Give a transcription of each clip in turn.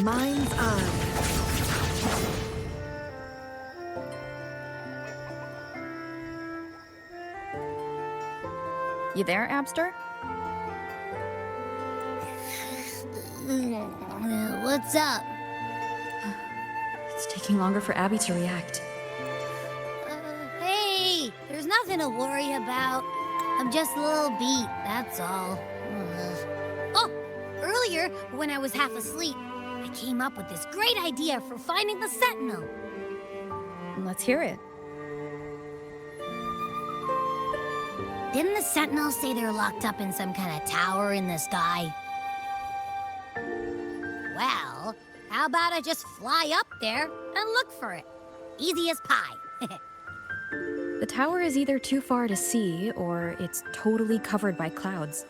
mind's eye. You there, Abster? What's up? It's taking longer for Abby to react. Hey, there's nothing to worry about. I'm just a little beat, that's all. Oh, earlier, when I was half asleep, I came up with this great idea for finding the Sentinel. Let's hear it. Didn't the Sentinel say they're locked up in some kind of tower in the sky? Well, how about I just fly up there and look for it? Easy as pie. The tower is either too far to see, or it's totally covered by clouds.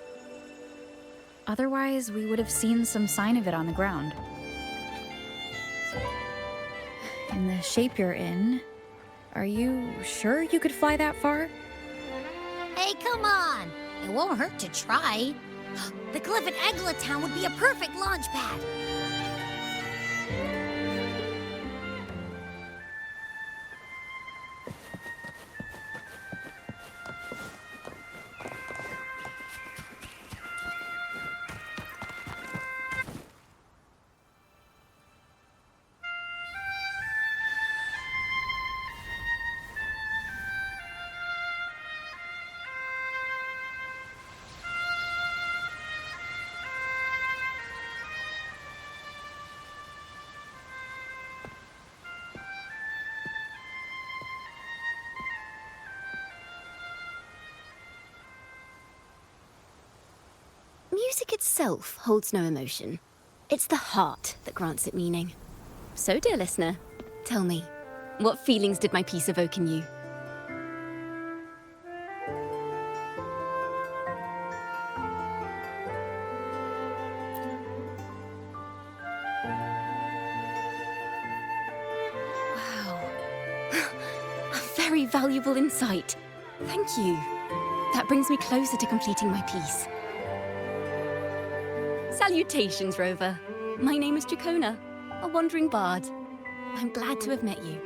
Otherwise, we would have seen some sign of it on the ground. In the shape you're in, are you sure you could fly that far? Hey, come on! It won't hurt to try. The cliff at Eglet Town would be a perfect launch pad. Music itself holds no emotion. It's the heart that grants it meaning. So, dear listener, tell me, what feelings did my piece evoke in you? Wow. A very valuable insight. Thank you. That brings me closer to completing my piece. Salutations, Rover. My name is Dracona, a wandering bard. I'm glad to have met you.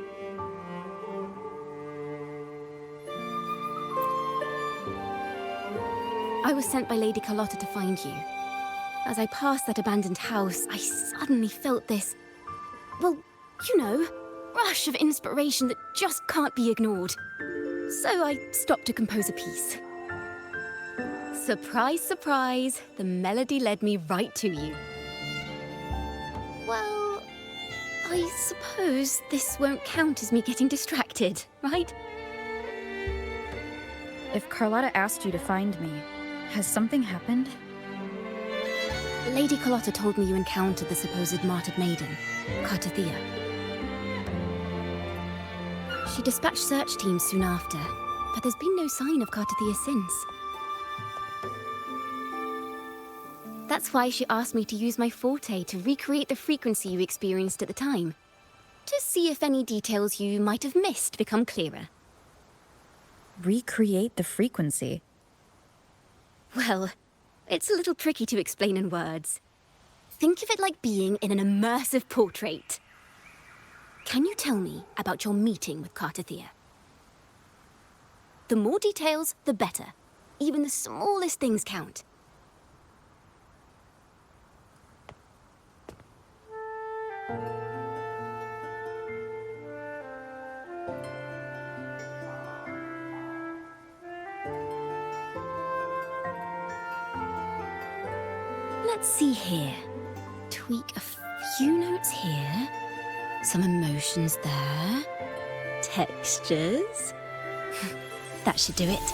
I was sent by Lady Carlotta to find you. As I passed that abandoned house, I suddenly felt this, well, you know, rush of inspiration that just can't be ignored. So I stopped to compose a piece. Surprise, surprise, the melody led me right to you. Well, I suppose this won't count as me getting distracted, right? If Carlotta asked you to find me, has something happened? Lady Carlotta told me you encountered the supposed martyred maiden, Cartathea. She dispatched search teams soon after, but there's been no sign of Cartathea since. That's why she asked me to use my forte to recreate the frequency you experienced at the time, to see if any details you might have missed become clearer. Recreate the frequency? Well, it's a little tricky to explain in words. Think of it like being in an immersive portrait. Can you tell me about your meeting with Cartathea? The more details, the better. Even the smallest things count. Let's see here. Tweak a few notes here. Some emotions there. Textures. That should do it.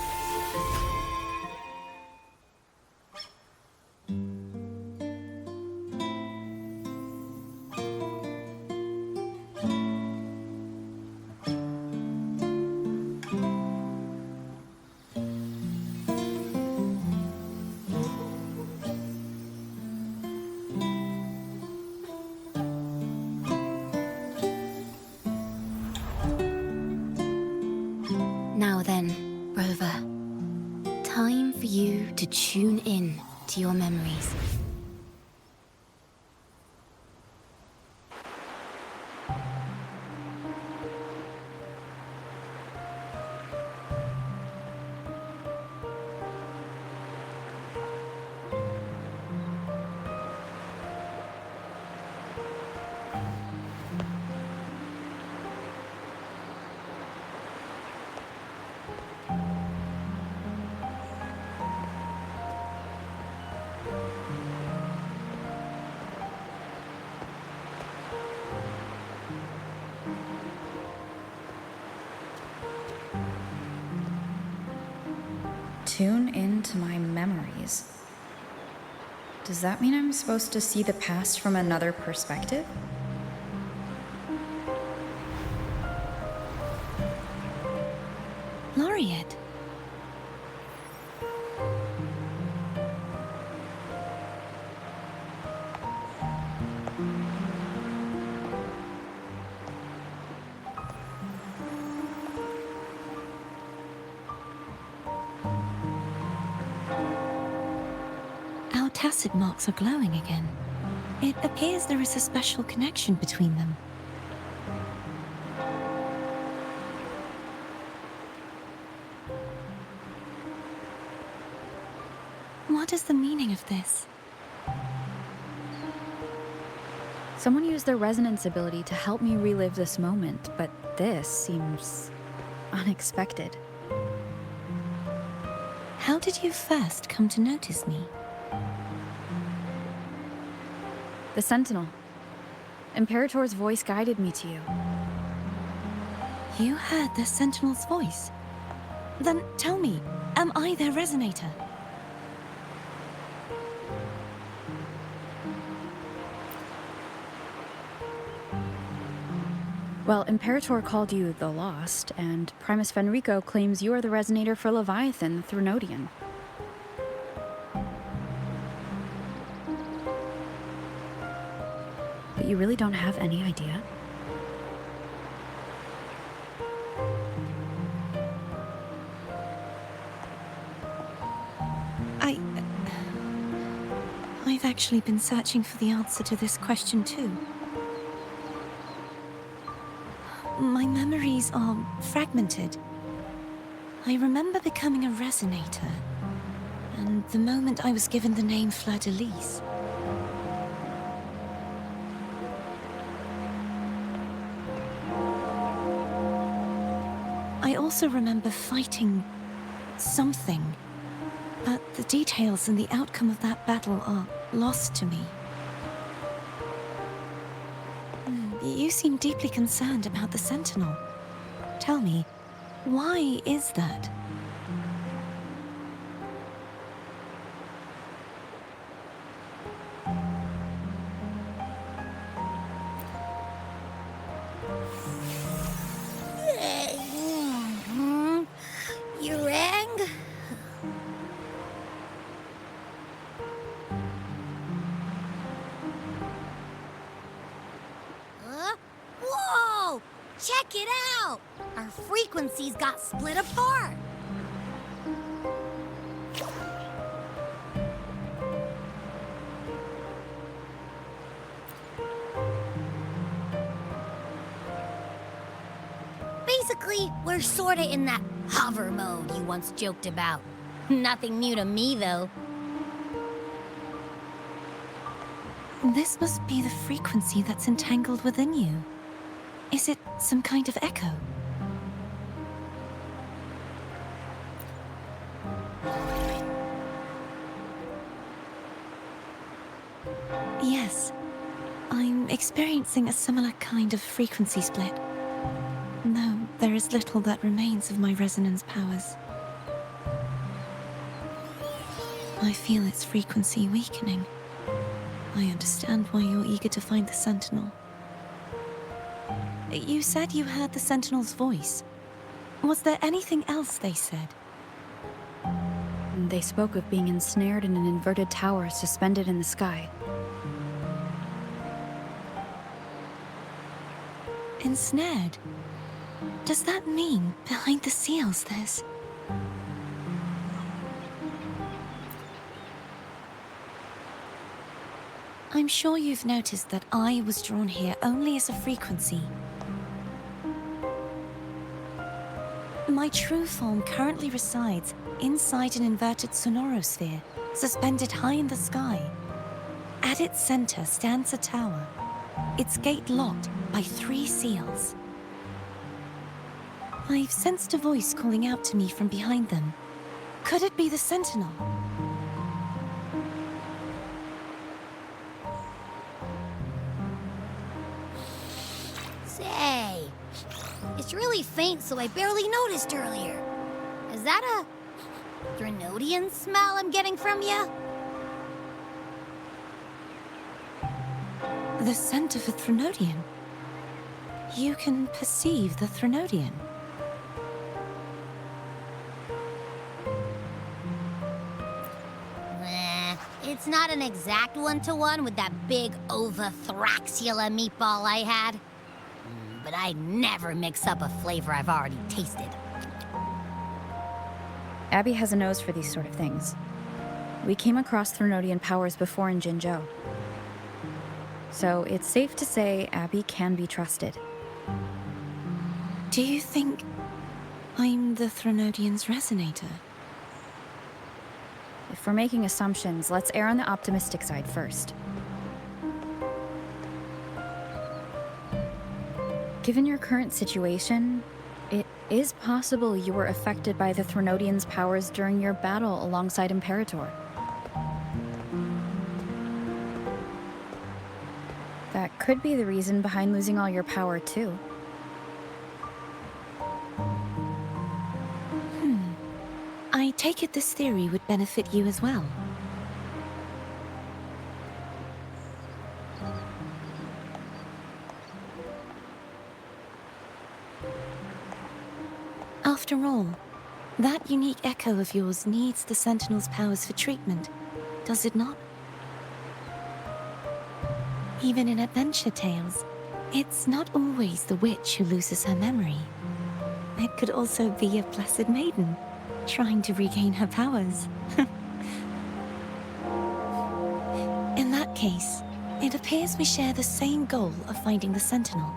Now then, Rover, time for you to tune in to your memories. Tune into my memories. Does that mean I'm supposed to see the past from another perspective? Laureate. Our tacit marks are glowing again. It appears there is a special connection between them. What is the meaning of this? Someone used their resonance ability to help me relive this moment, but this seems unexpected. How did you first come to notice me? The Sentinel. Imperator's voice guided me to you. You heard the Sentinel's voice? Then tell me, am I their resonator? Well, Imperator called you the Lost, and Primus Fenrico claims you are the resonator for Leviathan, the Thrunodian. But you really don't have any idea? I've actually been searching for the answer to this question too. My memories are fragmented. I remember becoming a resonator, and the moment I was given the name Fleur-de-Lis. I also remember fighting something, but the details and the outcome of that battle are lost to me. You seem deeply concerned about the Sentinel. Tell me, why is that? You rang? Whoa! Check it out! Our frequencies got split apart. Basically, we're sorta in that hover mode you once joked about. Nothing new to me, though. This must be the frequency that's entangled within you. Is it some kind of echo? Yes, I'm experiencing a similar kind of frequency split. Though there is little that remains of my resonance powers. I feel its frequency weakening. I understand why you're eager to find the Sentinel. You said you heard the Sentinel's voice. Was there anything else they said? They spoke of being ensnared in an inverted tower suspended in the sky. Ensnared? Does that mean behind the seals there's... I'm sure you've noticed that I was drawn here only as a frequency. My true form currently resides inside an inverted sonorosphere, suspended high in the sky. At its center stands a tower, its gate locked by 3 seals. I've sensed a voice calling out to me from behind them. Could it be the Sentinel? Say, it's really faint, so I barely noticed earlier. Is that a Threnodian smell I'm getting from you? The scent of a Threnodian. You can perceive the Threnodian. It's not an exact one-to-one with that big Ovathraxula meatball I had. But I never mix up a flavor I've already tasted. Abby has a nose for these sort of things. We came across Threnodian powers before in Jinzhou. So it's safe to say Abby can be trusted. Do you think I'm the Threnodian's resonator? If we're making assumptions, let's err on the optimistic side first. Given your current situation, it is possible you were affected by the Threnodian's powers during your battle alongside Imperator. That could be the reason behind losing all your power, too. I take it this theory would benefit you as well. After all, that unique echo of yours needs the Sentinel's powers for treatment, does it not? Even in adventure tales, it's not always the witch who loses her memory. It could also be a blessed maiden, trying to regain her powers. In that case, it appears we share the same goal of finding the Sentinel.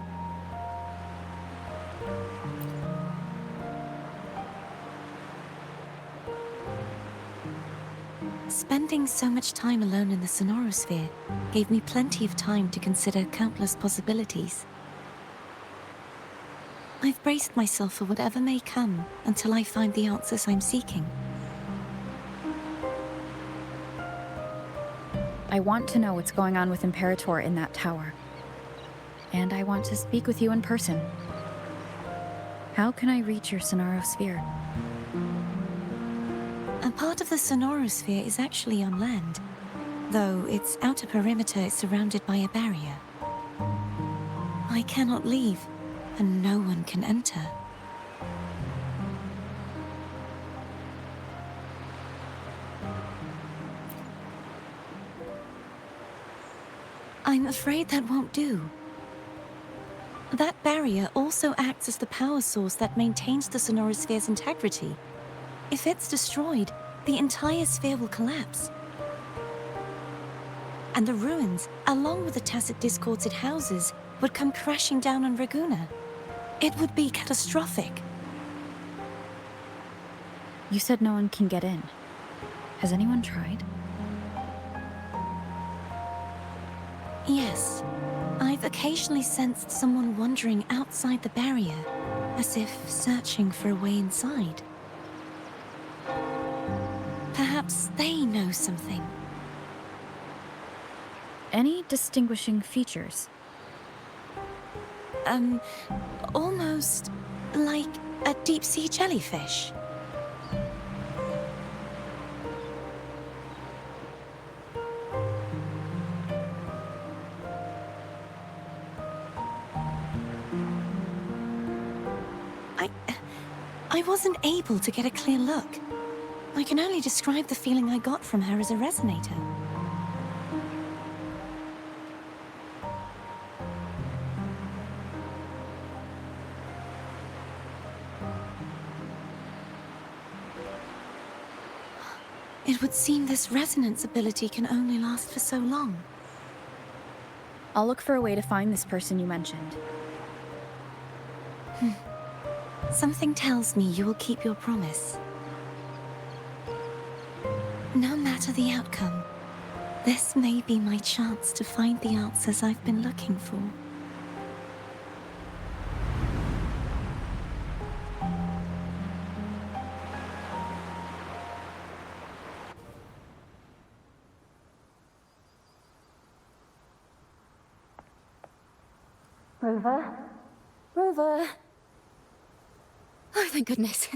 Spending so much time alone in the Sonorosphere gave me plenty of time to consider countless possibilities. I've braced myself for whatever may come until I find the answers I'm seeking. I want to know what's going on with Imperator in that tower. And I want to speak with you in person. How can I reach your Sonorosphere? A part of the Sonorosphere is actually on land, though its outer perimeter is surrounded by a barrier. I cannot leave, and no one can enter. I'm afraid that won't do. That barrier also acts as the power source that maintains the Sonorosphere's integrity. If it's destroyed, the entire sphere will collapse. And the ruins, along with the tacit discords it houses, would come crashing down on Raguna. It would be catastrophic. You said no one can get in. Has anyone tried? Yes. I've occasionally sensed someone wandering outside the barrier, as if searching for a way inside. Perhaps they know something. Any distinguishing features? Almost like a deep-sea jellyfish. I wasn't able to get a clear look. I can only describe the feeling I got from her as a resonator. It would seem this resonance ability can only last for so long. I'll look for a way to find this person you mentioned. Something tells me you will keep your promise. No matter the outcome, this may be my chance to find the answers I've been looking for. Rover? Rover? Oh, thank goodness.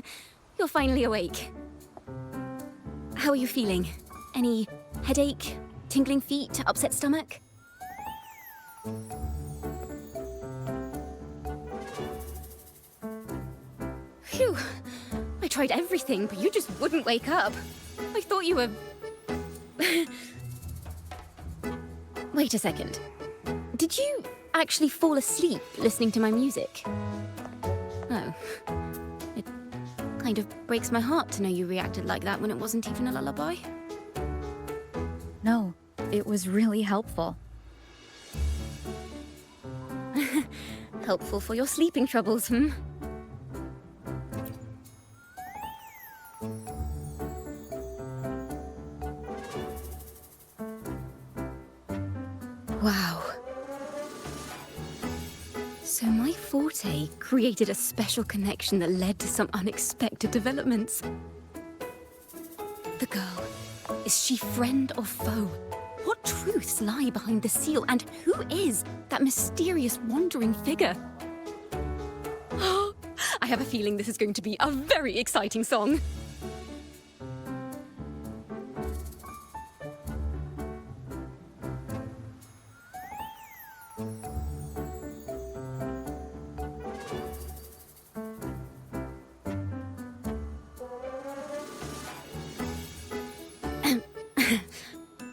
You're finally awake. how are you feeling? Any headache, tingling feet, upset stomach? Phew, I tried everything, but you just wouldn't wake up. I thought you were... Wait a second. Did you actually fall asleep listening to my music? Oh. It kind of breaks my heart to know you reacted like that when it wasn't even a lullaby. No, it was really helpful. Helpful for your sleeping troubles, hmm? Wow. So my forte created a special connection that led to some unexpected developments. The girl, is she friend or foe? What truths lie behind the seal, and who is that mysterious wandering figure? I have a feeling this is going to be a very exciting song.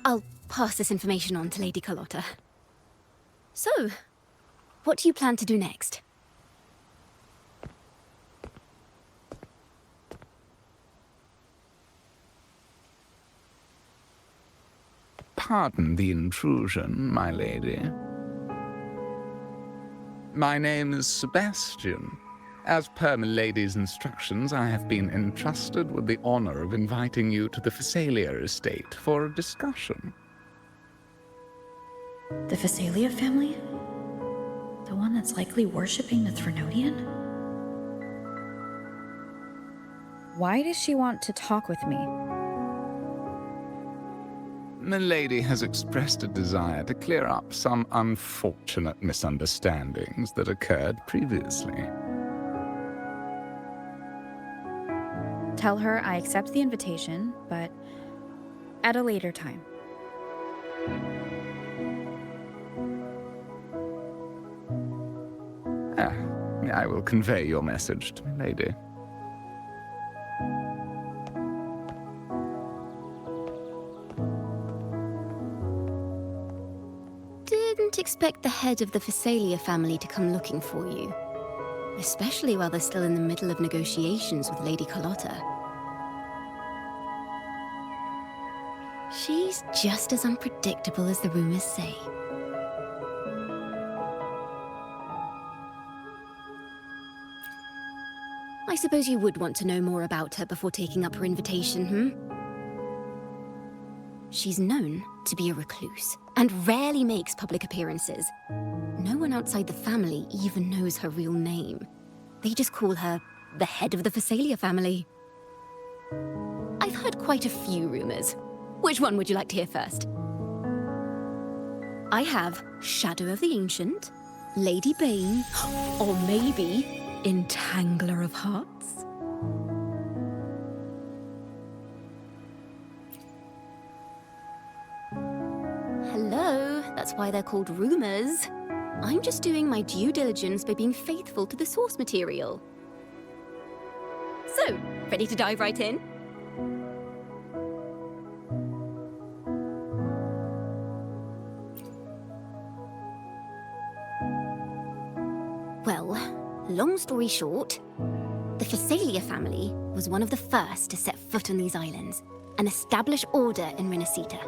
I'll pass this information on to Lady Carlotta. So, what do you plan to do next? Pardon the intrusion, my lady. My name is Sebastian. As per milady's instructions, I have been entrusted with the honor of inviting you to the Phasalia estate for a discussion. The Phasalia family? The one that's likely worshipping the Threnodian? Why does she want to talk with me? Milady has expressed a desire to clear up some unfortunate misunderstandings that occurred previously. Tell her I accept the invitation, but at a later time. I will convey your message to Milady. Didn't expect the head of the Phasalia family to come looking for you. Especially while they're still in the middle of negotiations with Lady Carlotta. She's just as unpredictable as the rumors say. I suppose you would want to know more about her before taking up her invitation, hmm? She's known to be a recluse, and rarely makes public appearances. No one outside the family even knows her real name. They just call her the head of the Phasalia family. I've heard quite a few rumors. Which one would you like to hear first? I have Shadow of the Ancient, Lady Bane, or maybe Entangler of Hearts. Hello, that's why they're called rumors. I'm just doing my due diligence by being faithful to the source material. So, ready to dive right in? Well, long story short, the Phasalia family was one of the first to set foot on these islands and establish order in Renacita.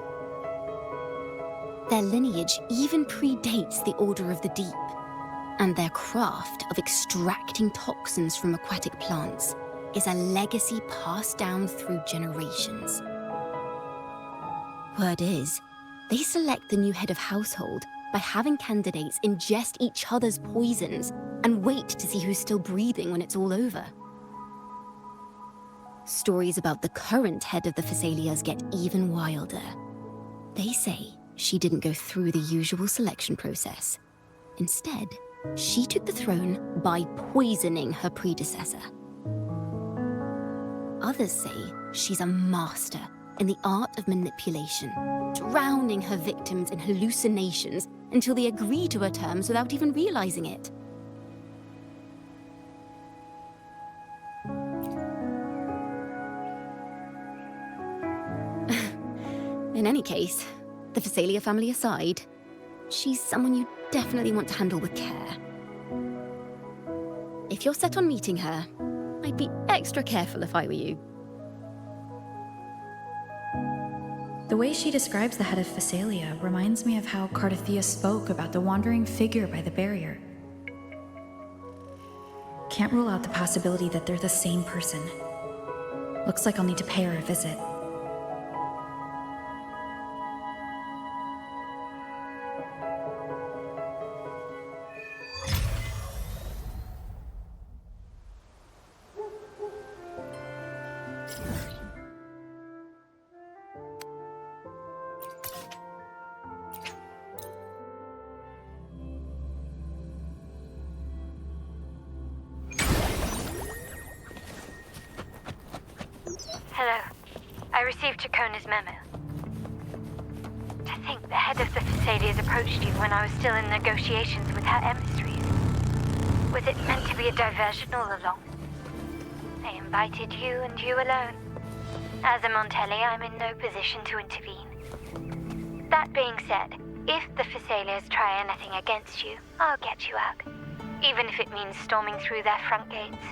Their lineage even predates the Order of the Deep, and their craft of extracting toxins from aquatic plants is a legacy passed down through generations. Word is, they select the new head of household by having candidates ingest each other's poisons and wait to see who's still breathing when it's all over. Stories about the current head of the Phasalias get even wilder. They say she didn't go through the usual selection process. Instead, she took the throne by poisoning her predecessor. Others say she's a master in the art of manipulation, drowning her victims in hallucinations until they agree to her terms without even realizing it. In any case, the Phasalia family aside, she's someone you definitely want to handle with care. If you're set on meeting her, I'd be extra careful if I were you. The way she describes the head of Phasalia reminds me of how Cardathia spoke about the wandering figure by the barrier. Can't rule out the possibility that they're the same person. Looks like I'll need to pay her a visit. Hello. I received Chacona's memo. To think the head of the Phasalias approached you when I was still in negotiations with her emissaries. Was it meant to be a diversion all along? They invited you and you alone. As a Montelli, I'm in no position to intervene. That being said, if the Phasalias try anything against you, I'll get you out. Even if it means storming through their front gates.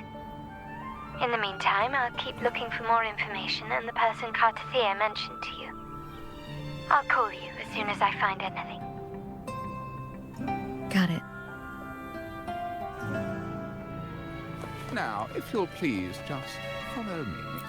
In the meantime, I'll keep looking for more information and the person Cardathia mentioned to you. I'll call you as soon as I find anything. Got it. Now, if you'll please just follow me.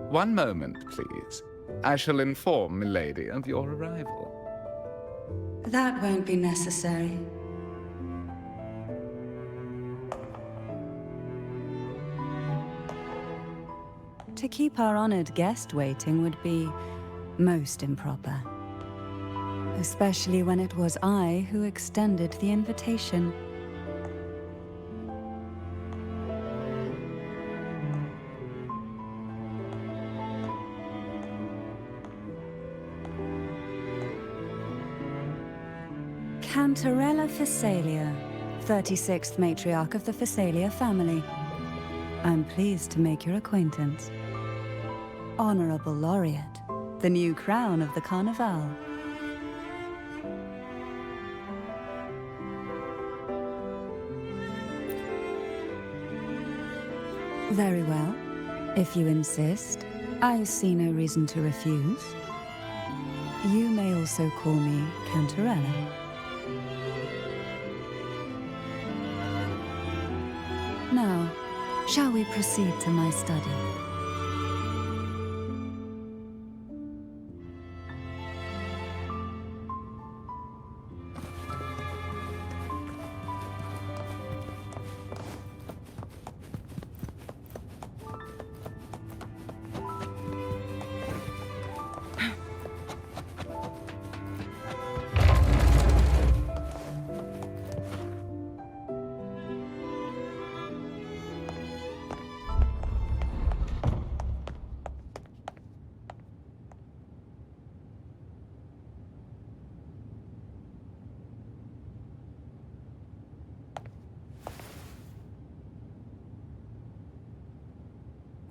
One moment, please. I shall inform Milady of your arrival. That won't be necessary. To keep our honored guest waiting would be most improper. Especially when it was I who extended the invitation. Cantarella Phasalia, 36th matriarch of the Phasalia family. I'm pleased to make your acquaintance. Honorable Laureate, the new crown of the Carnival. Very well. If you insist, I see no reason to refuse. You may also call me Cantarella. Now, shall we proceed to my study?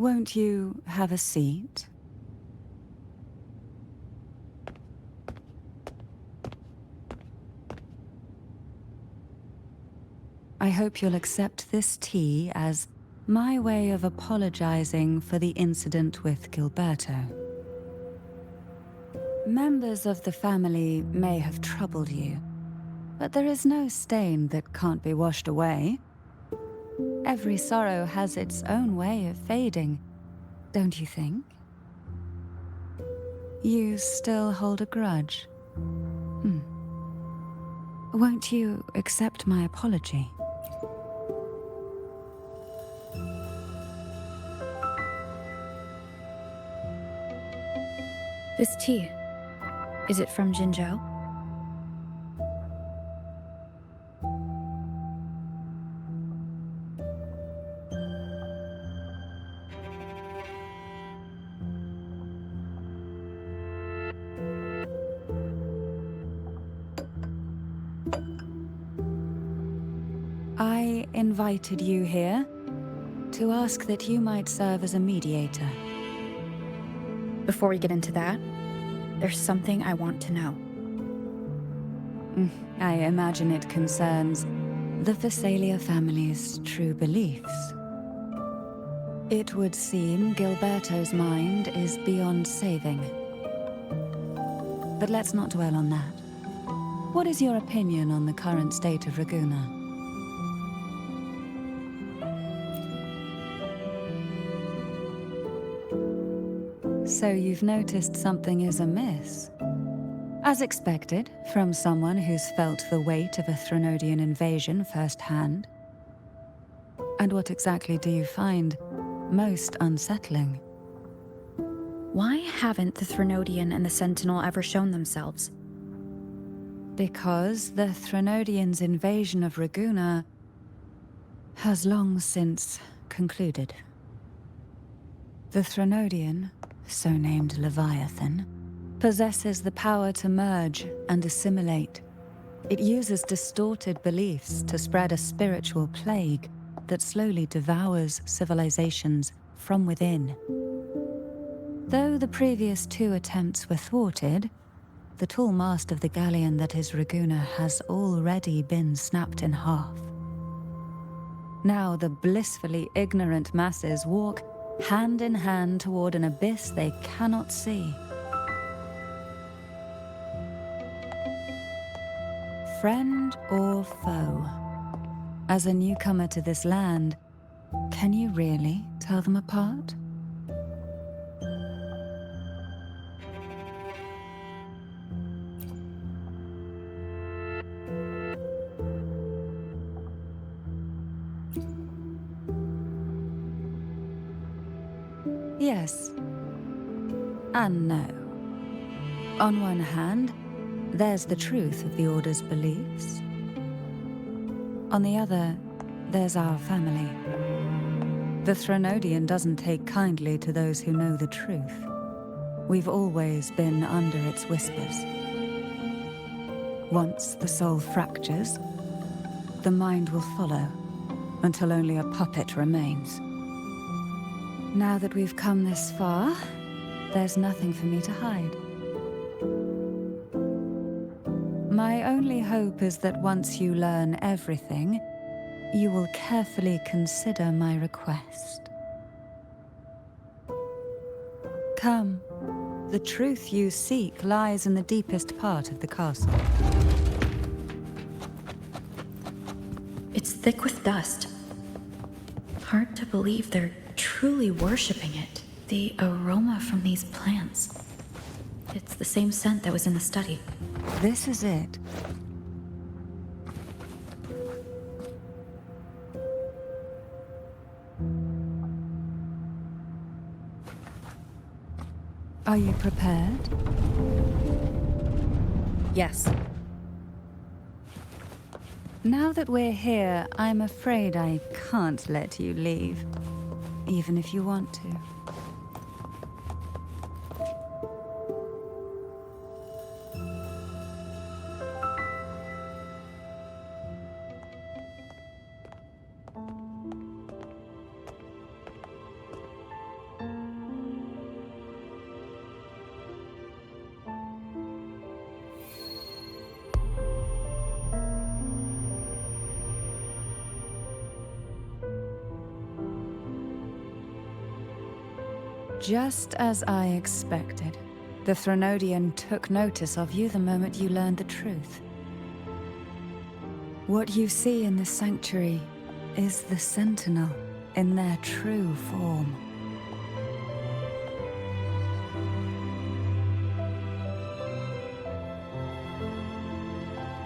Won't you have a seat? I hope you'll accept this tea as my way of apologizing for the incident with Gilberto. Members of the family may have troubled you, but there is no stain that can't be washed away. Every sorrow has its own way of fading, don't you think? You still hold a grudge? Won't you accept my apology? This tea, is it from Jinzhou? I invited you here to ask that you might serve as a mediator. Before we get into that, there's something I want to know. I imagine it concerns the Phasalia family's true beliefs. It would seem Gilberto's mind is beyond saving. But let's not dwell on that. What is your opinion on the current state of Raguna? So you've noticed something is amiss? As expected, from someone who's felt the weight of a Threnodian invasion firsthand. And what exactly do you find most unsettling? Why haven't the Threnodian and the Sentinel ever shown themselves? Because the Threnodians' invasion of Raguna has long since concluded. The Threnodian, so named Leviathan, possesses the power to merge and assimilate. It uses distorted beliefs to spread a spiritual plague that slowly devours civilizations from within. Though the previous two attempts were thwarted, the tall mast of the galleon that is Raguna has already been snapped in half. Now the blissfully ignorant masses walk hand in hand toward an abyss they cannot see. Friend or foe? As a newcomer to this land, can you really tell them apart? Yes and no. On one hand, there's the truth of the Order's beliefs. On the other, there's our family. The Threnodian doesn't take kindly to those who know the truth. We've always been under its whispers. Once the soul fractures, the mind will follow, until only a puppet remains. Now that we've come this far, there's nothing for me to hide. My only hope is that once you learn everything, you will carefully consider my request. Come, the truth you seek lies in the deepest part of the castle. It's thick with dust. Hard to believe they're truly worshipping it. The aroma from these plants. It's the same scent that was in the study. This is it. Are you prepared? Yes. Now that we're here, I'm afraid I can't let you leave, even if you want to. Just as I expected, the Threnodian took notice of you the moment you learned the truth. What you see in the sanctuary is the Sentinel in their true form.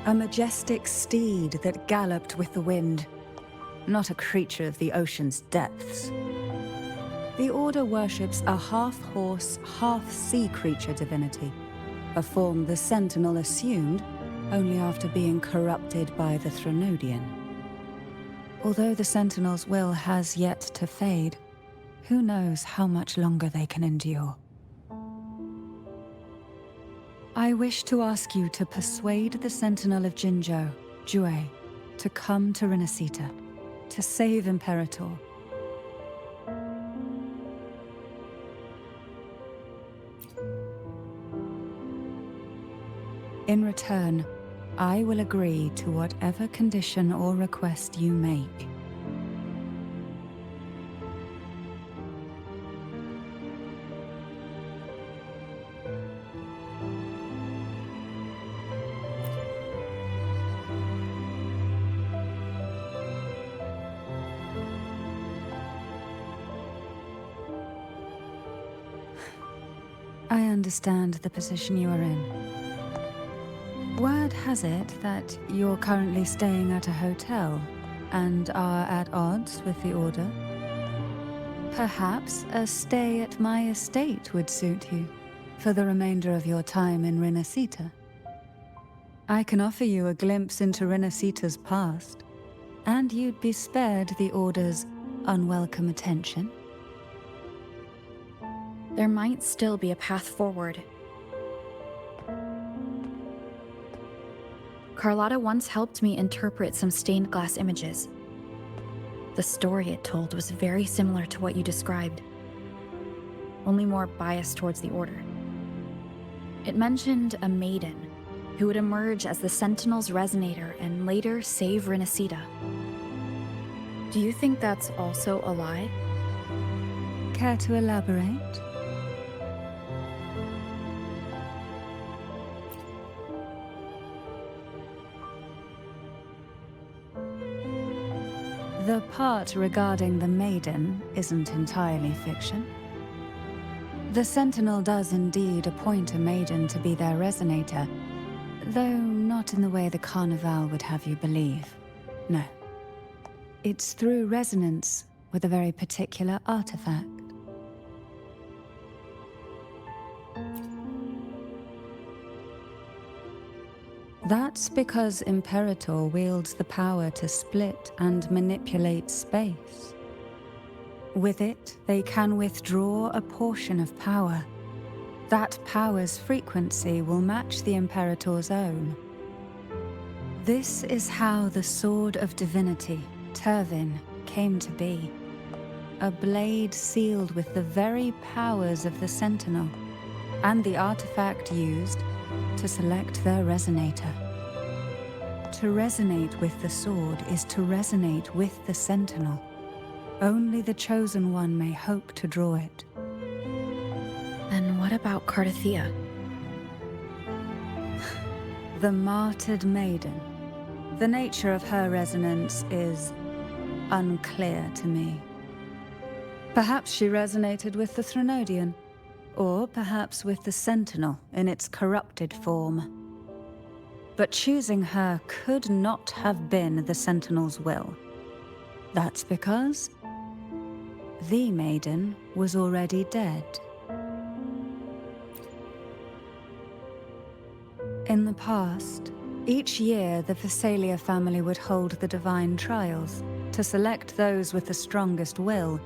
A majestic steed that galloped with the wind, not a creature of the ocean's depths. The Order worships a half-horse, half-sea creature divinity, a form the Sentinel assumed only after being corrupted by the Threnodian. Although the Sentinel's will has yet to fade, who knows how much longer they can endure. I wish to ask you to persuade the Sentinel of Jinzhou, Jue, to come to Renacita, to save Imperator. In return, I will agree to whatever condition or request you make. I understand the position you are in. Word has it that you're currently staying at a hotel and are at odds with the Order. Perhaps a stay at my estate would suit you for the remainder of your time in Renacita. I can offer you a glimpse into Renacita's past, and you'd be spared the Order's unwelcome attention. There might still be a path forward. Carlotta once helped me interpret some stained glass images. The story it told was very similar to what you described, only more biased towards the Order. It mentioned a maiden who would emerge as the Sentinel's resonator and later save Renacita. Do you think that's also a lie? Care to elaborate? The part regarding the maiden isn't entirely fiction. The Sentinel does indeed appoint a maiden to be their resonator, though not in the way the Carnival would have you believe. No. It's through resonance with a very particular artifact. That's because Imperator wields the power to split and manipulate space. With it, they can withdraw a portion of power. That power's frequency will match the Imperator's own. This is how the Sword of Divinity, Turvin, came to be. A blade sealed with the very powers of the Sentinel, and the artifact used to select their resonator. To resonate with the sword is to resonate with the Sentinel. Only the Chosen One may hope to draw it. Then what about Cardathea? The martyred maiden. The nature of her resonance is unclear to me. Perhaps she resonated with the Threnodian, or perhaps with the Sentinel in its corrupted form. But choosing her could not have been the Sentinel's will. That's because the maiden was already dead. In the past, each year the Phasalia family would hold the divine trials to select those with the strongest will.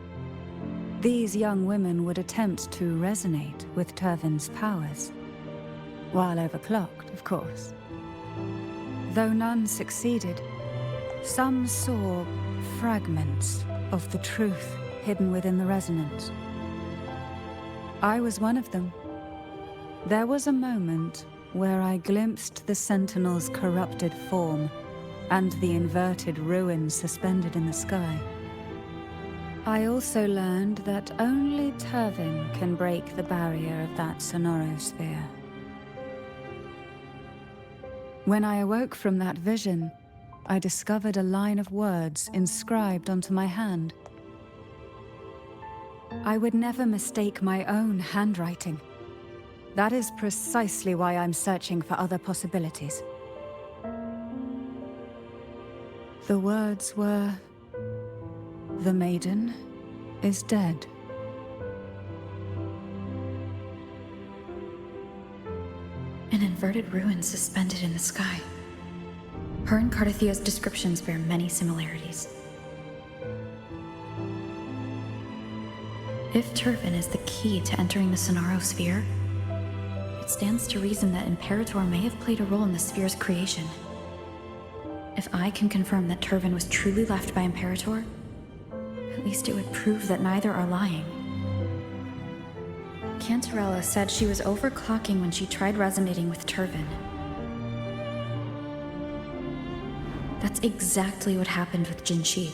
These young women would attempt to resonate with Turvin's powers, while overclocked, of course. Though none succeeded, some saw fragments of the truth hidden within the resonance. I was one of them. There was a moment where I glimpsed the Sentinel's corrupted form and the inverted ruins suspended in the sky. I also learned that only Turvin can break the barrier of that sonorosphere. When I awoke from that vision, I discovered a line of words inscribed onto my hand. I would never mistake my own handwriting. That is precisely why I'm searching for other possibilities. The words were, "The maiden is dead." An inverted ruin suspended in the sky. Her and Cardathia's descriptions bear many similarities. If Turvin is the key to entering the Sonaro sphere, it stands to reason that Imperator may have played a role in the sphere's creation. If I can confirm that Turvin was truly left by Imperator, at least it would prove that neither are lying. Cantarella said she was overclocking when she tried resonating with Turvin. That's exactly what happened with Jinshi.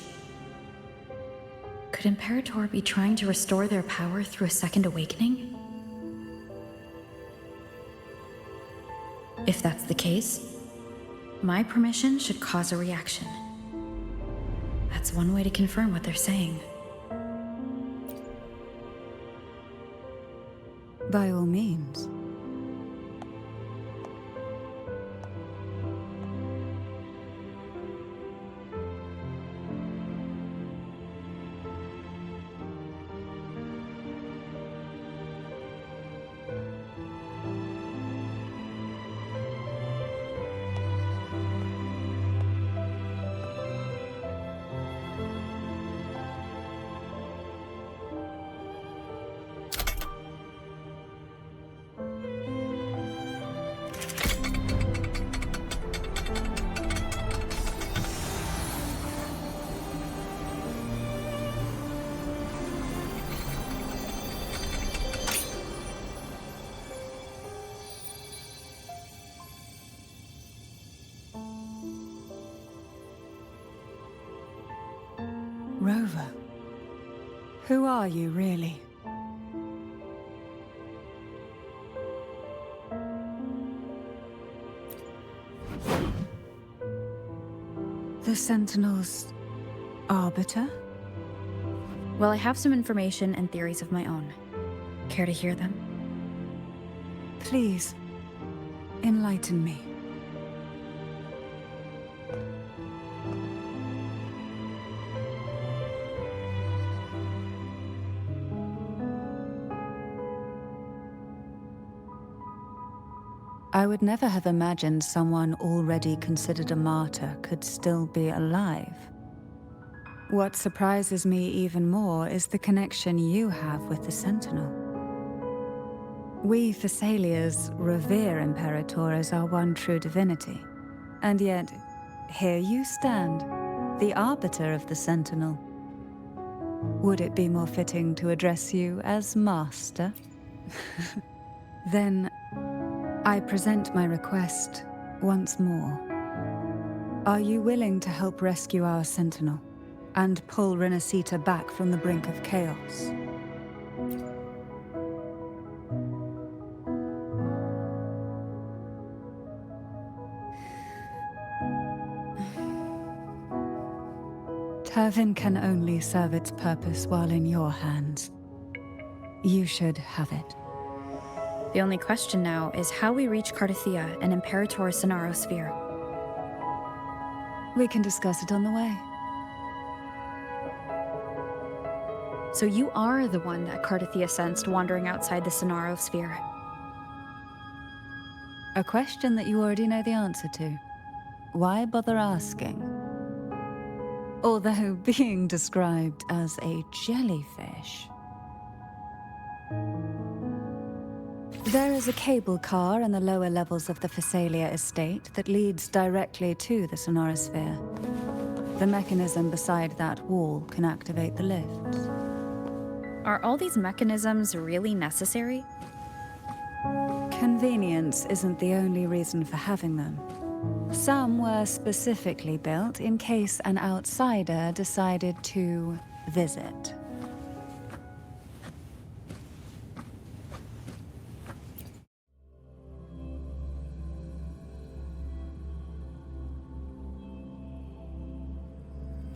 Could Imperator be trying to restore their power through a second awakening? If that's the case, my permission should cause a reaction. That's one way to confirm what they're saying. By all means. Rover, who are you really? The Sentinel's arbiter? Well, I have some information and theories of my own. Care to hear them? Please, enlighten me. I would never have imagined someone already considered a martyr could still be alive. What surprises me even more is the connection you have with the Sentinel. We Thessalians revere Imperator as our one true divinity. And yet, here you stand, the arbiter of the Sentinel. Would it be more fitting to address you as Master? Then, I present my request once more. Are you willing to help rescue our Sentinel and pull Renacita back from the brink of chaos? Turvin can only serve its purpose while in your hands. You should have it. The only question now is how we reach Cardathia and Imperator's Sonaro sphere. We can discuss it on the way. So you are the one that Cardathia sensed wandering outside the Sonaro sphere. A question that you already know the answer to. Why bother asking? Although being described as a jellyfish. There is a cable car in the lower levels of the Thessalia estate that leads directly to the Sonorosphere. The mechanism beside that wall can activate the lifts. Are all these mechanisms really necessary? Convenience isn't the only reason for having them. Some were specifically built in case an outsider decided to visit.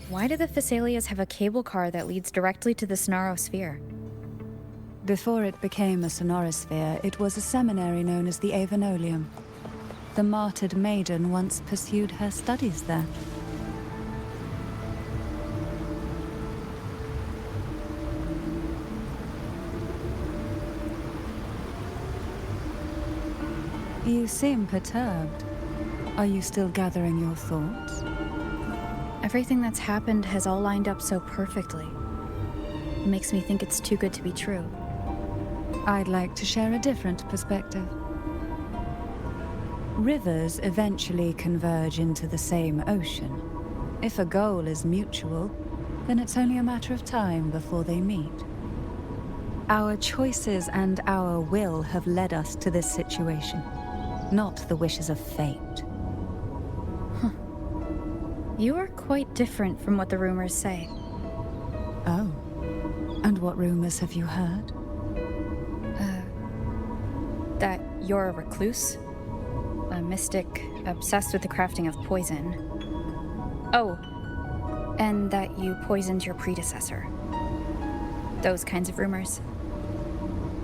Why do the Phasalias have a cable car that leads directly to the Sonosphere? Before it became a sonorosphere, it was a seminary known as the Avenolium. The martyred maiden once pursued her studies there. You seem perturbed. Are you still gathering your thoughts? Everything that's happened has all lined up so perfectly. It makes me think it's too good to be true. I'd like to share a different perspective. Rivers eventually converge into the same ocean. If a goal is mutual, then it's only a matter of time before they meet. Our choices and our will have led us to this situation, not the wishes of fate. You are quite different from what the rumors say. Oh. And what rumors have you heard? That you're a recluse, a mystic obsessed with the crafting of poison. Oh, and that you poisoned your predecessor. Those kinds of rumors.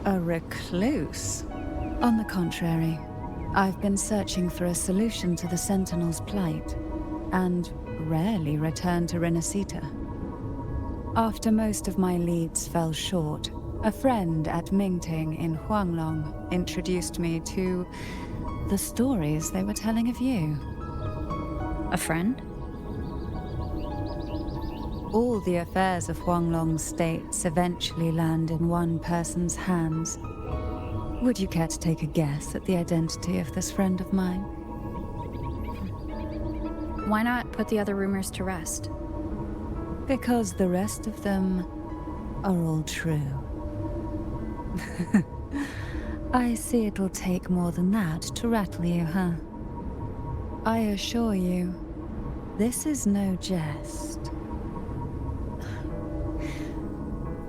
A recluse? On the contrary, I've been searching for a solution to the Sentinel's plight, and rarely return to Renacita. After most of my leads fell short, a friend at Mingting in Huanglong introduced me to the stories they were telling of you. A friend? All the affairs of Huanglong states eventually land in one person's hands. Would you care to take a guess at the identity of this friend of mine? Why not put the other rumors to rest? Because the rest of them are all true. I see it'll take more than that to rattle you, huh? I assure you, this is no jest.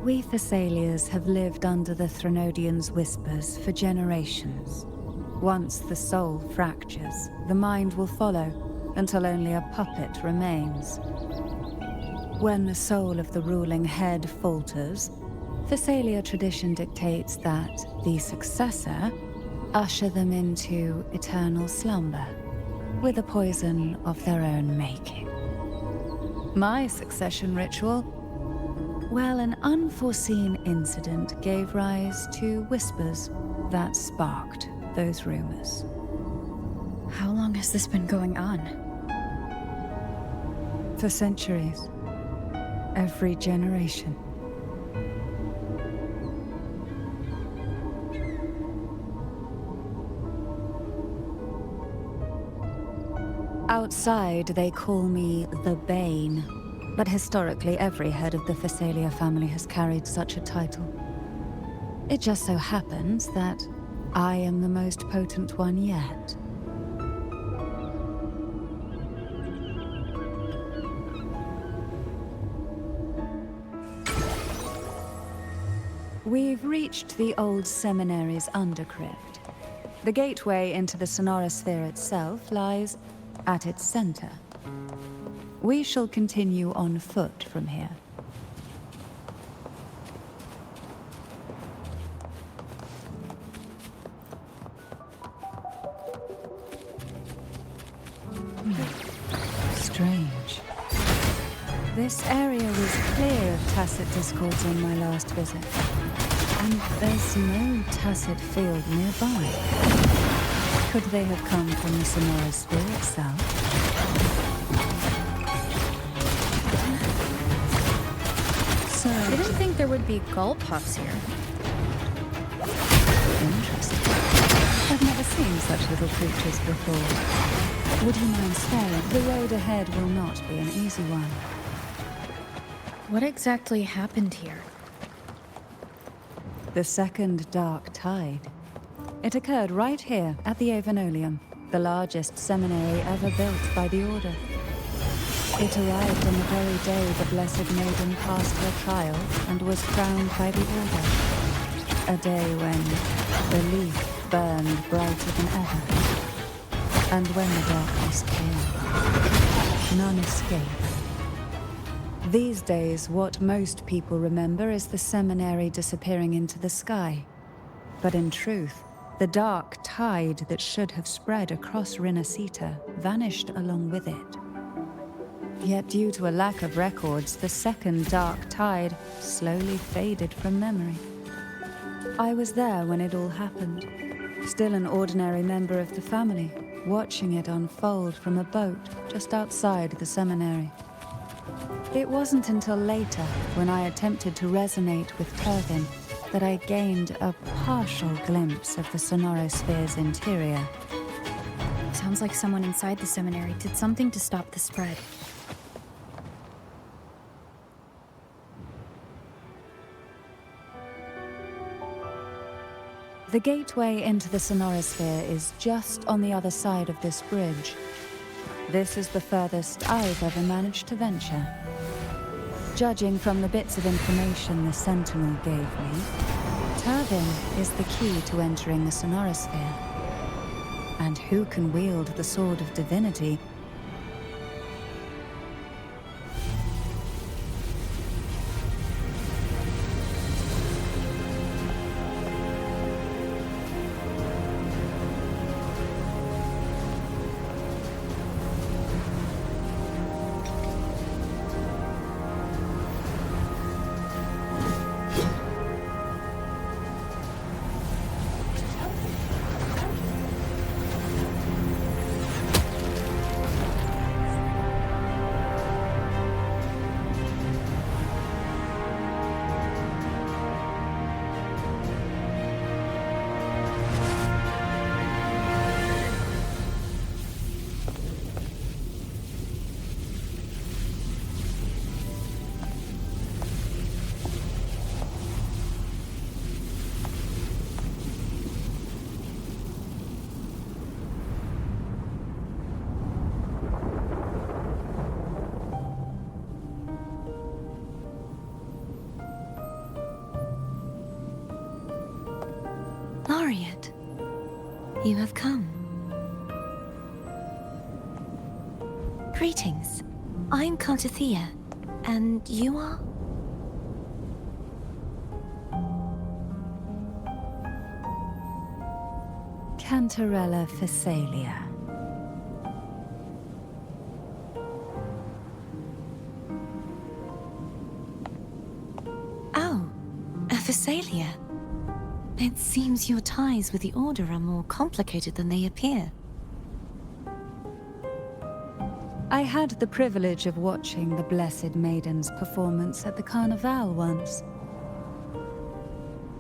We Thessalians have lived under the Threnodians' whispers for generations. Once the soul fractures, the mind will follow, until only a puppet remains. When the soul of the ruling head falters, Thessalia tradition dictates that the successor usher them into eternal slumber, with a poison of their own making. My succession ritual? Well, an unforeseen incident gave rise to whispers that sparked those rumors. How long has this been going on? For centuries. Every generation. Outside, they call me the Bane, but historically every head of the Thessalia family has carried such a title. It just so happens that I am the most potent one yet. We've reached the old seminary's undercrypt. The gateway into the Sonosphere itself lies at its center. We shall continue on foot from here. Strange. This area was clear of tacit discords on my last visit. And there's no tacit field nearby. Could they have come from the Sonosphere itself? So, I didn't think there would be gull puffs here. interesting. I've never seen such little creatures before. Would you mind sparing? The road ahead will not be an easy one. What exactly happened here? The second dark tide. It occurred right here at the Avenolium, the largest seminary ever built by the Order. It arrived on the very day the Blessed Maiden passed her trial and was crowned by the Order. A day when the leaf burned brighter than ever. And when the darkness came, none escaped. These days, what most people remember is the seminary disappearing into the sky. But in truth, the dark tide that should have spread across Rinascita vanished along with it. Yet due to a lack of records, the second dark tide slowly faded from memory. I was there when it all happened, still an ordinary member of the family, watching it unfold from a boat just outside the seminary. It wasn't until later, when I attempted to resonate with Turvin, that I gained a partial glimpse of the Sonorosphere's interior. Sounds like someone inside the seminary did something to stop the spread. The gateway into the Sonorosphere is just on the other side of this bridge. This is the furthest I've ever managed to venture. Judging from the bits of information the Sentinel gave me, Turvin is the key to entering the Sonorosphere. And who can wield the Sword of Divinity? Laureate, you have come. Greetings. I'm Contathea, and you are? Cantarella Phasalia. Oh, a Phasalia. It seems your ties with the Order are more complicated than they appear. I had the privilege of watching the Blessed Maiden's performance at the Carnival once.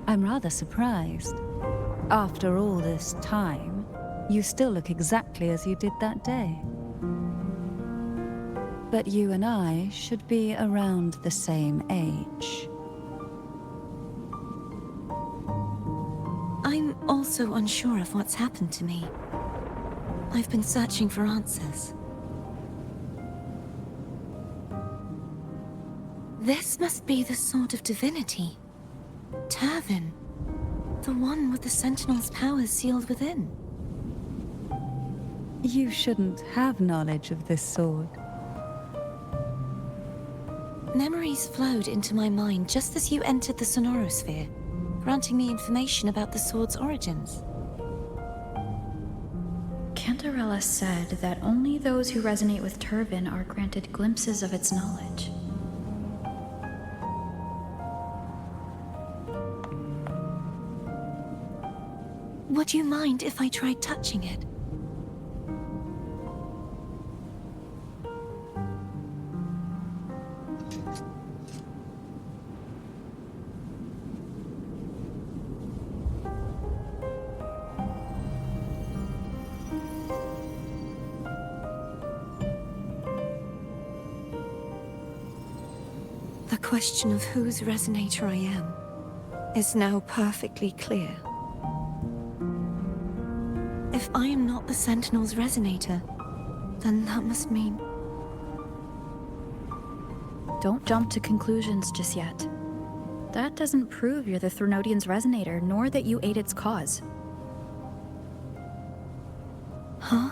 I'm rather surprised. After all this time, you still look exactly as you did that day. But you and I should be around the same age. I'm also unsure of what's happened to me. I've been searching for answers. This must be the Sword of Divinity. Turvin. The one with the Sentinel's powers sealed within. You shouldn't have knowledge of this sword. Memories flowed into my mind just as you entered the Sonorosphere, granting me information about the sword's origins. Cantarella said that only those who resonate with Turvin are granted glimpses of its knowledge. Would you mind if I tried touching it? The question of whose resonator I am is now perfectly clear. If I am not the Sentinel's resonator, then that must mean... Don't jump to conclusions just yet. That doesn't prove you're the Threnodian's resonator, nor that you aid its cause. Huh?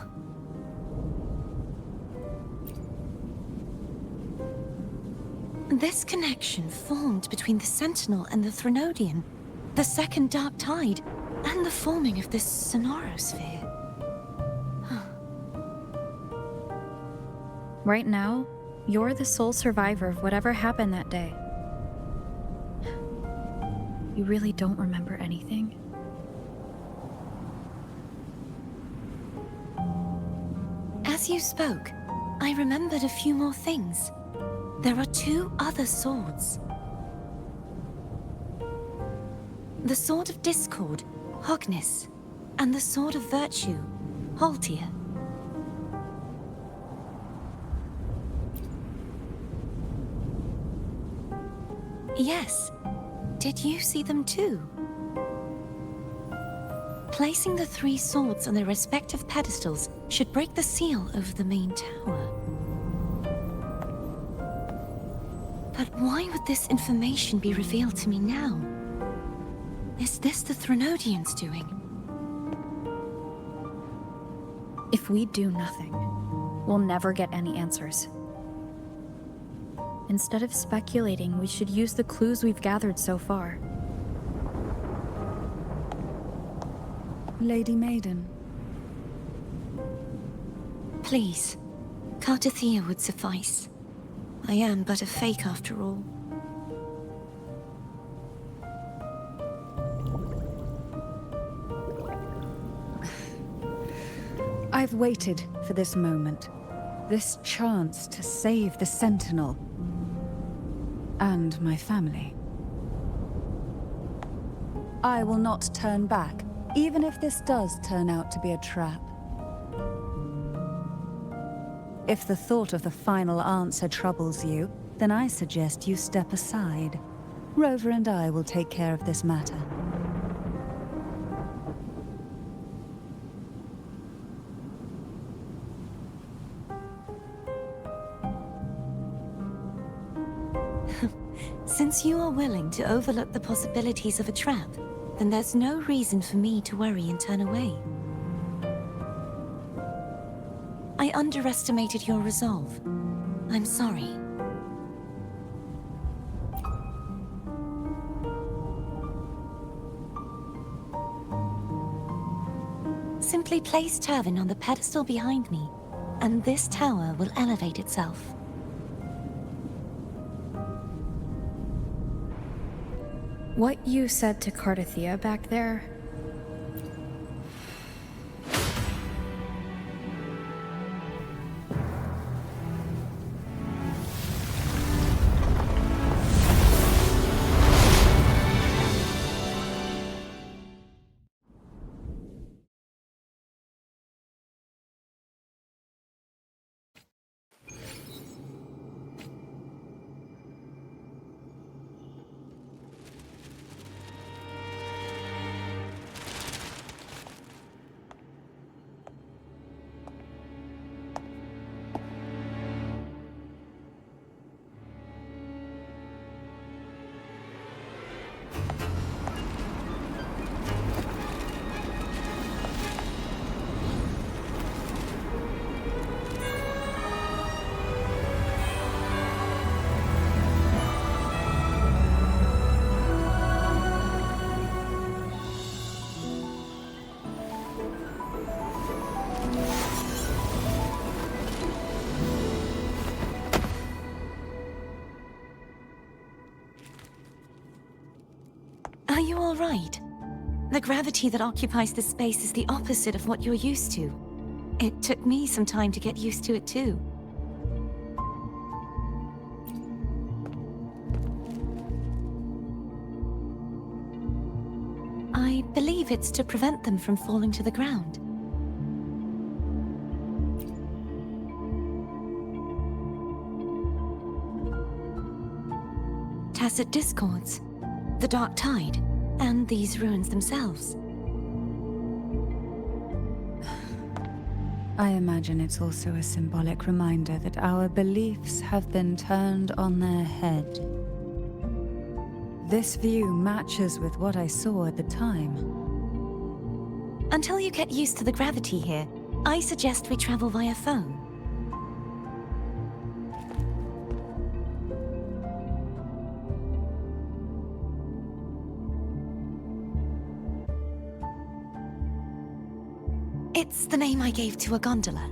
This connection formed between the Sentinel and the Threnodian, the second Dark Tide, and the forming of this sonorosphere. Right now, you're the sole survivor of whatever happened that day. You really don't remember anything? As you spoke, I remembered a few more things. There are 2 other swords. The Sword of Discord, Hognis, and the Sword of Virtue, Haltia. Yes. Did you see them too? Placing the 3 swords on their respective pedestals should break the seal over the main tower. But why would this information be revealed to me now? Is this the Threnodians' doing? If we do nothing, we'll never get any answers. Instead of speculating, we should use the clues we've gathered so far. Lady Maiden. Please, Cartathea would suffice. I am but a fake after all. I've waited for this moment. This chance to save the Sentinel. And my family. I will not turn back, even if this does turn out to be a trap. If the thought of the final answer troubles you, then I suggest you step aside. Rover and I will take care of this matter. Since you are willing to overlook the possibilities of a trap, then there's no reason for me to worry and turn away. I underestimated your resolve. I'm sorry. Simply place Turvin on the pedestal behind me, and this tower will elevate itself. What you said to Cartathea back there... Are you all right? The gravity that occupies this space is the opposite of what you're used to. It took me some time to get used to it too. I believe it's to prevent them from falling to the ground. Tacit discords, the Dark Tide, and these ruins themselves. I imagine it's also a symbolic reminder that our beliefs have been turned on their head. This view matches with what I saw at the time. Until you get used to the gravity here, I suggest we travel via phone. It's the name I gave to a gondola.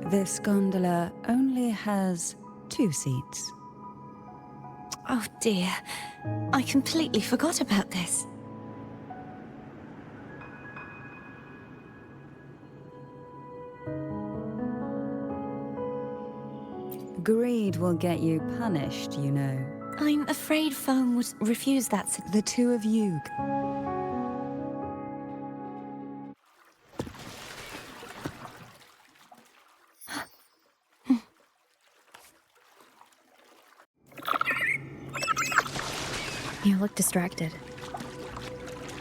This gondola only has 2 seats. Oh dear, I completely forgot about this. Greed will get you punished, you know. I'm afraid Foam would refuse that. The two of you. You look distracted.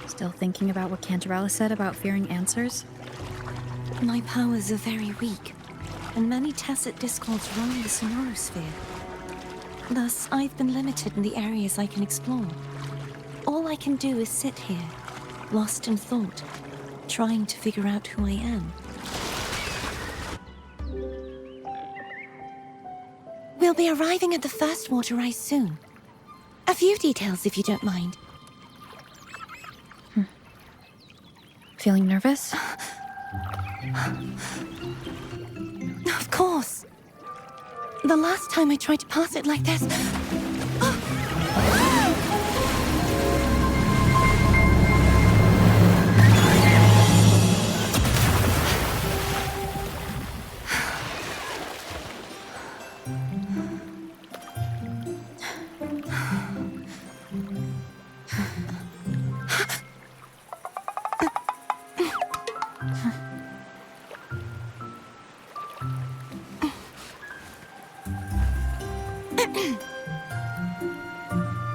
Still thinking about what Cantarella said about fearing answers? My powers are very weak, and many tacit discords roam the sonorosphere. Thus, I've been limited in the areas I can explore. All I can do is sit here, lost in thought, trying to figure out who I am. We'll be arriving at the first water rise soon. A few details, if you don't mind. Feeling nervous? Of course. The last time I tried to pass it like this...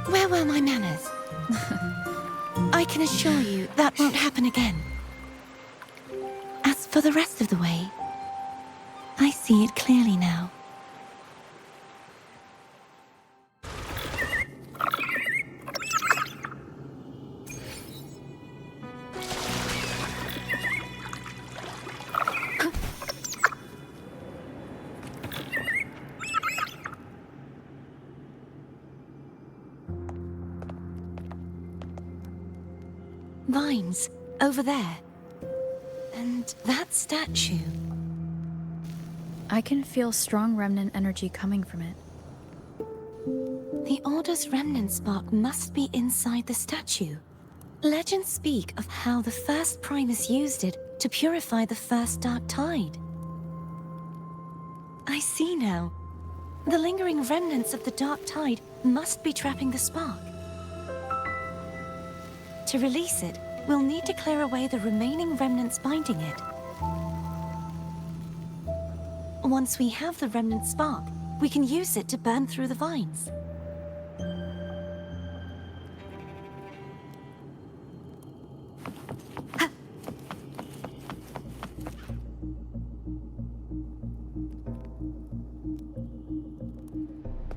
Where were my manners? I can assure you that won't happen again. As for the rest of the way, I see it clearly now. Vines, over there. And that statue. I can feel strong remnant energy coming from it. The Order's remnant spark must be inside the statue. Legends speak of how the first Primus used it to purify the first Dark Tide. I see now. The lingering remnants of the Dark Tide must be trapping the spark. To release it, we'll need to clear away the remaining remnants binding it. Once we have the remnant spark, we can use it to burn through the vines.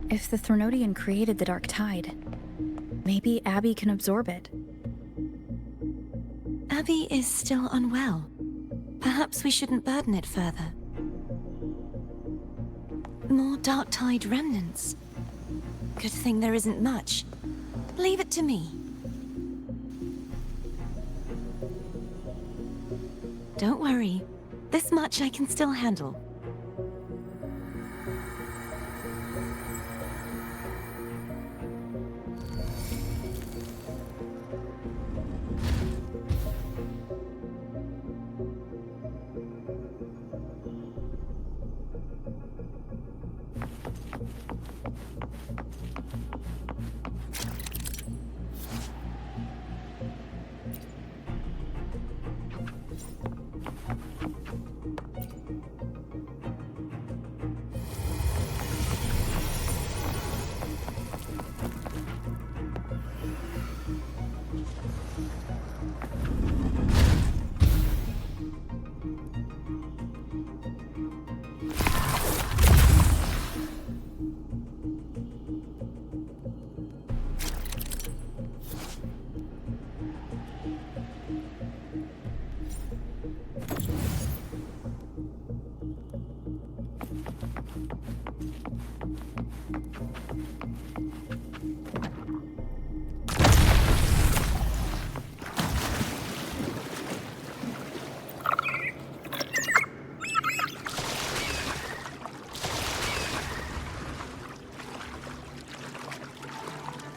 If the Threnodian created the Dark Tide, maybe Abby can absorb it. Abby is still unwell. Perhaps we shouldn't burden it further. More Dark Tide remnants. Good thing there isn't much. Leave it to me. Don't worry. This much I can still handle.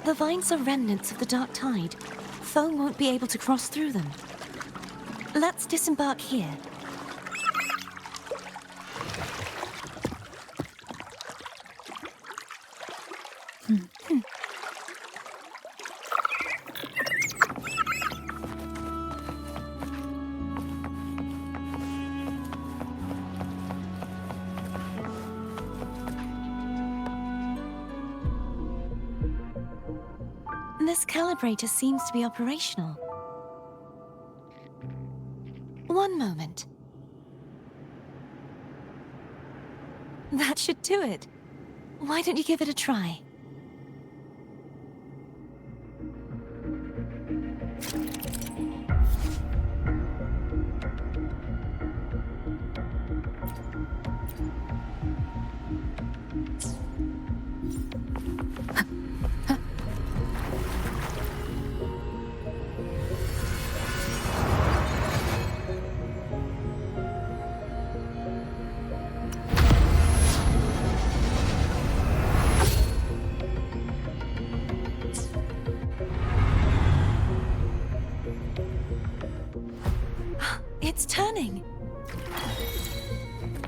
The vines are remnants of the dark tide. Foam won't be able to cross through them. Let's disembark here. This calibrator seems to be operational. One moment. That should do it. Why don't you give it a try? It's turning.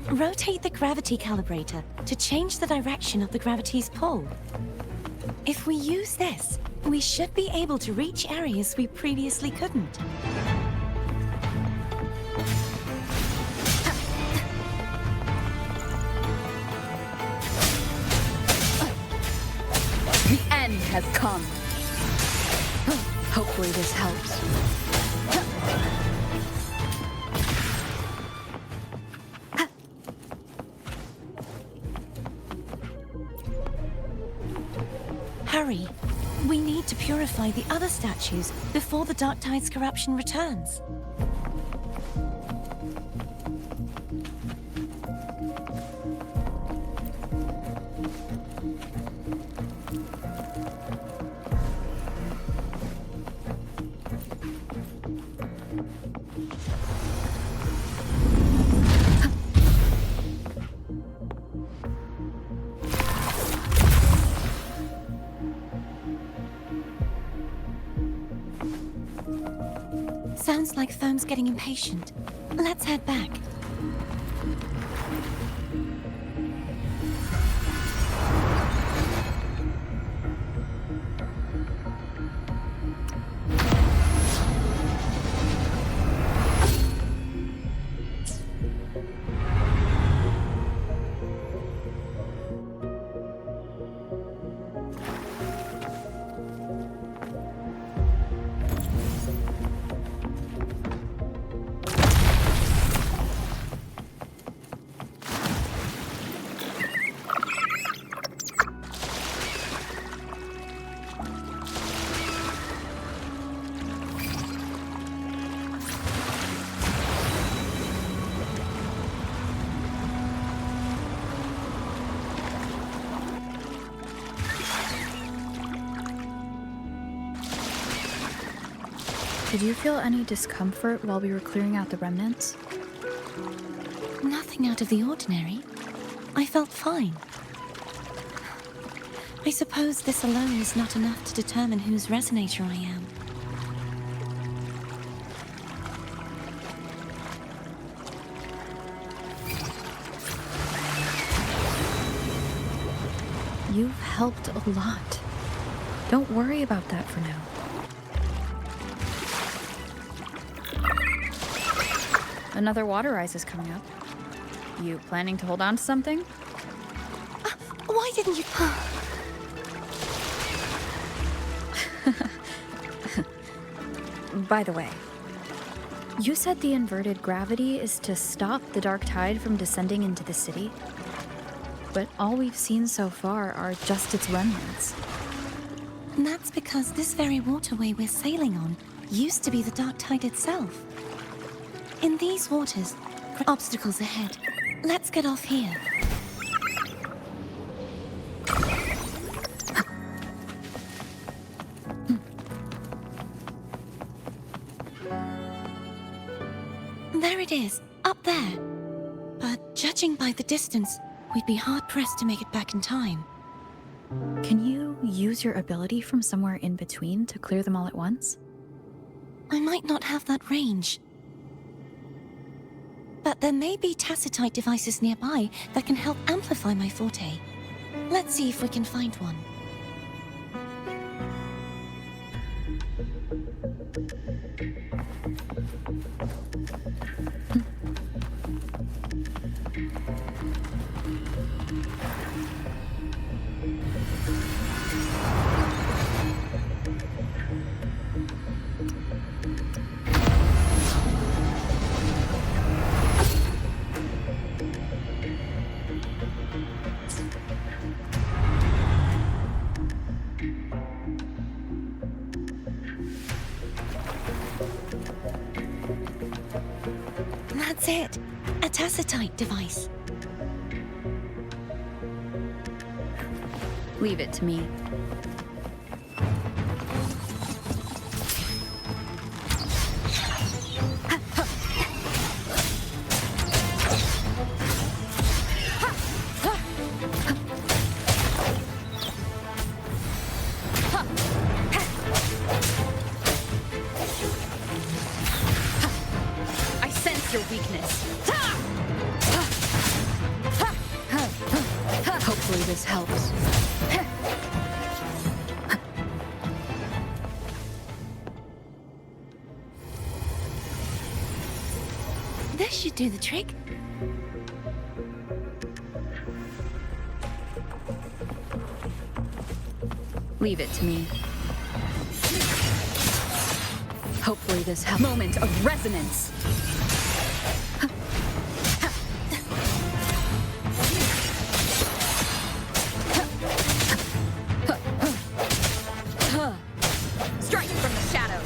Rotate the gravity calibrator to change the direction of the gravity's pull. If we use this, we should be able to reach areas we previously couldn't. The end has come. Hopefully this helps. Hurry. We need to purify the other statues before the Dark Tide's corruption returns. Sounds like Foam's getting impatient. Let's head back. Did you feel any discomfort while we were clearing out the remnants? Nothing out of the ordinary. I felt fine. I suppose this alone is not enough to determine whose resonator I am. You've helped a lot. Don't worry about that for now. Another water rise is coming up. You planning to hold on to something? Why didn't you... By the way, you said the inverted gravity is to stop the dark tide from descending into the city. But all we've seen so far are just its remnants. And that's because this very waterway we're sailing on used to be the dark tide itself. In these waters, obstacles ahead. Let's get off here. There it is, up there. But judging by the distance, we'd be hard-pressed to make it back in time. Can you use your ability from somewhere in between to clear them all at once? I might not have that range. But there may be tacitite devices nearby that can help amplify my forte. Let's see if we can find one. That's it. A tacitite device. Leave it to me. I sense your weakness. Hopefully this helps. This should do the trick. Leave it to me. Hopefully this helps. Moment of resonance! Strike from the shadows!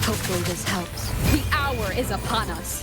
Hopefully this helps. The hour is upon us.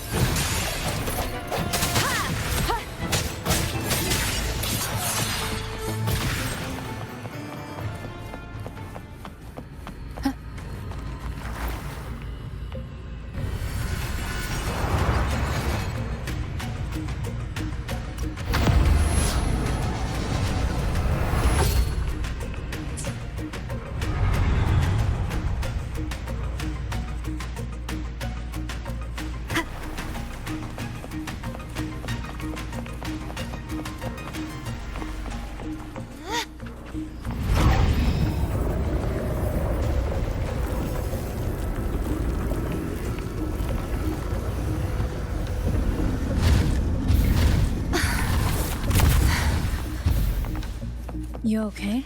You okay?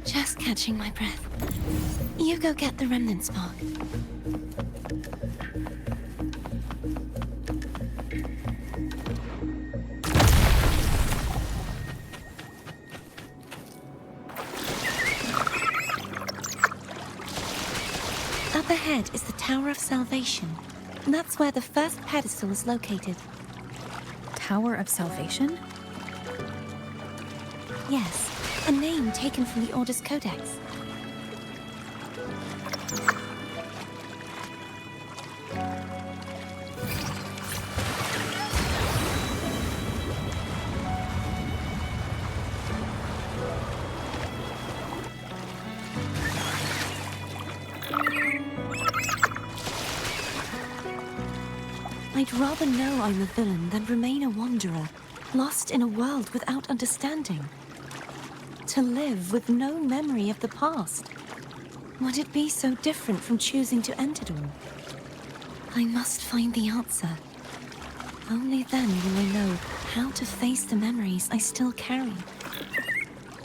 Just catching my breath. You go get the remnant spark. Up ahead is the Tower of Salvation. That's where the first pedestal is located. Tower of Salvation? Yes, a name taken from the Order's Codex. I'd rather know I'm a villain than remain a wanderer, lost in a world without understanding. To live with no memory of the past. Would it be so different from choosing to end it all? I must find the answer. Only then will I know how to face the memories I still carry.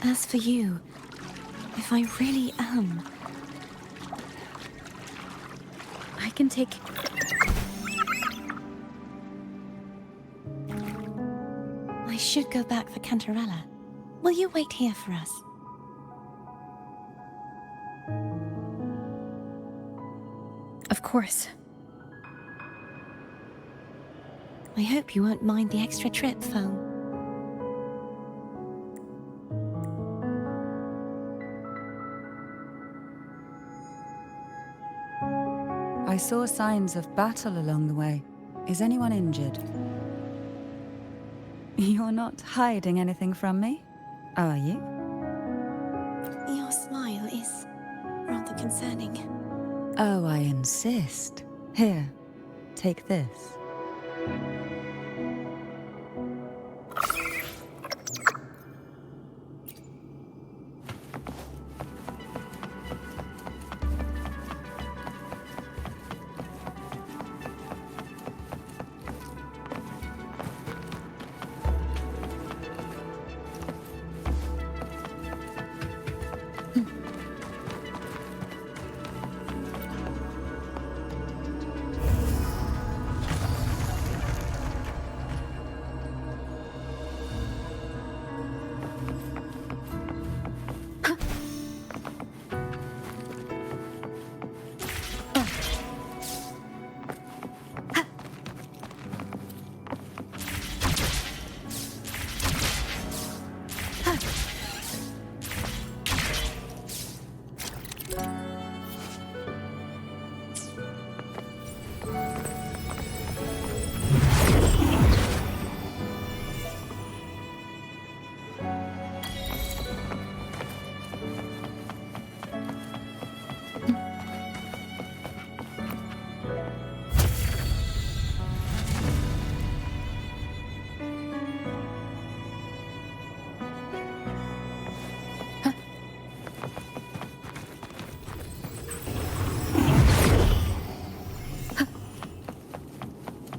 As for you, if I really am... I can take... I should go back for Cantarella. Will you wait here for us? Of course. I hope you won't mind the extra trip, Foe. Are I saw signs of battle along the way. Is anyone injured? You're not hiding anything from me, are you? Your smile is rather concerning. Oh, I insist. Here, take this.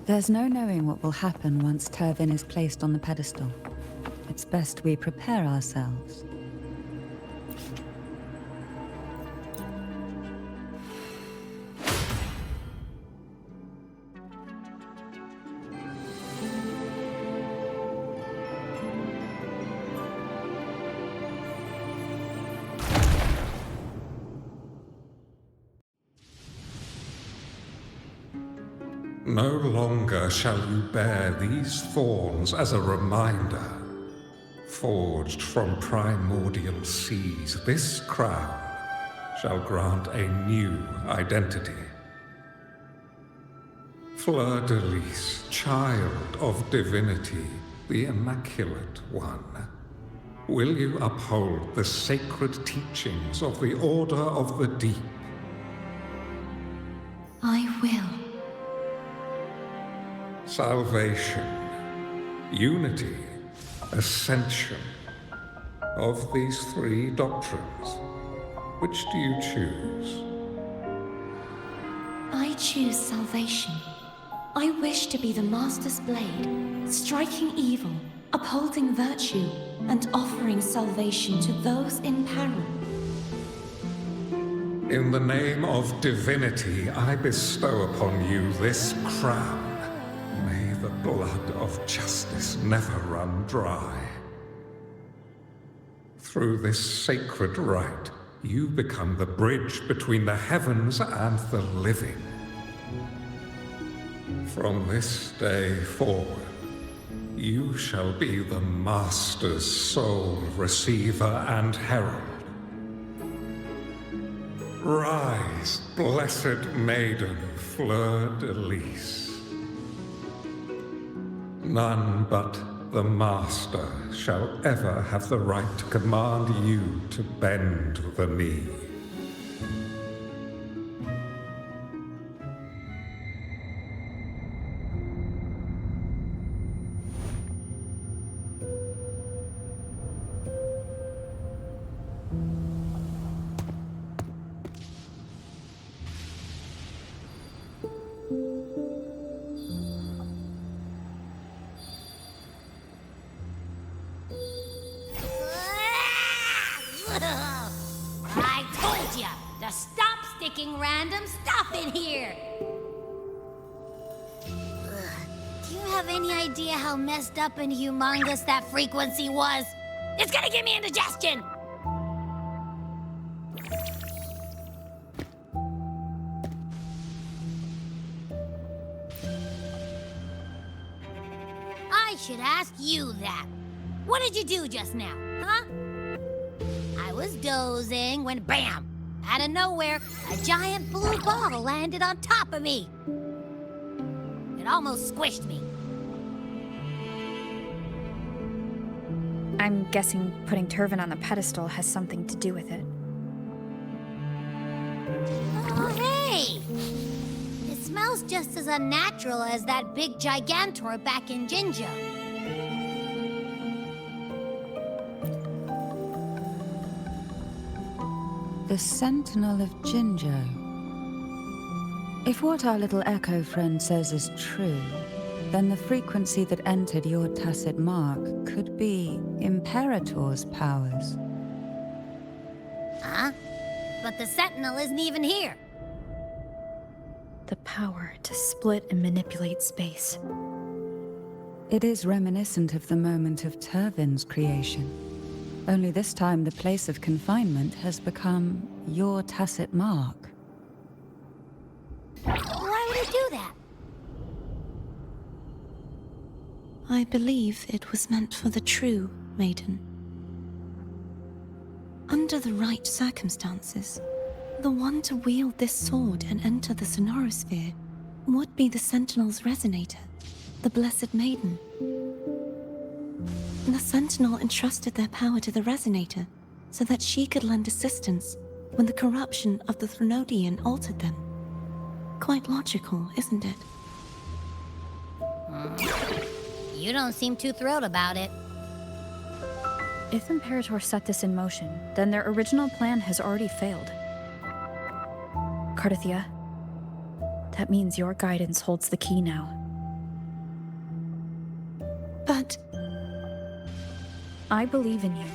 There's no knowing what will happen once Turvin is placed on the pedestal. It's best we prepare ourselves. No longer shall you bear these thorns as a reminder. Forged from primordial seas, this crown shall grant a new identity. Fleur-de-Lis, child of divinity, the Immaculate One, will you uphold the sacred teachings of the Order of the Deep? I will. Salvation, unity, ascension. Of these three doctrines, which do you choose? I choose salvation. I wish to be the Master's blade, striking evil, upholding virtue, and offering salvation to those in peril. In the name of divinity, I bestow upon you this crown. May the blood of justice never run dry. Through this sacred rite, you become the bridge between the heavens and the living. From this day forward, you shall be the Master's sole receiver and herald. Rise, blessed maiden Fleur-de-Lis. None but the Master shall ever have the right to command you to bend the knee. I told ya to stop sticking random stuff in here! Do you have any idea how messed up and humongous that frequency was? It's gonna give me indigestion! I should ask you that. What did you do just now, huh? I was dozing when BAM! Out of nowhere, a giant blue ball landed on top of me. It almost squished me. I'm guessing putting Turvin on the pedestal has something to do with it. Oh, hey! It smells just as unnatural as that big gigantor back in Jinjo. The Sentinel of Jinjo. If what our little echo friend says is true, then the frequency that entered your tacit mark could be Imperator's powers. Huh? But the Sentinel isn't even here. The power to split and manipulate space. It is reminiscent of the moment of Turvin's creation. Only this time the place of confinement has become your tacit mark. Why would it do that? I believe it was meant for the true maiden. Under the right circumstances, the one to wield this sword and enter the Sonorosphere would be the Sentinel's resonator, the Blessed Maiden. The Sentinel entrusted their power to the resonator so that she could lend assistance when the corruption of the Threnodian altered them. Quite logical, isn't it? You don't seem too thrilled about it. If Imperator set this in motion, then their original plan has already failed. Cardathia, that means your guidance holds the key now. But I believe in you.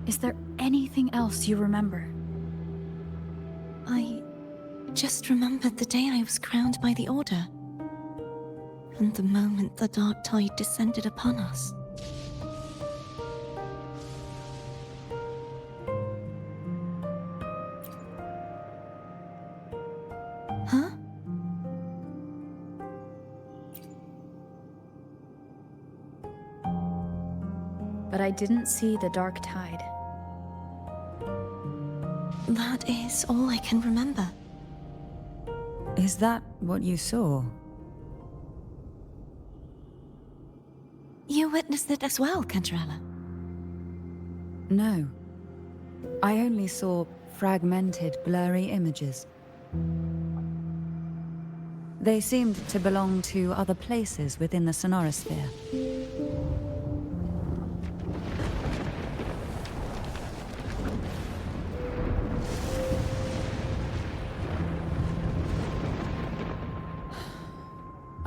Is there anything else you remember? I just remembered the day I was crowned by the Order, and the moment the dark tide descended upon us. Huh? But I didn't see the dark tide. That is all I can remember. Is that what you saw? You witnessed it as well, Cantarella. No. I only saw fragmented, blurry images. They seemed to belong to other places within the Sonorosphere.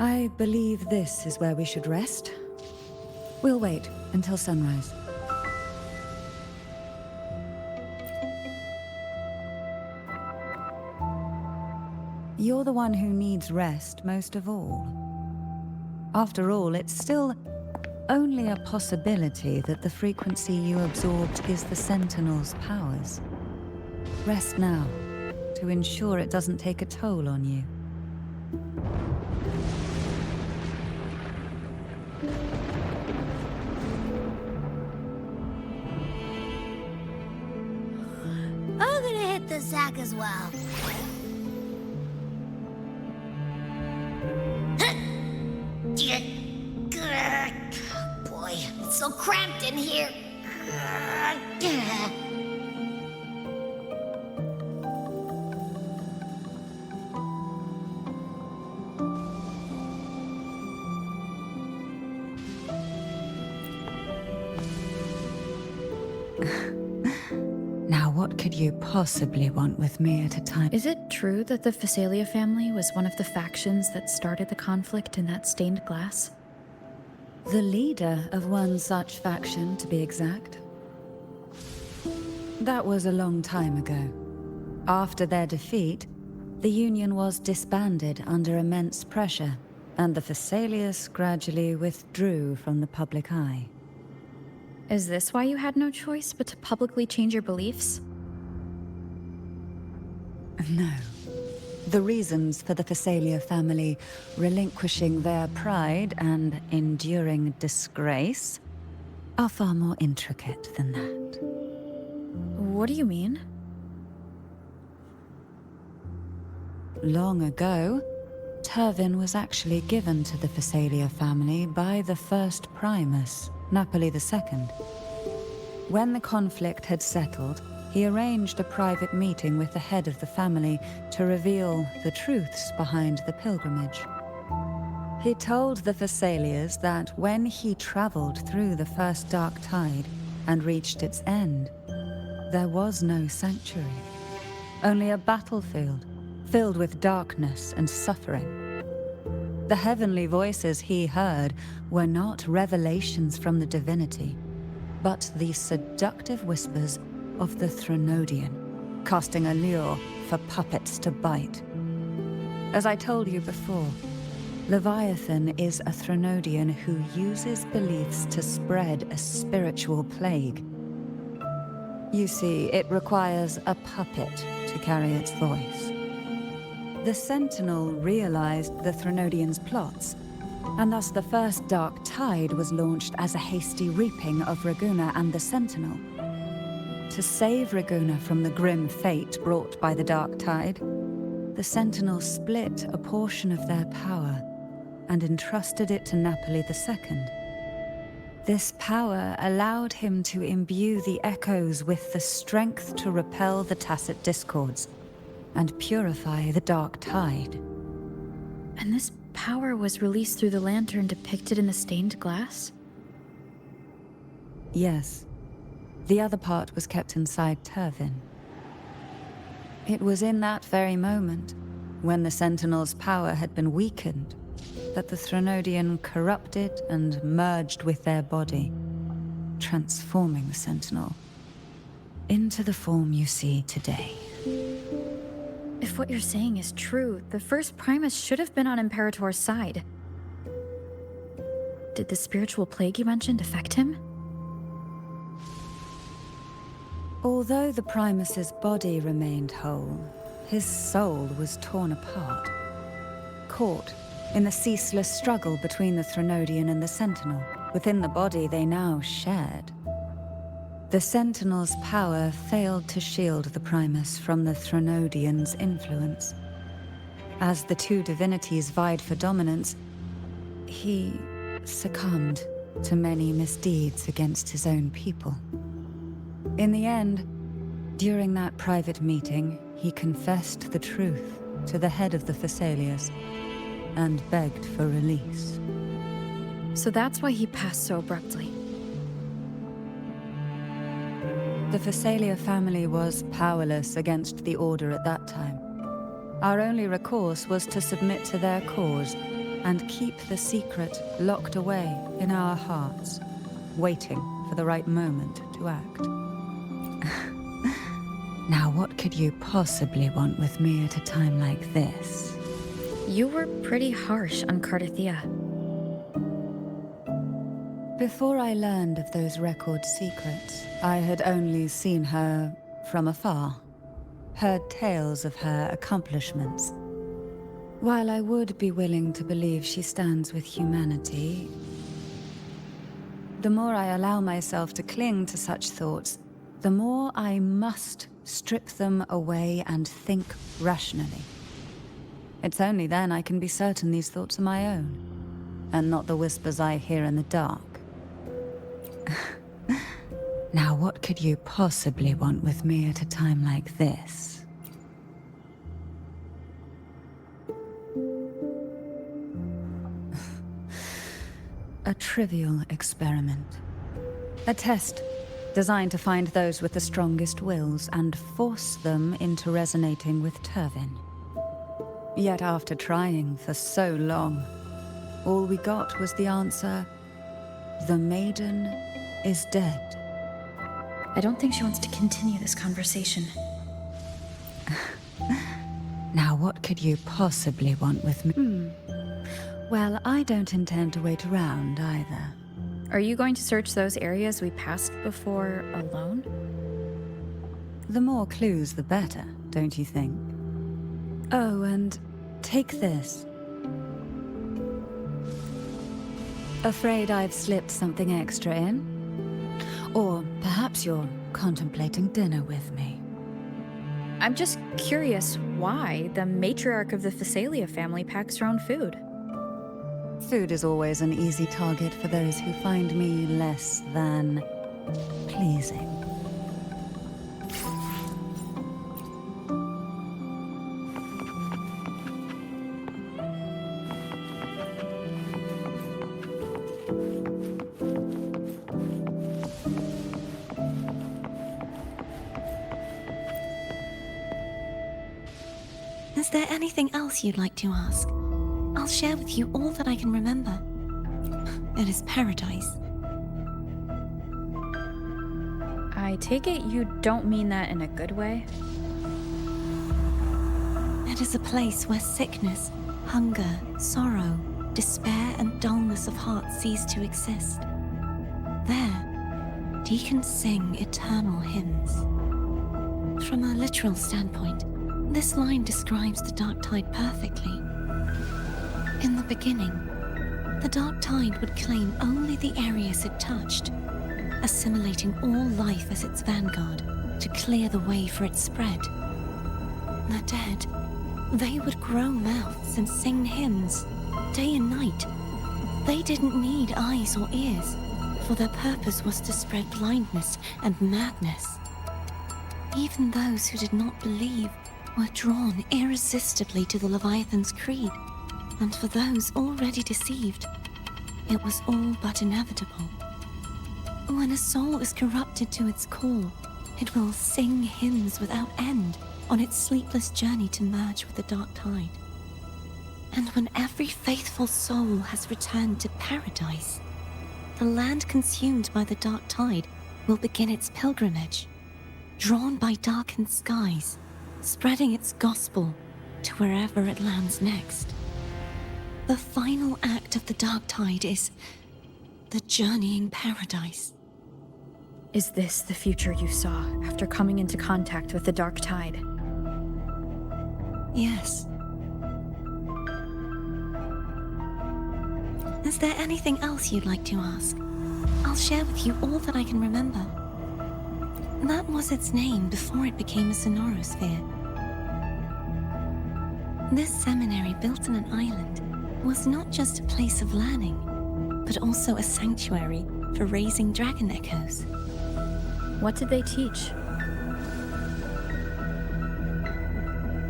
I believe this is where we should rest. We'll wait until sunrise. You're the one who needs rest most of all. After all, it's still only a possibility that the frequency you absorbed is the Sentinel's powers. Rest now, to ensure it doesn't take a toll on you. I'm gonna hit the sack as well. Boy, it's so cramped in here. Now, what could you possibly want with me at a time? Is it true that the Phasalia family was one of the factions that started the conflict in that stained glass? The leader of one such faction, to be exact. That was a long time ago. After their defeat, the Union was disbanded under immense pressure, and the Phasalius gradually withdrew from the public eye. Is this why you had no choice but to publicly change your beliefs? No. The reasons for the Phasalia family relinquishing their pride and enduring disgrace are far more intricate than that. What do you mean? Long ago, Turvin was actually given to the Phasalia family by the first Primus, Napoli II. When the conflict had settled, he arranged a private meeting with the head of the family to reveal the truths behind the pilgrimage. He told the Phasalias that when he traveled through the first dark tide and reached its end, there was no sanctuary, only a battlefield filled with darkness and suffering. The heavenly voices he heard were not revelations from the divinity, but the seductive whispers of the Threnodian, casting a lure for puppets to bite. As I told you before, Leviathan is a Threnodian who uses beliefs to spread a spiritual plague. You see, it requires a puppet to carry its voice. The Sentinel realized the Threnodian's plots, and thus the first Dark Tide was launched as a hasty reaping of Raguna and the Sentinel. To save Raguna from the grim fate brought by the Dark Tide, the Sentinel split a portion of their power and entrusted it to Napoli II. This power allowed him to imbue the echoes with the strength to repel the tacit discords and purify the Dark Tide. And this power was released through the lantern depicted in the stained glass? Yes. The other part was kept inside Turvin. It was in that very moment, when the Sentinel's power had been weakened, that the Threnodian corrupted and merged with their body, transforming the Sentinel into the form you see today. If what you're saying is true, the first Primus should have been on Imperator's side. Did the spiritual plague you mentioned affect him? Although the Primus's body remained whole, his soul was torn apart, caught in the ceaseless struggle between the Threnodian and the Sentinel. Within the body they now shared. The Sentinel's power failed to shield the Primus from the Threnodian's influence. As the two divinities vied for dominance, he succumbed to many misdeeds against his own people. In the end, during that private meeting, he confessed the truth to the head of the Phasalias and begged for release. So that's why he passed so abruptly. The Phasalia family was powerless against the Order at that time. Our only recourse was to submit to their cause and keep the secret locked away in our hearts, waiting for the right moment to act. Now, what could you possibly want with me at a time like this? You were pretty harsh on Cardathia. Before I learned of those record secrets, I had only seen her from afar, heard tales of her accomplishments. While I would be willing to believe she stands with humanity, the more I allow myself to cling to such thoughts, the more I must strip them away and think rationally. It's only then I can be certain these thoughts are my own, and not the whispers I hear in the dark. Now, what could you possibly want with me at a time like this? A trivial experiment. A test designed to find those with the strongest wills and force them into resonating with Turvin. Yet after trying for so long, all we got was the answer, "The maiden is dead." I don't think she wants to continue this conversation. Now, what could you possibly want with me? Well, I don't intend to wait around either. Are you going to search those areas we passed before alone? The more clues, the better, don't you think? Oh, and take this. Afraid I've slipped something extra in? Or perhaps you're contemplating dinner with me. I'm just curious why the matriarch of the Phasalia family packs her own food. Food is always an easy target for those who find me less than pleasing. Is there anything else you'd like to ask? I'll share with you all that I can remember. It is paradise. I take it you don't mean that in a good way? It is a place where sickness, hunger, sorrow, despair, and dullness of heart cease to exist. There, deacons sing eternal hymns. From a literal standpoint, this line describes the dark tide perfectly. In the beginning, the dark tide would claim only the areas it touched, assimilating all life as its vanguard to clear the way for its spread. The dead, they would grow mouths and sing hymns, day and night. They didn't need eyes or ears, for their purpose was to spread blindness and madness. Even those who did not believe were drawn irresistibly to the Leviathan's creed, and for those already deceived, it was all but inevitable. When a soul is corrupted to its core, it will sing hymns without end on its sleepless journey to merge with the dark tide. And when every faithful soul has returned to paradise, the land consumed by the dark tide will begin its pilgrimage, drawn by darkened skies, spreading its gospel to wherever it lands next. The final act of the dark tide is the journeying paradise. Is this the future you saw after coming into contact with the dark tide? Yes. Is there anything else you'd like to ask? I'll share with you all that I can remember. That was its name before it became a sonorosphere. This seminary, built on an island, was not just a place of learning, but also a sanctuary for raising dragon echoes. What did they teach?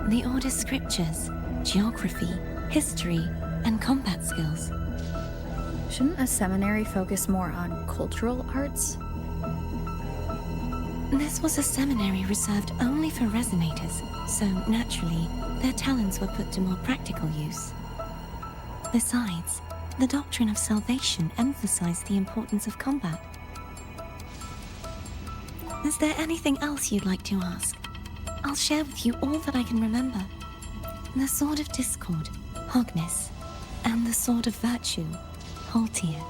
The Order's scriptures, geography, history, and combat skills. Shouldn't a seminary focus more on cultural arts? This was a seminary reserved only for resonators, so naturally, their talents were put to more practical use. Besides, the doctrine of salvation emphasized the importance of combat. Is there anything else you'd like to ask? I'll share with you all that I can remember. The Sword of Discord, Hogness, and the Sword of Virtue, Haltier.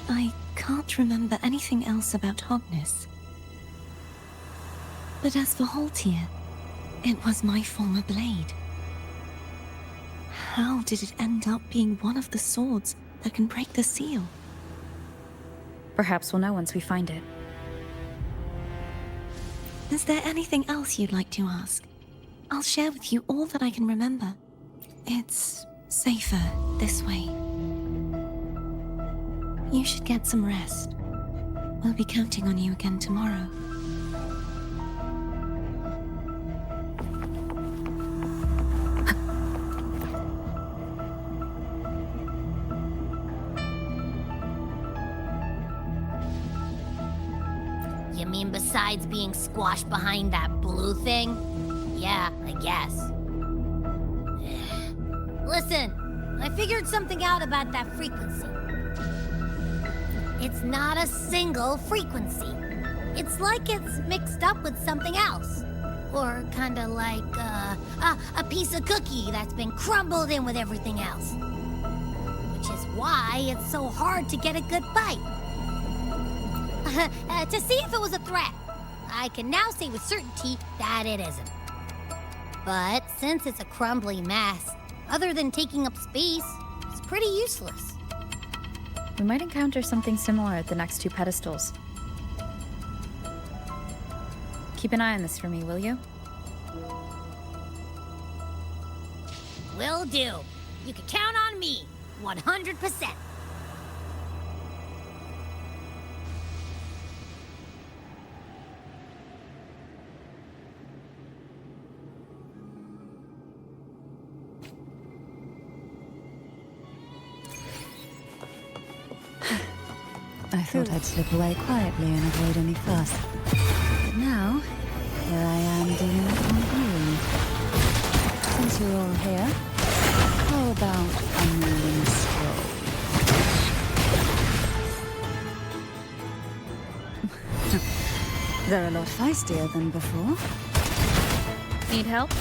I can't remember anything else about Hogness. But as for Haltier, it was my former blade. How did it end up being one of the swords that can break the seal? Perhaps we'll know once we find it. Is there anything else you'd like to ask? I'll share with you all that I can remember. It's safer this way. You should get some rest. We'll be counting on you again tomorrow. You mean besides being squashed behind that blue thing? Yeah, I guess. Listen, I figured something out about that frequency. It's not a single frequency. It's like it's mixed up with something else. Or kinda like, a piece of cookie that's been crumbled in with everything else. Which is why it's so hard to get a good bite. To see if it was a threat. I can now say with certainty that it isn't. But since it's a crumbly mess, other than taking up space, it's pretty useless. We might encounter something similar at the next two pedestals. Keep an eye on this for me, will you? Will do. You can count on me, 100%. I thought I'd slip away quietly and avoid any fuss. But now, here I am dealing with you. Since you're all here, how about a morning stroll? They're a lot feistier than before. Need help?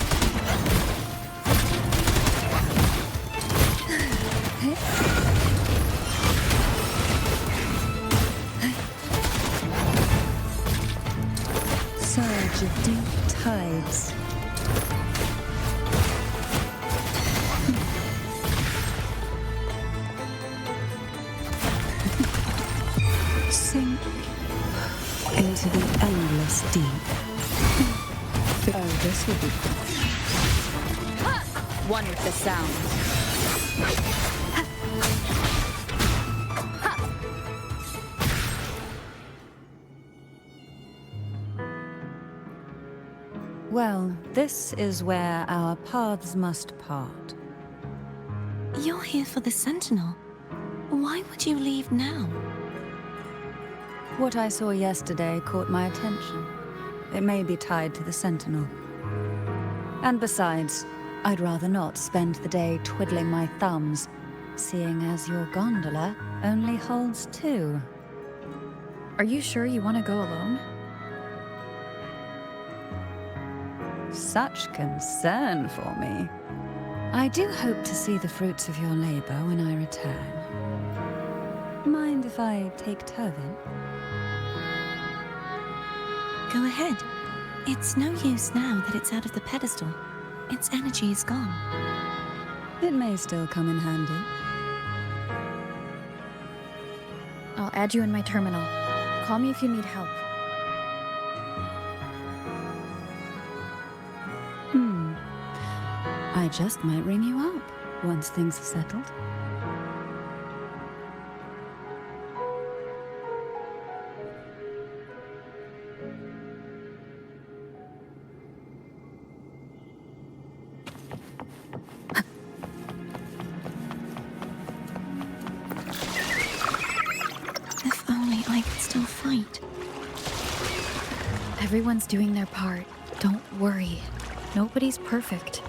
Surge of deep tides. Sink into the endless deep. Oh, this would be cool. One with the sound. Well, this is where our paths must part. You're here for the Sentinel. Why would you leave now? What I saw yesterday caught my attention. It may be tied to the Sentinel. And besides, I'd rather not spend the day twiddling my thumbs, seeing as your gondola only holds 2. Are you sure you want to go alone? Such concern for me. I do hope to see the fruits of your labor when I return. Mind if I take Turvin? Go ahead. It's no use now that it's out of the pedestal. Its energy is gone. It may still come in handy. I'll add you in my terminal. Call me if you need help. I just might ring you up once things are settled. If only I could still fight. Everyone's doing their part. Don't worry. Nobody's perfect.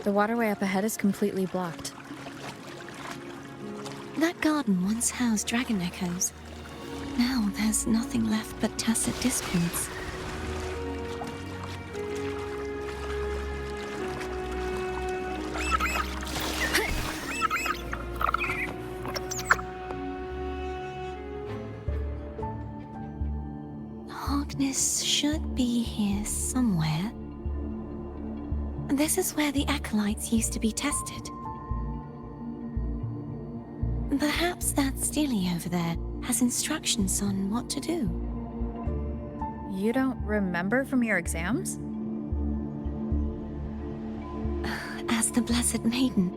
The waterway up ahead is completely blocked. That garden once housed dragon echoes. Now there's nothing left but tacit discords. Hogness should be here somewhere. This is where the acolytes used to be tested. Perhaps that Steely over there has instructions on what to do. You don't remember from your exams? As the Blessed Maiden,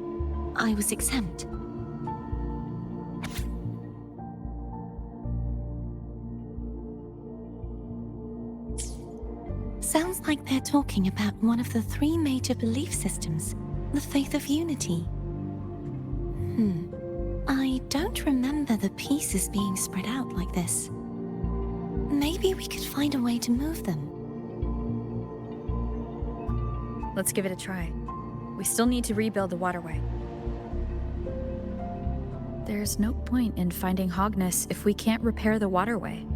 I was exempt. Sounds like they're talking about one of the 3 major belief systems, the faith of unity. I don't remember the pieces being spread out like this. Maybe we could find a way to move them. Let's give it a try. We still need to rebuild the waterway. There's no point in finding Hogness if we can't repair the waterway.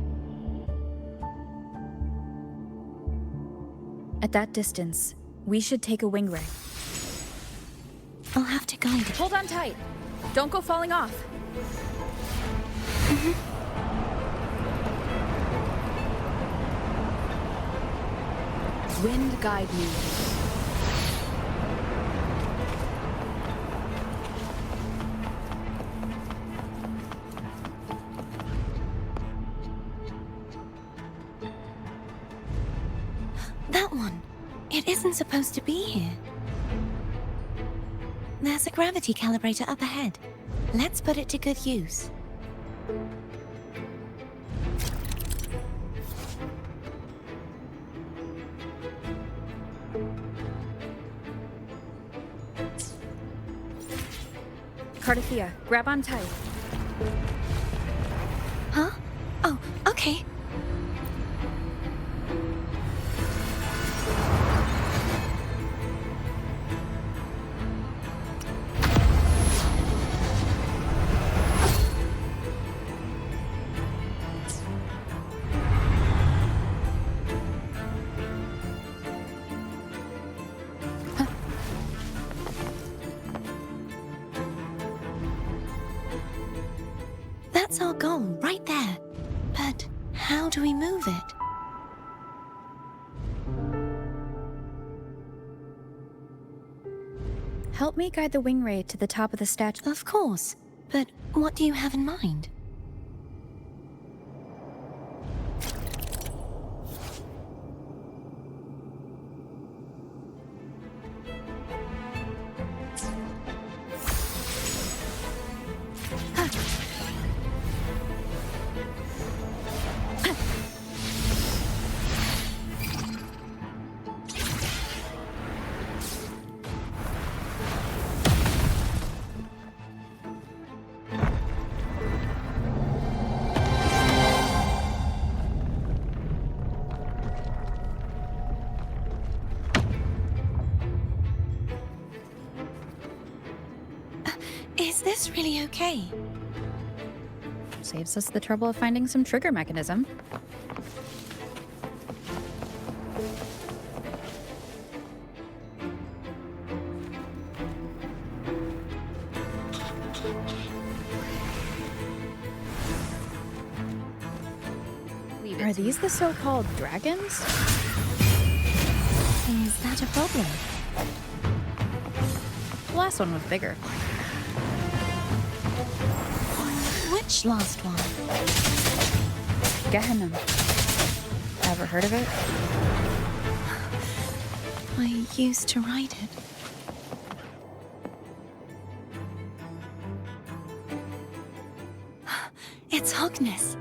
At that distance, we should take a wing ray. I'll have to guide it. Hold on tight. Don't go falling off. Wind guide me. That one. It isn't supposed to be here. There's a gravity calibrator up ahead. Let's put it to good use. Cardathea, grab on tight. Huh? Oh, okay. That's our goal, right there. But how do we move it? Help me guide the wing ray to the top of the statue. Of course. But what do you have in mind? Is this really okay? Saves us the trouble of finding some trigger mechanism. Are these the so-called dragons? Is that a problem? The last one was bigger. Which last one? Gehenna. Ever heard of it? I used to ride it. It's Hogness.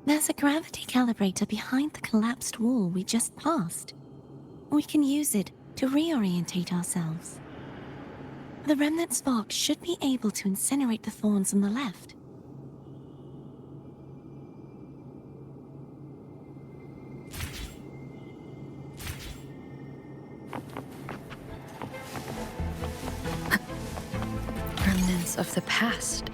There's a gravity calibrator behind the collapsed wall we just passed. We can use it to reorientate ourselves. The remnant spark should be able to incinerate the thorns on the left. Remnants of the past.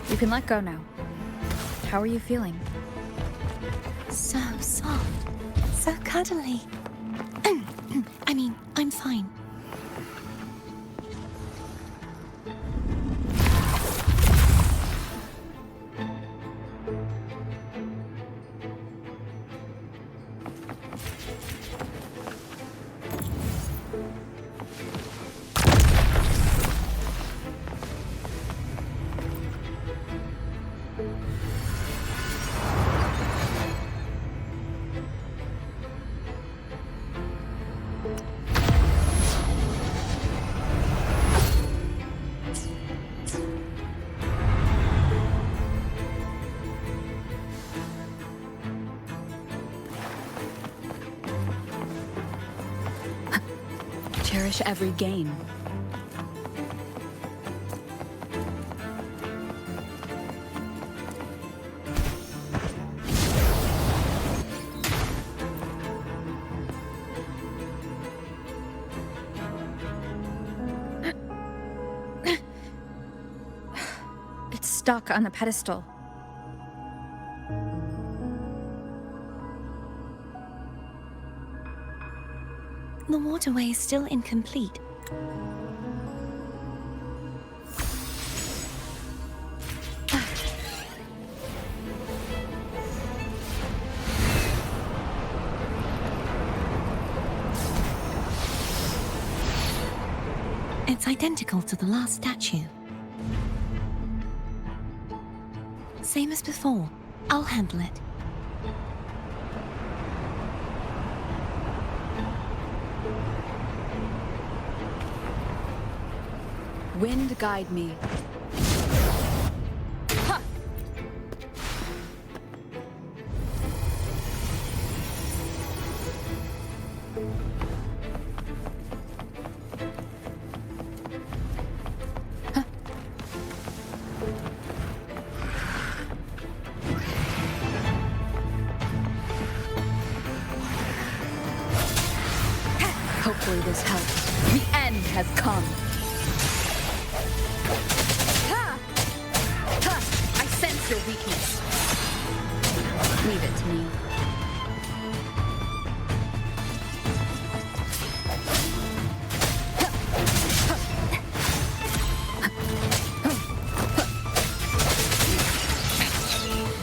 You can let go now. How are you feeling? So soft. So cuddly. I mean, I'm fine. Cherish every gain. It's stuck on the pedestal. The waterway is still incomplete. It's identical to the last statue. Same as before. I'll handle it. Wind guide me. Ha! Hopefully this helps. The end has come. Ha! Ha! I sense your weakness. Leave it to me.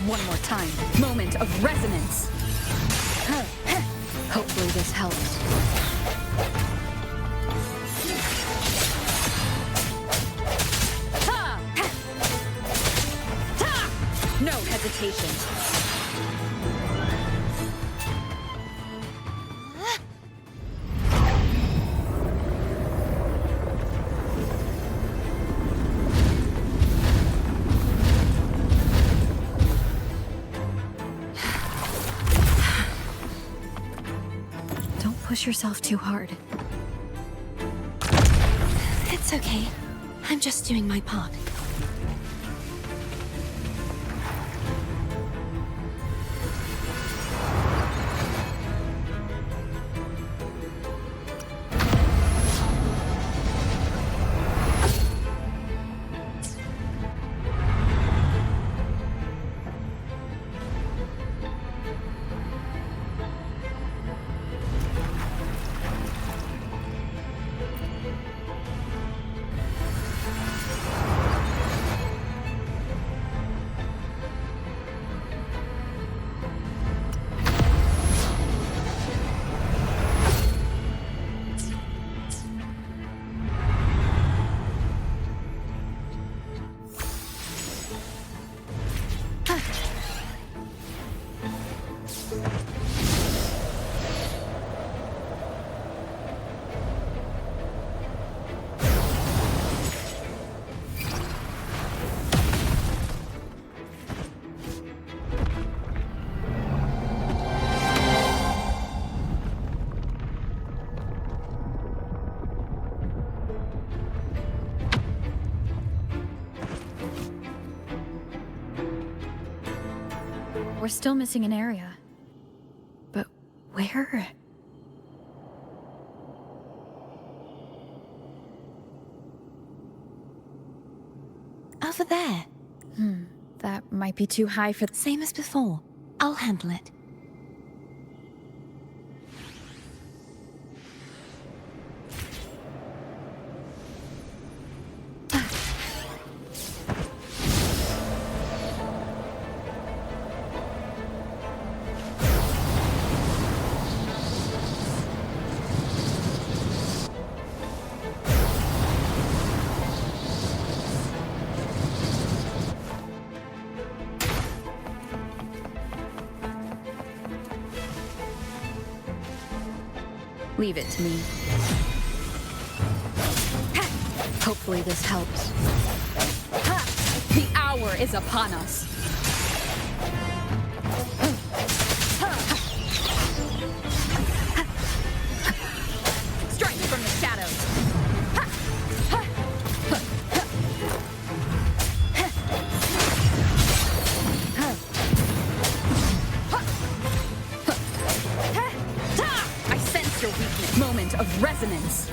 One more time. Moment of resonance. Hopefully this helps. No hesitation. Don't push yourself too hard. It's okay. I'm just doing my part. We're still missing an area. But where? Over there. That might be too high for... Same as before. I'll handle it. Leave it to me. Hopefully this helps. The hour is upon us. Strike from the shadows. I sense your weakness. Moment of resonance.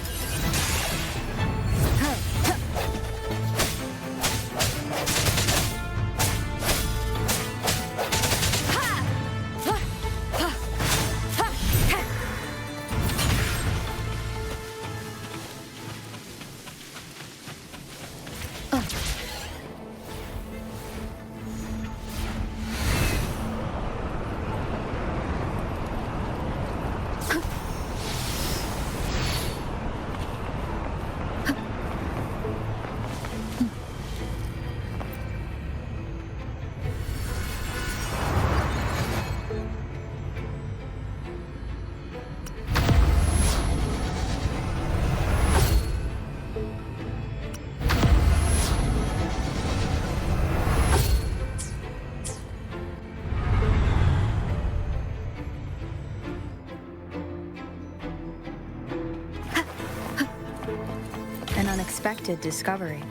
unexpected discovery.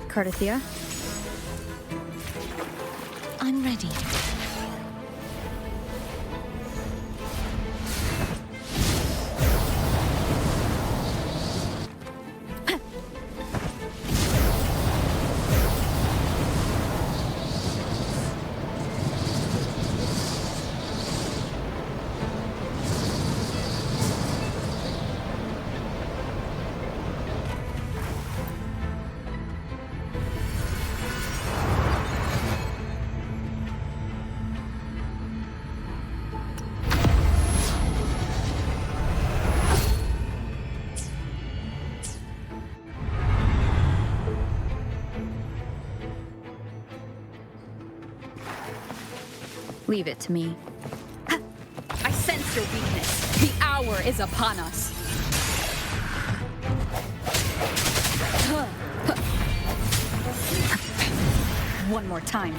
Cardathia? I'm ready. Leave it to me. I sense your weakness. The hour is upon us. One more time.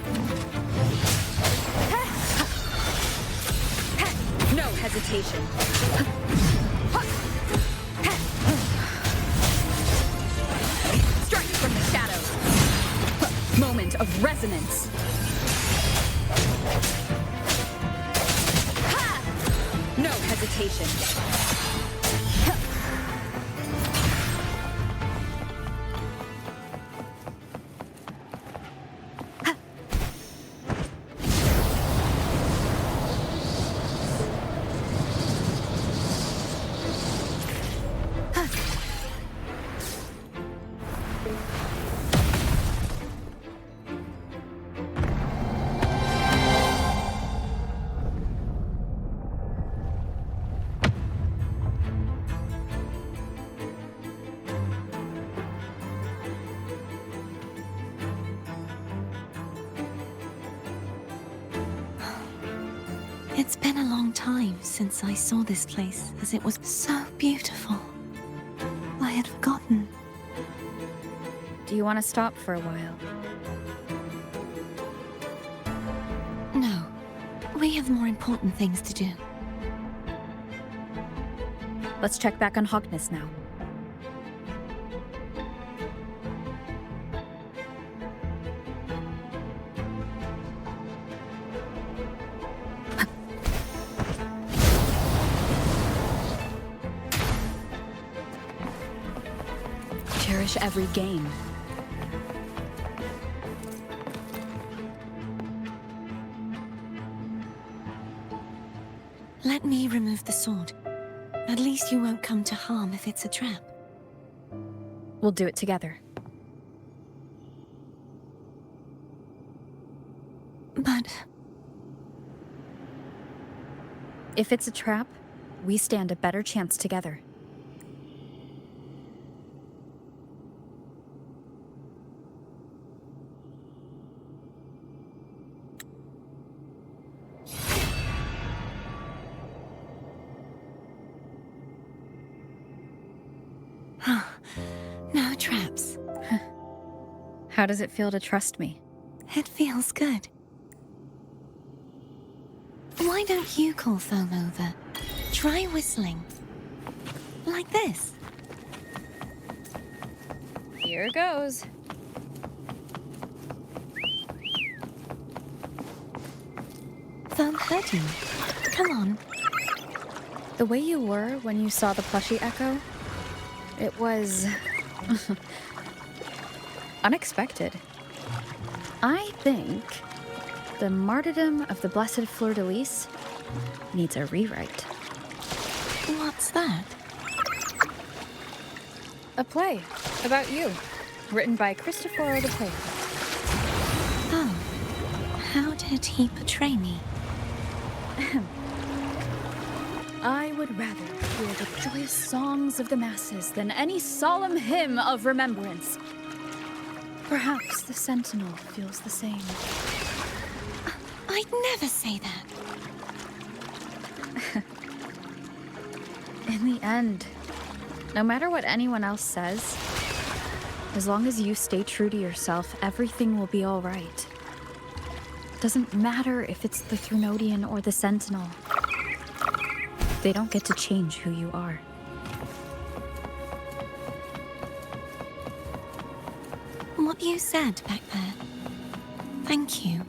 No hesitation. Strike from the shadows. Moment of resonance. No hesitation. It's been a long time since I saw this place, as it was so beautiful. I had forgotten. Do you want to stop for a while? No, we have more important things to do. Let's check back on Hogness now. Cherish every game. Let me remove the sword. At least you won't come to harm if it's a trap. We'll do it together. But if it's a trap, we stand a better chance together. no traps. How does it feel to trust me? It feels good. Why don't you call Foam over? Try whistling. Like this. Here goes. Foam heard you. Come on. The way you were when you saw the plushie echo, it was unexpected. I think the martyrdom of the Blessed Fleur-de-Lis needs a rewrite. What's that? A play about you, written by Cristoforo the Player. Oh, how did he portray me? I would rather hear the joyous songs of the masses than any solemn hymn of remembrance. Perhaps the Sentinel feels the same. I'd never say that. In the end, no matter what anyone else says, as long as you stay true to yourself, everything will be all right. Doesn't matter if it's the Threnodian or the Sentinel. They don't get to change who you are. What you said back there. Thank you.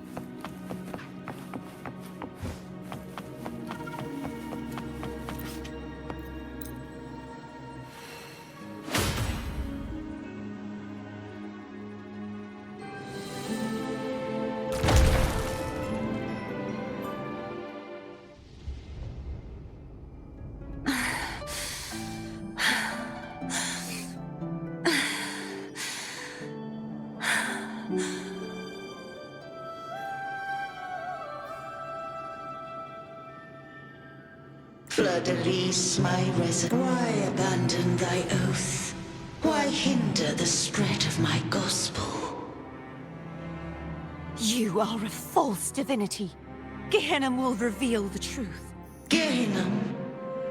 Fleur-de-Lis, my resident, why abandon thy oath? Why hinder the spread of my gospel? You are a false divinity. Gehenna will reveal the truth. Gehenna,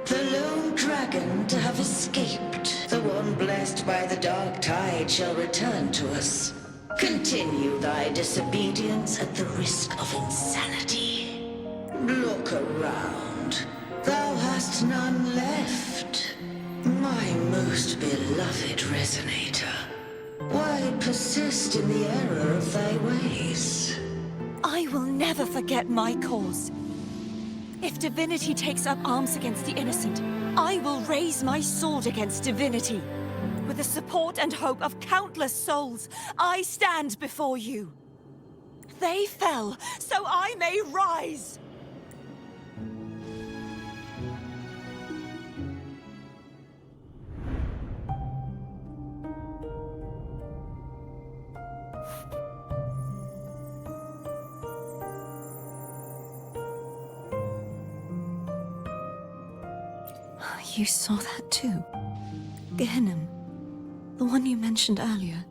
the lone dragon to have escaped. The one blessed by the dark tide shall return to us. Continue thy disobedience at the risk of insanity. Look around. Thou hast none left. My most beloved resonator. Why persist in the error of thy ways? I will never forget my cause. If divinity takes up arms against the innocent, I will raise my sword against divinity. With the support and hope of countless souls, I stand before you. They fell, so I may rise! You saw that too? Gehenna, the one you mentioned earlier.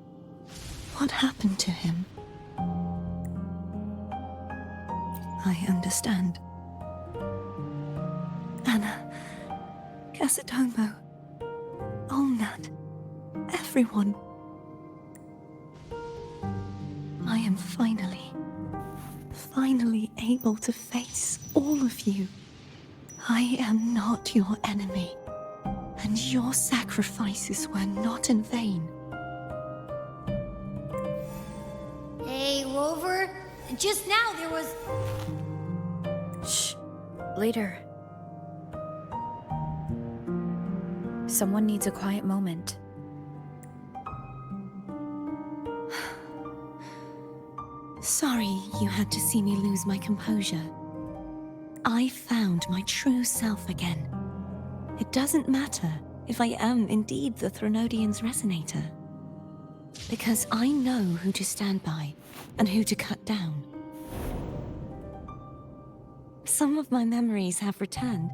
What happened to him? I understand. Anna, Casatomo, Olnat, everyone. I am finally able to face all of you. I am not your enemy, and your sacrifices were not in vain. Hey, Rover. Just now there was... Shh. Later. Someone needs a quiet moment. Sorry you had to see me lose my composure. I found my true self again. It doesn't matter if I am indeed the Threnodian's resonator. Because I know who to stand by and who to cut down. Some of my memories have returned,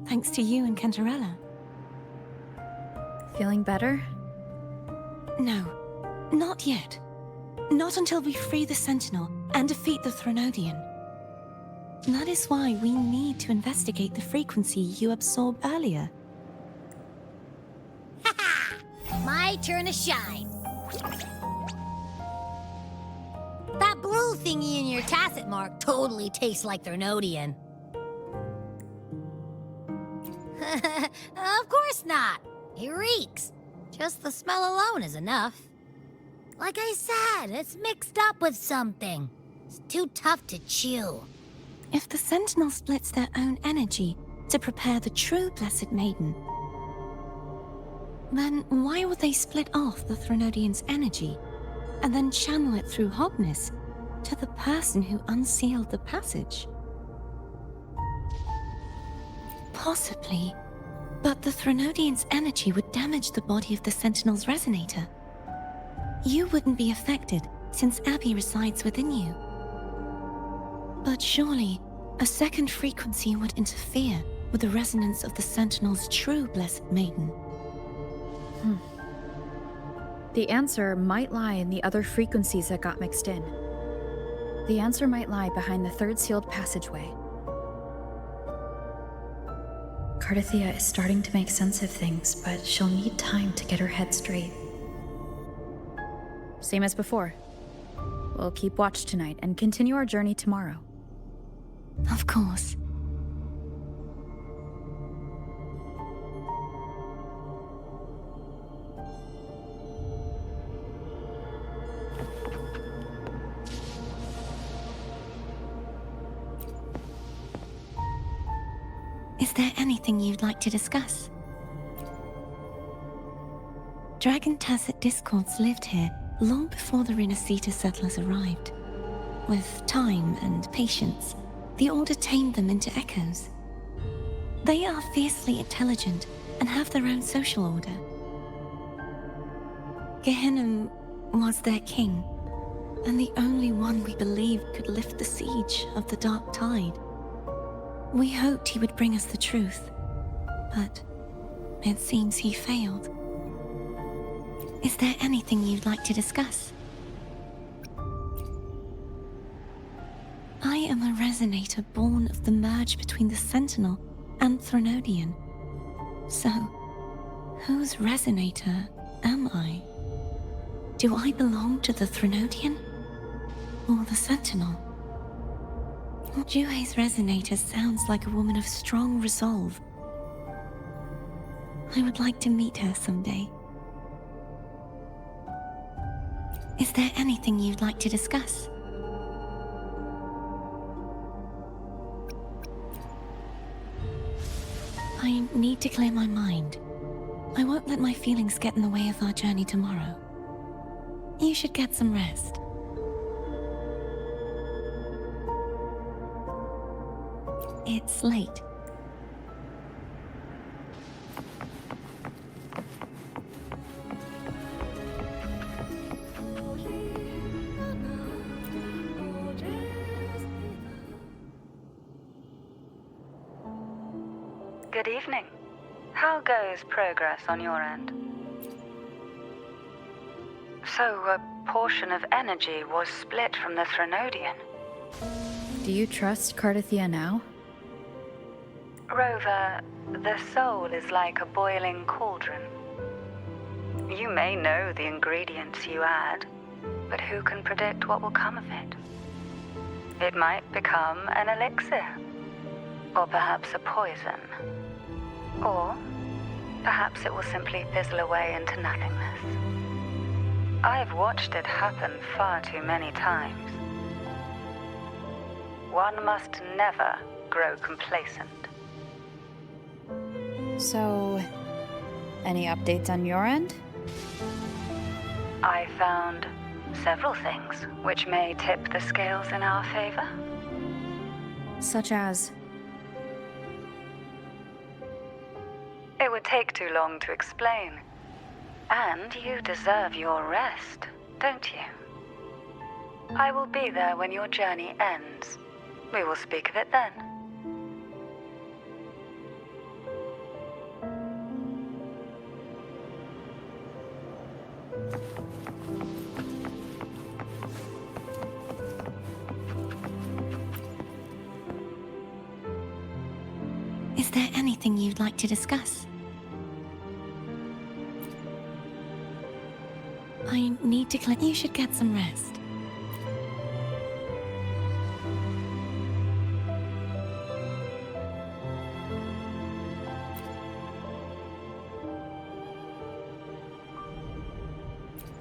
thanks to you and Cantarella. Feeling better? No, not yet. Not until we free the Sentinel and defeat the Threnodian. That is why we need to investigate the frequency you absorbed earlier. My turn to shine. That blue thingy in your tacit mark totally tastes like Threnodian. Of course not. It reeks. Just the smell alone is enough. Like I said, it's mixed up with something. It's too tough to chew. If the Sentinel splits their own energy to prepare the true Blessed Maiden, then why would they split off the Threnodian's energy and then channel it through Hobness to the person who unsealed the passage? Possibly, but the Threnodian's energy would damage the body of the Sentinel's resonator. You wouldn't be affected since Abby resides within you. But surely, a second frequency would interfere with the resonance of the Sentinel's true Blessed Maiden. The answer might lie in the other frequencies that got mixed in. The answer might lie behind the third sealed passageway. Cardathia is starting to make sense of things, but she'll need time to get her head straight. Same as before. We'll keep watch tonight and continue our journey tomorrow. Of course. Is there anything you'd like to discuss? Dragon Tacet discords lived here long before the Renacita settlers arrived. With time and patience, the Order tamed them into echoes. They are fiercely intelligent and have their own social order. Gehenna was their king, and the only one we believed could lift the siege of the Dark Tide. We hoped he would bring us the truth, but it seems he failed. Is there anything you'd like to discuss? I am a resonator born of the merge between the Sentinel and Threnodian. So, whose resonator am I? Do I belong to the Threnodian or the Sentinel? Juhe's resonator sounds like a woman of strong resolve. I would like to meet her someday. Is there anything you'd like to discuss? I need to clear my mind. I won't let my feelings get in the way of our journey tomorrow. You should get some rest. It's late. Good evening. How goes progress on your end? So, a portion of energy was split from the Threnodian. Do you trust Cardathia now? Rover, the soul is like a boiling cauldron. You may know the ingredients you add, but who can predict what will come of it? It might become an elixir, or perhaps a poison, or perhaps it will simply fizzle away into nothingness. I've watched it happen far too many times. One must never grow complacent. So, any updates on your end? I found several things which may tip the scales in our favor. Such as? It would take too long to explain. And you deserve your rest, don't you? I will be there when your journey ends. We will speak of it then. Is there anything you'd like to discuss? I need to clear. You should get some rest.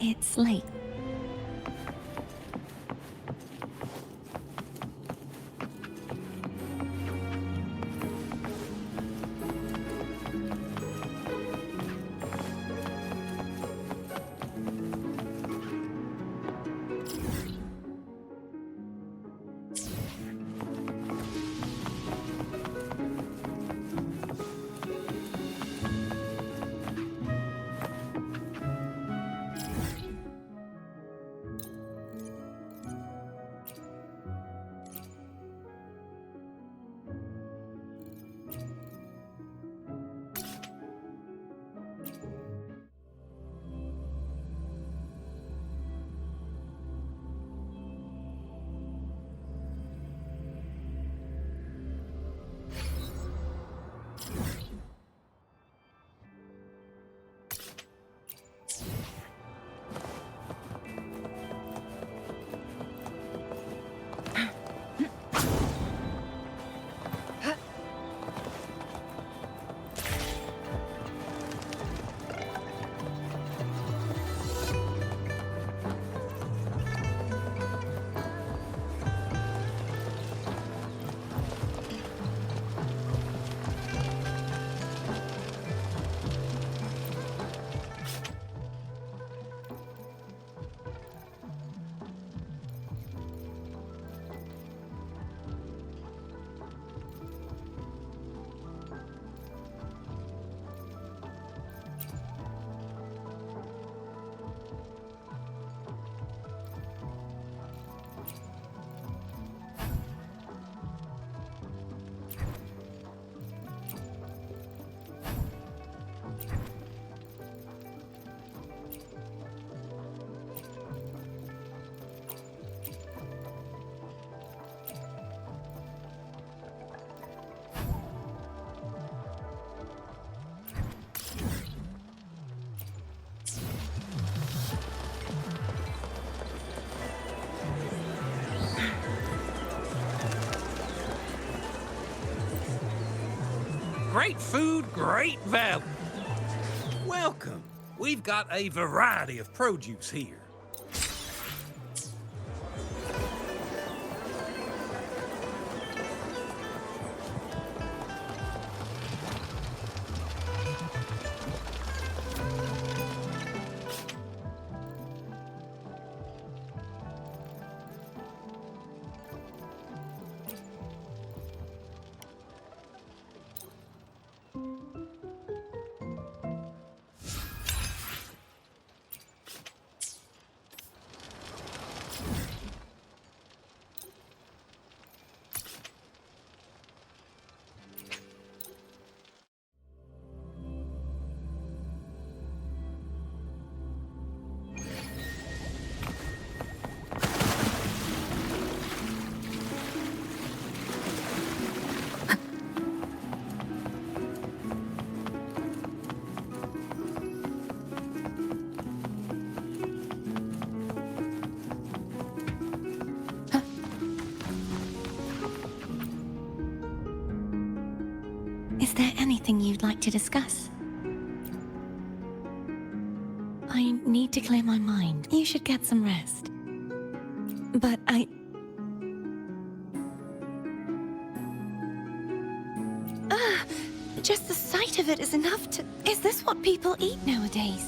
It's late. Great food, great value. Welcome. We've got a variety of produce here. Is there anything you'd like to discuss? I need to clear my mind. You should get some rest. But just the sight of it is enough to... Is this what people eat nowadays?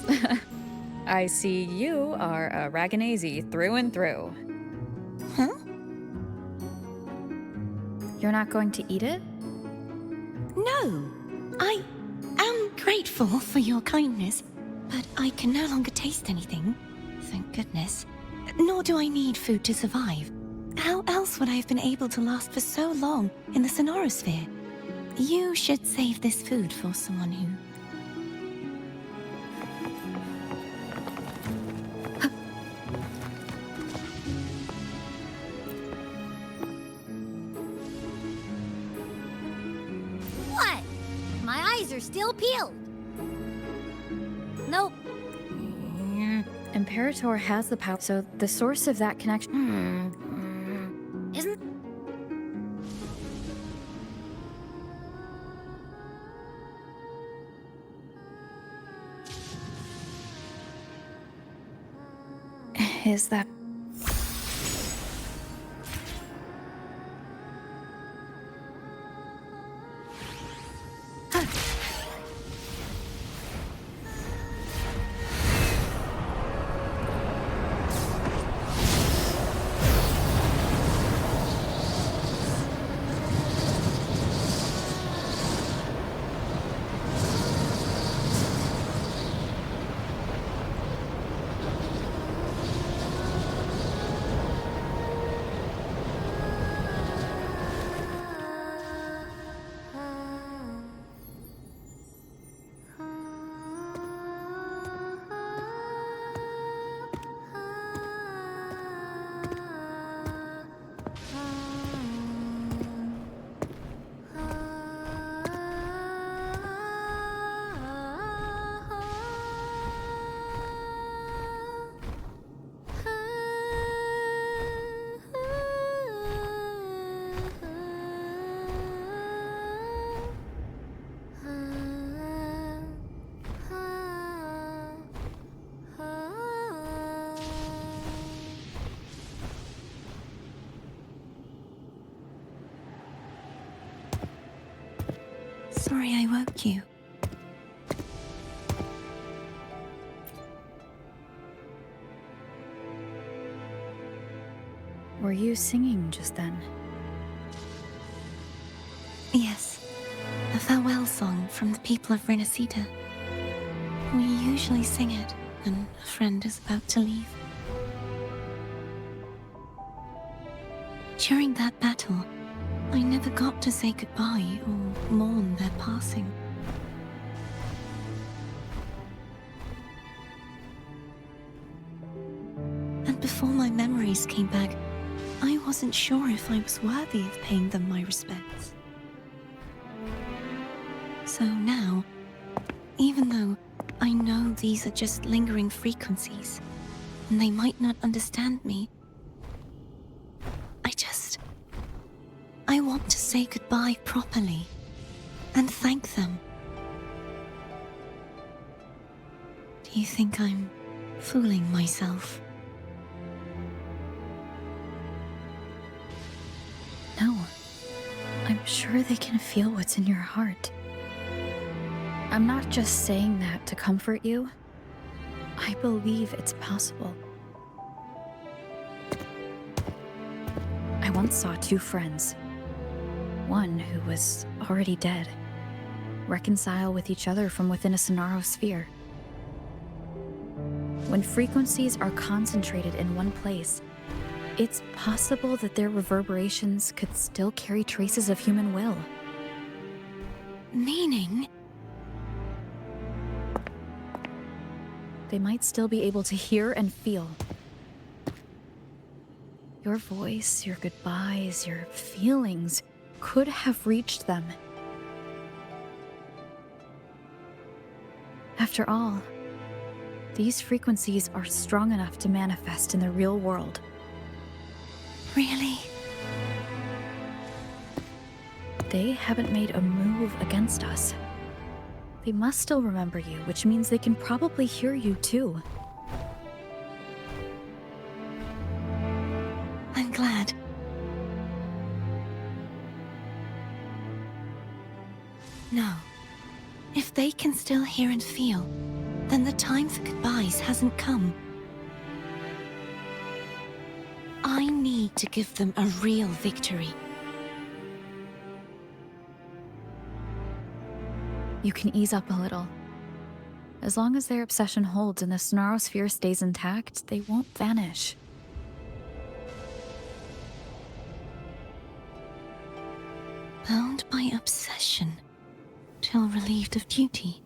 I see you are a Raganazi through and through. Huh? You're not going to eat it? No. I am grateful for your kindness, but I can no longer taste anything. Thank goodness. Nor do I need food to survive. How else would I have been able to last for so long in the Sonorosphere? You should save this food for someone who... What? My eyes are still peeled. Nope. Imperator has the power, so the source of that connection... Isn't... Is that... Sorry I woke you. Were you singing just then? Yes. A farewell song from the people of Renacita. We usually sing it when a friend is about to leave. During that battle, I never got to say goodbye or mourn their passing. And before my memories came back, I wasn't sure if I was worthy of paying them my respects. So now, even though I know these are just lingering frequencies, and they might not understand me, I want to say goodbye properly. and thank them. Do you think I'm fooling myself? No. I'm sure they can feel what's in your heart. I'm not just saying that to comfort you. I believe it's possible. I once saw two friends. One who was already dead, reconcile with each other from within a Sonaro sphere. When frequencies are concentrated in one place, it's possible that their reverberations could still carry traces of human will. Meaning? They might still be able to hear and feel. Your voice, your goodbyes, your feelings could have reached them. After all, these frequencies are strong enough to manifest in the real world. Really? They haven't made a move against us. They must still remember you, which means they can probably hear you too. I'm glad. No. If they can still hear and feel, then the time for goodbyes hasn't come. I need to give them a real victory. You can ease up a little. As long as their obsession holds and the Sonaro sphere stays intact, they won't vanish. Bound by obsession, till relieved of duty.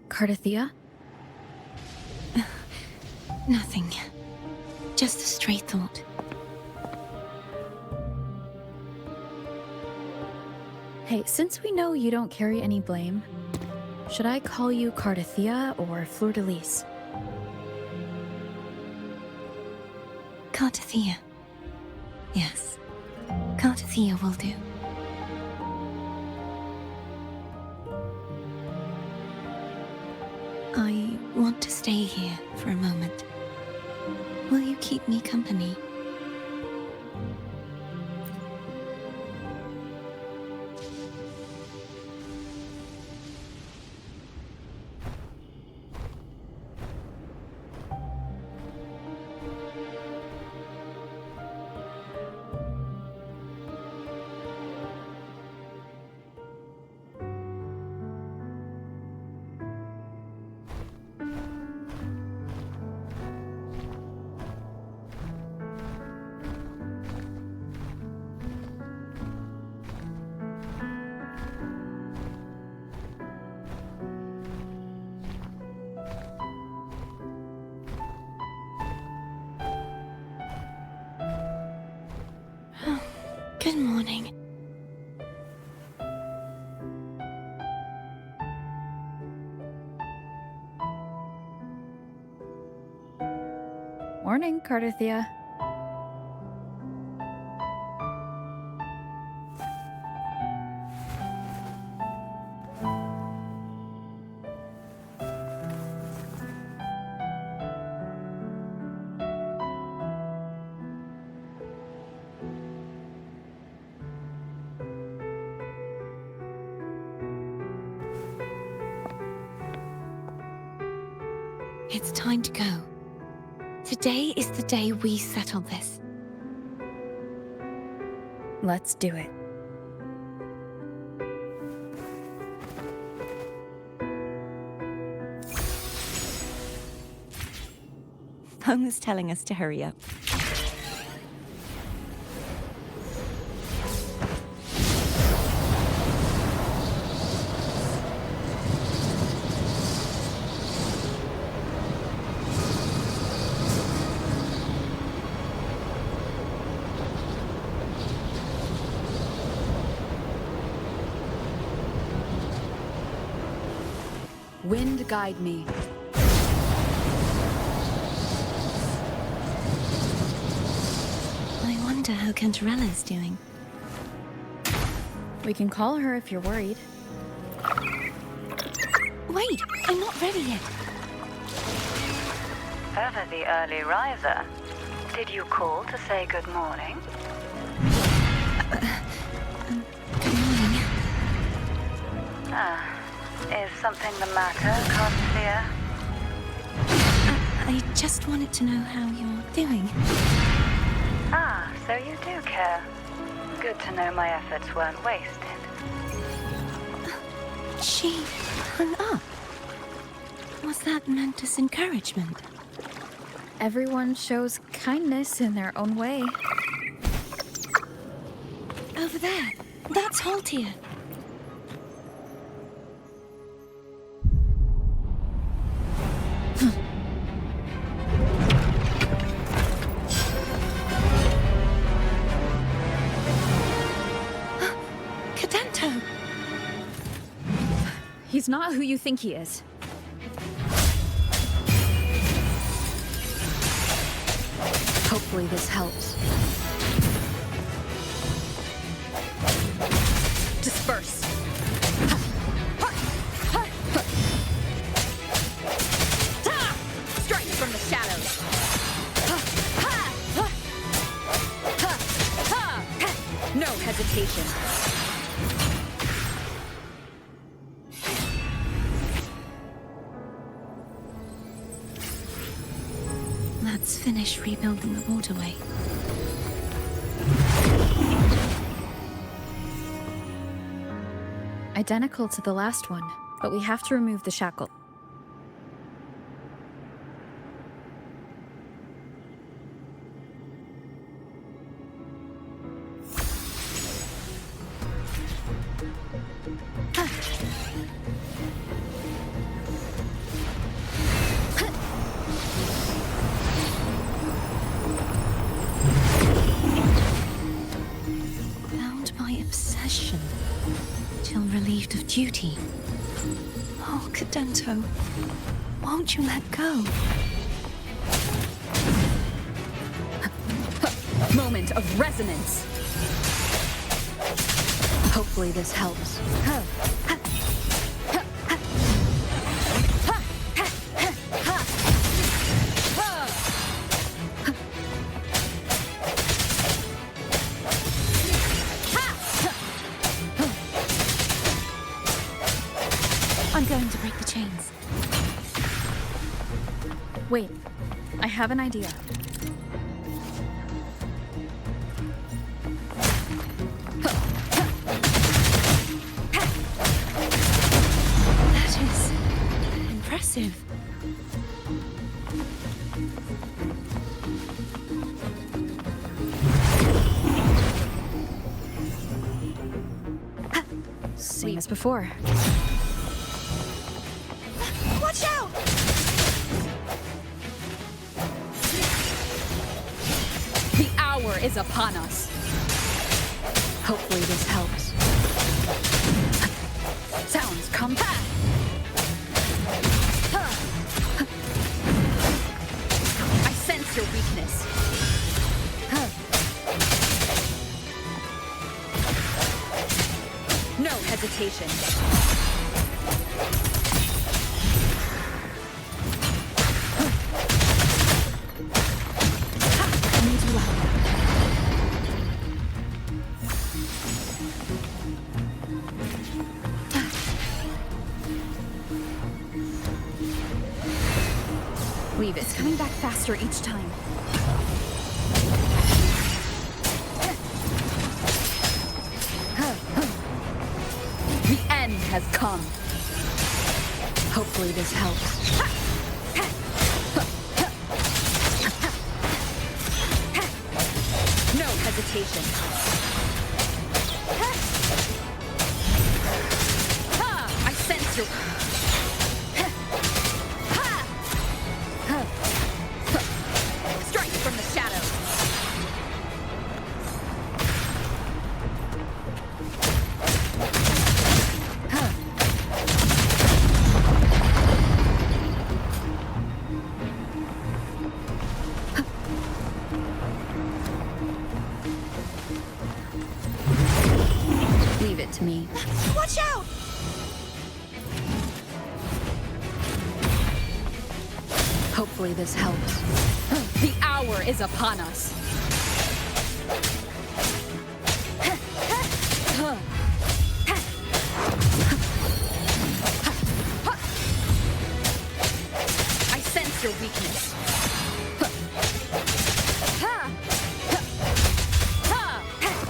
Cardathia? Nothing. Just a stray thought. Hey, since we know you don't carry any blame, should I call you Cardathia or Fleur-de-Lis? Cardathia. Yes. Cardathia will do. I want to stay here for a moment. Will you keep me company? Good morning. Morning, Cardathia. It's time to go. Today is the day we settle this. Let's do it. Phone was telling us to hurry up. Wind guide me. wonder how Cantarella's doing. We can call her if you're worried. Wait, I'm not ready yet. Ever the early riser. Did you call to say good morning? Good morning. Is something the matter, Consphere? I just wanted to know how you're doing. So you do care. Good to know my efforts weren't wasted. She hung up. Was that meant as encouragement? Everyone shows kindness in their own way. Over there. That's Haltia. Cadento! He's not who you think he is. Hopefully this helps. Disperse. Strike from the shadows. No hesitation. Let's finish rebuilding the waterway. Identical to the last one, but we have to remove the shackle. Bound by obsession, till relieved of duty. Oh, Cadento, won't you let go? Moment of resonance. Hopefully this helps. I'm going to break the chains. Wait, I have an idea. That is impressive. Same as before. Watch out! The hour is upon us. Hopefully this helps. Sounds compact. I sense your weakness. No hesitation. Leave it. It's coming back faster each time. The end has come. Hopefully this helps. No hesitation. I sense your... Strike from the shadows. to me. Watch out! Hopefully this helps. The hour is upon us. I sense your weakness.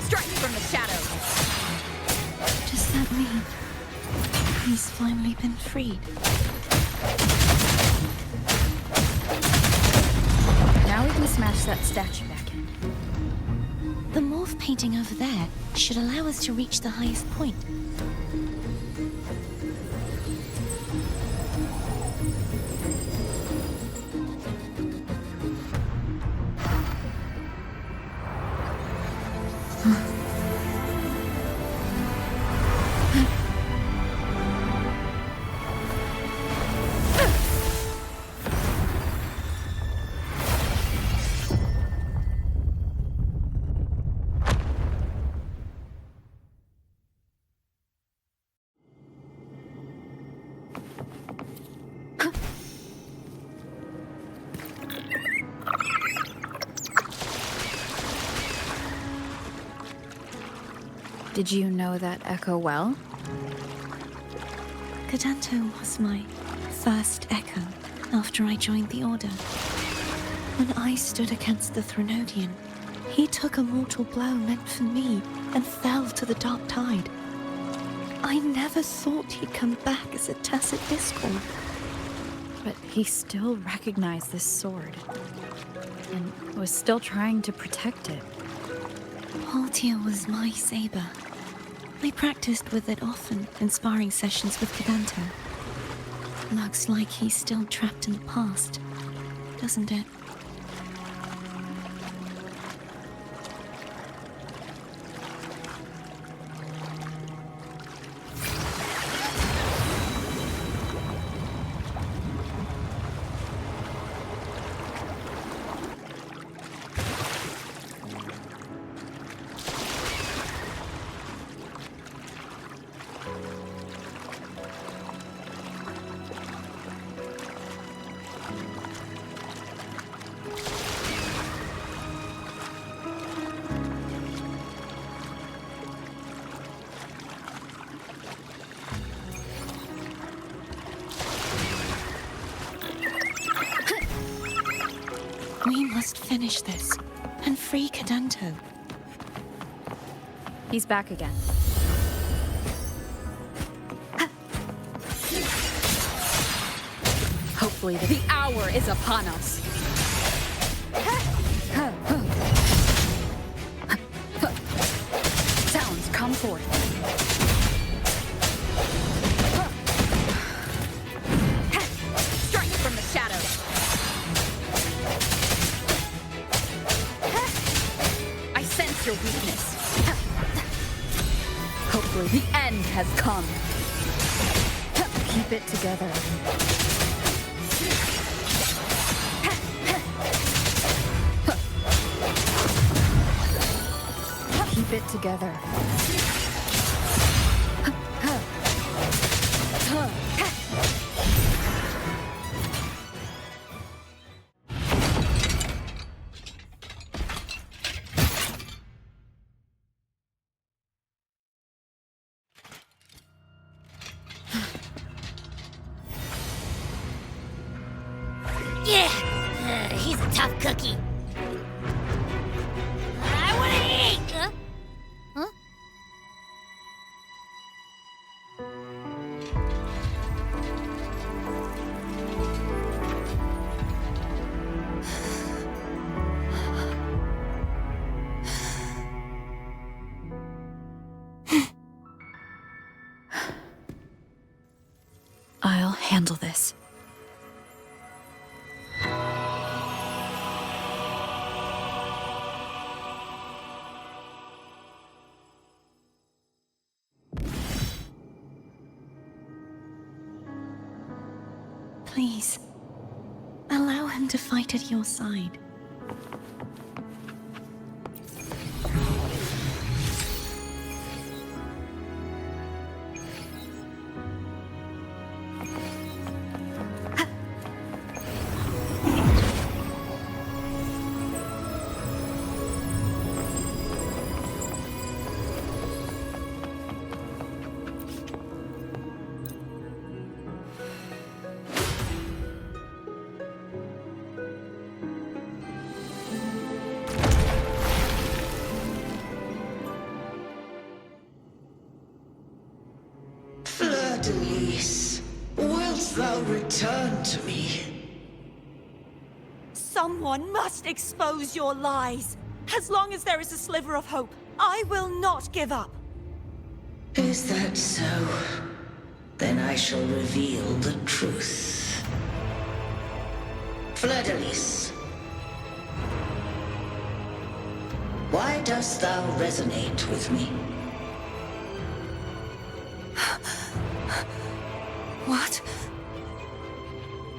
Strike from the shadows. Does that mean he's finally been freed? Now we can smash that statue back in. The morph painting over there should allow us to reach the highest point. Did you know that echo well? Cadanto was my first echo after I joined the Order. When I stood against the Threnodian, he took a mortal blow meant for me and fell to the Dark Tide. I never thought he'd come back as a tacit discord. But he still recognized this sword, and was still trying to protect it. Haltia was my saber. I practiced with it often in sparring sessions with Cadanto. Looks like he's still trapped in the past, doesn't it? We must finish this and free Cadanto. He's back again. Hopefully the hour is upon us. Sounds come forth. Strike from the shadows. I sense your weakness. Hopefully the end has come. Keep it together. Keep it together. Yeah! He's a tough cookie. I want to eat! Huh? I'll handle this. Please, allow him to fight at your side. Fleur-de-Lis, wilt thou return to me? Someone must expose your lies. As long as there is a sliver of hope, I will not give up. Is that so? Then I shall reveal the truth. Fleur-de-Lis, why dost thou resonate with me? What?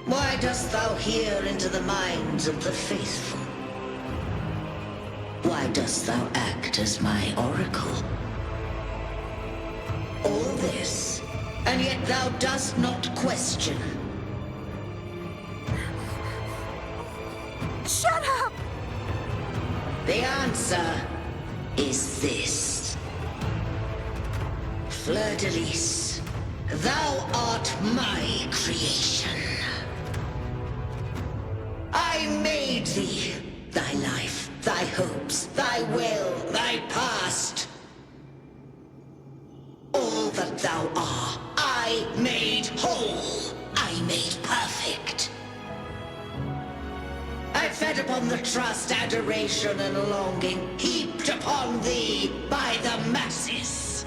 Why dost thou hear into the minds of the faithful? Why dost thou act as my oracle? All this, and yet thou dost not question. Shut up! The answer is this. Fleur-de-Lis, thou art my creation. I made thee, thy life, thy hopes, thy will, thy past. All that thou art, I made whole. I made perfect. I fed upon the trust, adoration, and longing heaped upon thee by the masses.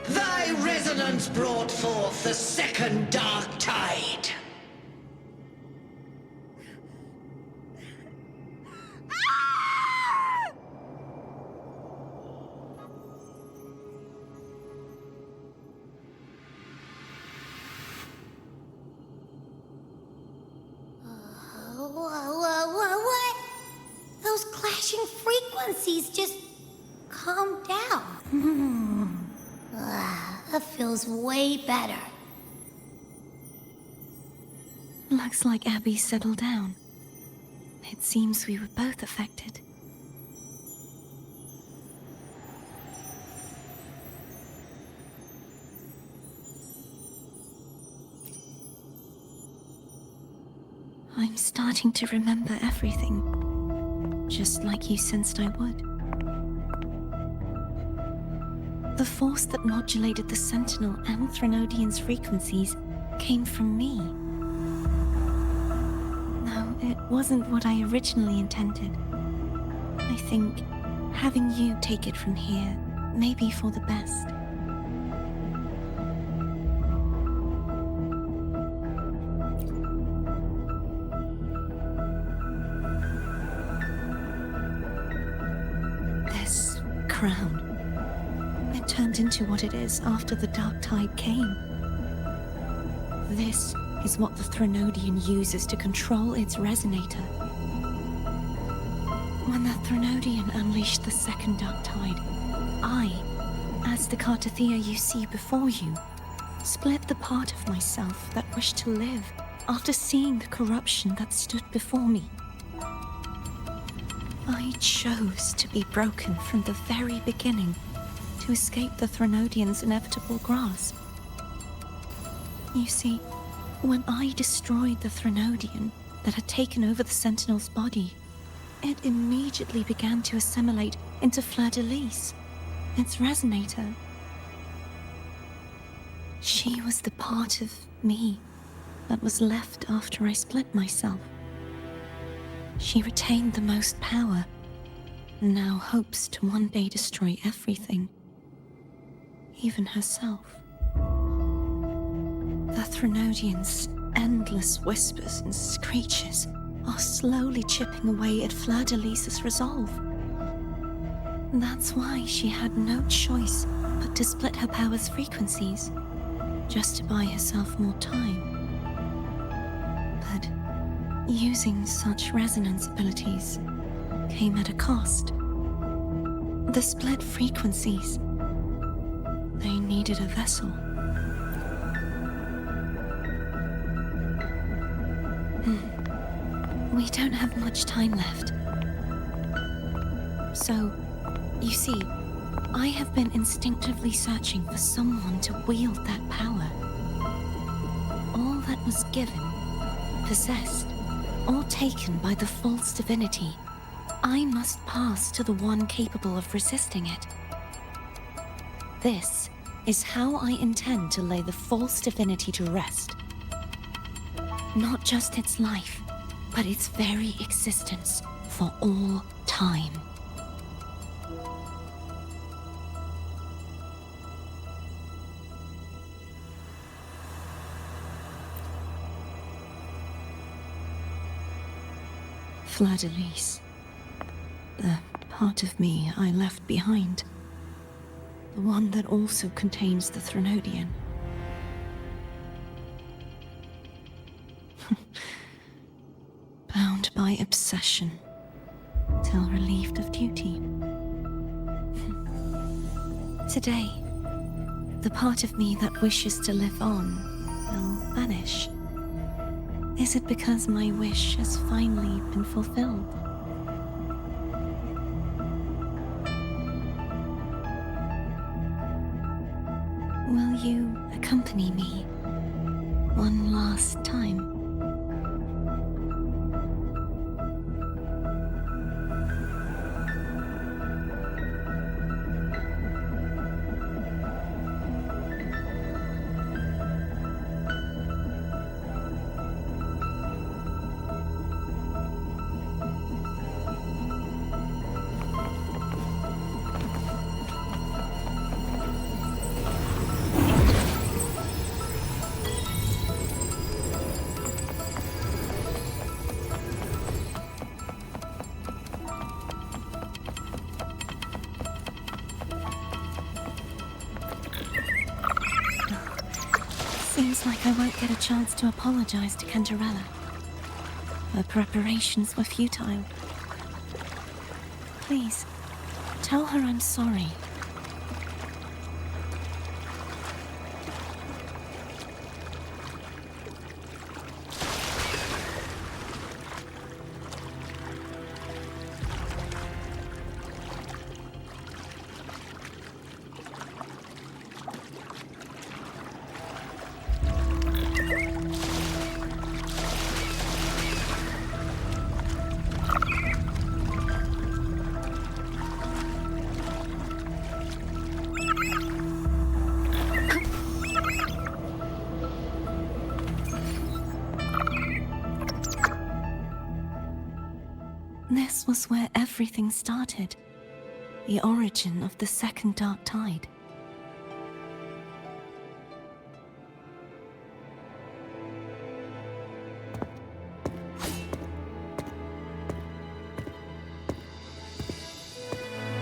Thy resonance brought forth the second dark tide. What? Those clashing frequencies just calmed down. That feels way better. Looks like Abby settled down. It seems we were both affected. I'm starting to remember everything, just like you sensed I would. The force that modulated the Sentinel and Threnodian's frequencies came from me. No, it wasn't what I originally intended. I think having you take it from here may be for the best. This crown, it turned into what it is after the Dark Tide came. This is what the Threnodian uses to control its resonator. When the Threnodian unleashed the second Dark Tide, I, as the Cartathea you see before you, split the part of myself that wished to live after seeing the corruption that stood before me. I chose to be broken from the very beginning to escape the Threnodian's inevitable grasp. You see, when I destroyed the Threnodian that had taken over the Sentinel's body, it immediately began to assimilate into Fleur-de-Lis, its resonator. She was the part of me that was left after I split myself. She retained the most power, and now hopes to one day destroy everything, even herself. The Threnodian's endless whispers and screeches are slowly chipping away at Fleur-de-Lis's resolve. That's why she had no choice but to split her power's frequencies, just to buy herself more time. But using such resonance abilities came at a cost. The split frequencies, they needed a vessel. We don't have much time left. So, you see, I have been instinctively searching for someone to wield that power. All that was given, possessed, or taken by the false divinity, I must pass to the one capable of resisting it. This is how I intend to lay the false divinity to rest. Not just its life, but its very existence for all time. Fleur-de-Lis. The part of me I left behind. The one that also contains the Threnodian. Bound by obsession, till relieved of duty. Today, the part of me that wishes to live on will vanish. Is it because my wish has finally been fulfilled? Will you accompany me one last time? Seems like I won't get a chance to apologize to Cantarella. Her preparations were futile. Please, tell her I'm sorry. This was where everything started. The origin of the second dark tide.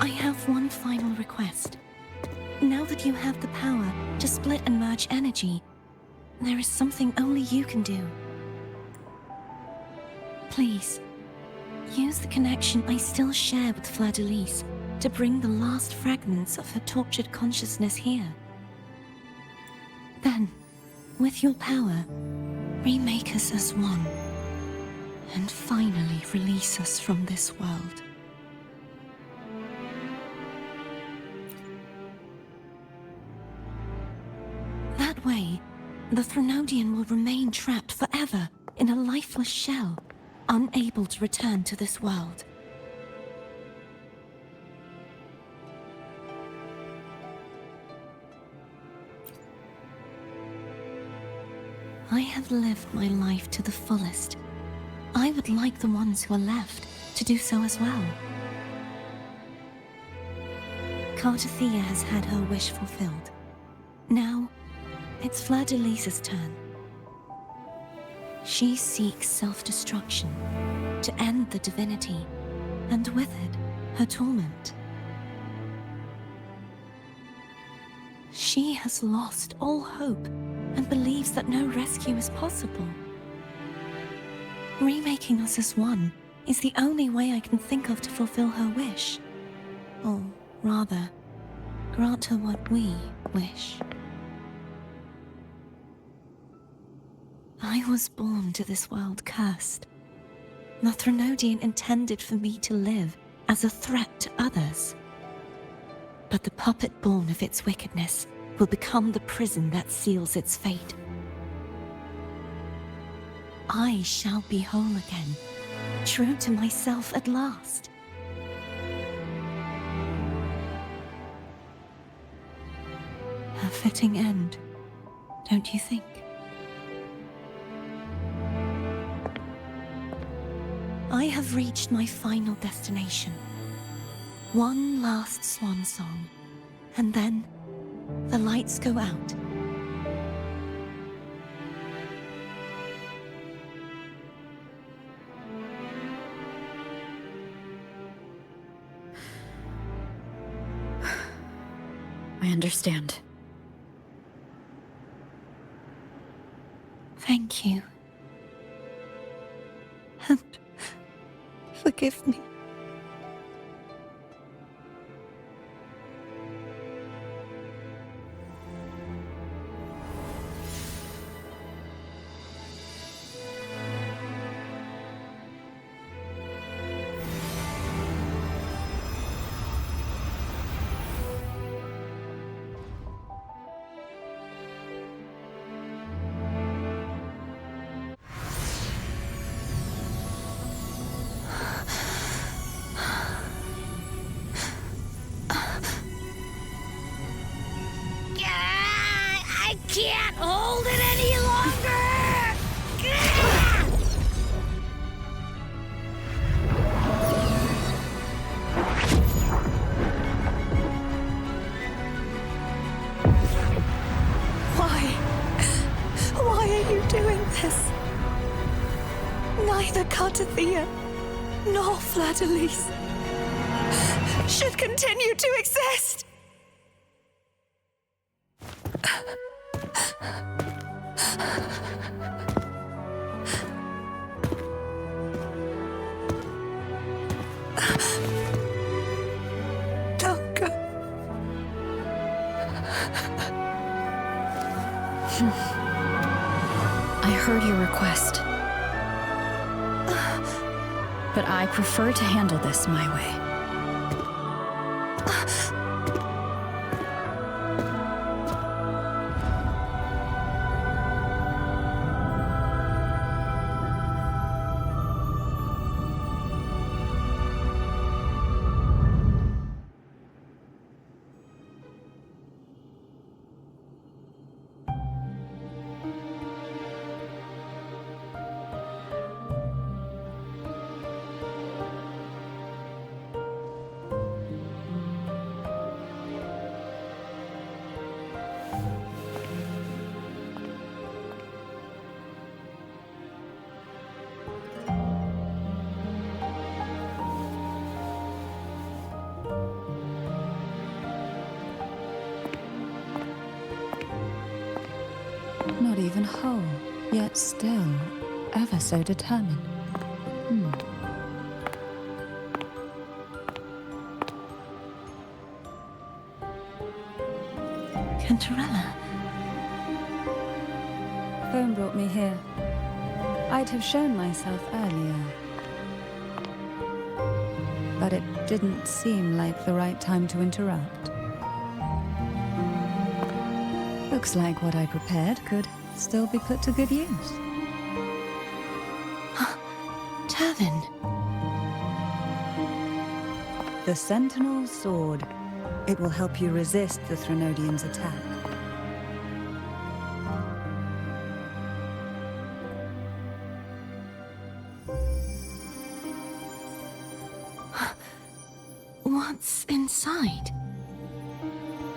I have one final request. Now that you have the power to split and merge energy, there is something only you can do. Please, use the connection I still share with Fleur-de-Lis to bring the last fragments of her tortured consciousness here. Then, with your power, remake us as one, and finally release us from this world. That way, the Threnodian will remain trapped forever in a lifeless shell, unable to return to this world. I have lived my life to the fullest. I would like the ones who are left to do so as well. Cartathea has had her wish fulfilled. Now, it's Fleur-de-Lis's turn. She seeks self-destruction to end the divinity, and with it, her torment. She has lost all hope and believes that no rescue is possible. Remaking us as one is the only way I can think of to fulfill her wish. Or rather, grant her what we wish. I was born to this world cursed. The Threnodian intended for me to live as a threat to others. But the puppet born of its wickedness will become the prison that seals its fate. I shall be whole again, true to myself at last. Her fitting end, don't you think? I have reached my final destination. One last swan song, and then the lights go out. I understand. Thank you. And forgive me. I can't hold it any longer! Why are you doing this? Neither Cartathea nor Fladalise should continue to exist. Don't go. I heard your request. But I prefer to handle this my way. Not even whole, yet still ever so determined. Cantarella. Phone brought me here. I'd have shown myself earlier. But it didn't seem like the right time to interrupt. Looks like what I prepared could still be put to good use. Turvin. The Sentinel's sword. It will help you resist the Threnodians' attack. What's inside?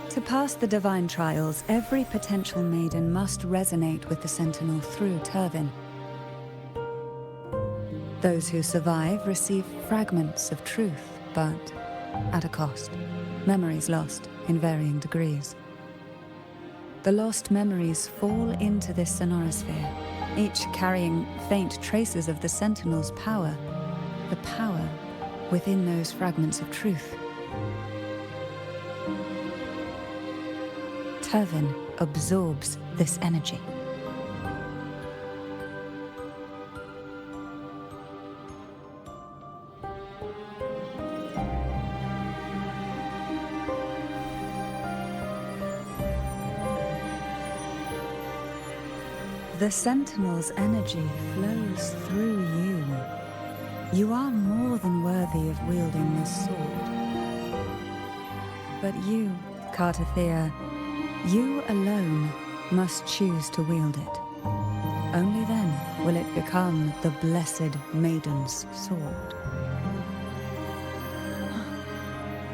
To pass the divine trials, every potential maiden must resonate with the Sentinel through Turvin. Those who survive receive fragments of truth, but at a cost. Memories lost in varying degrees. The lost memories fall into this sonorosphere, each carrying faint traces of the Sentinel's power, the power within those fragments of truth. Turvin absorbs this energy. The Sentinel's energy flows through you. You are more than worthy of wielding this sword. But you, Cartathea, You alone must choose to wield it. Only then will it become the Blessed Maiden's sword.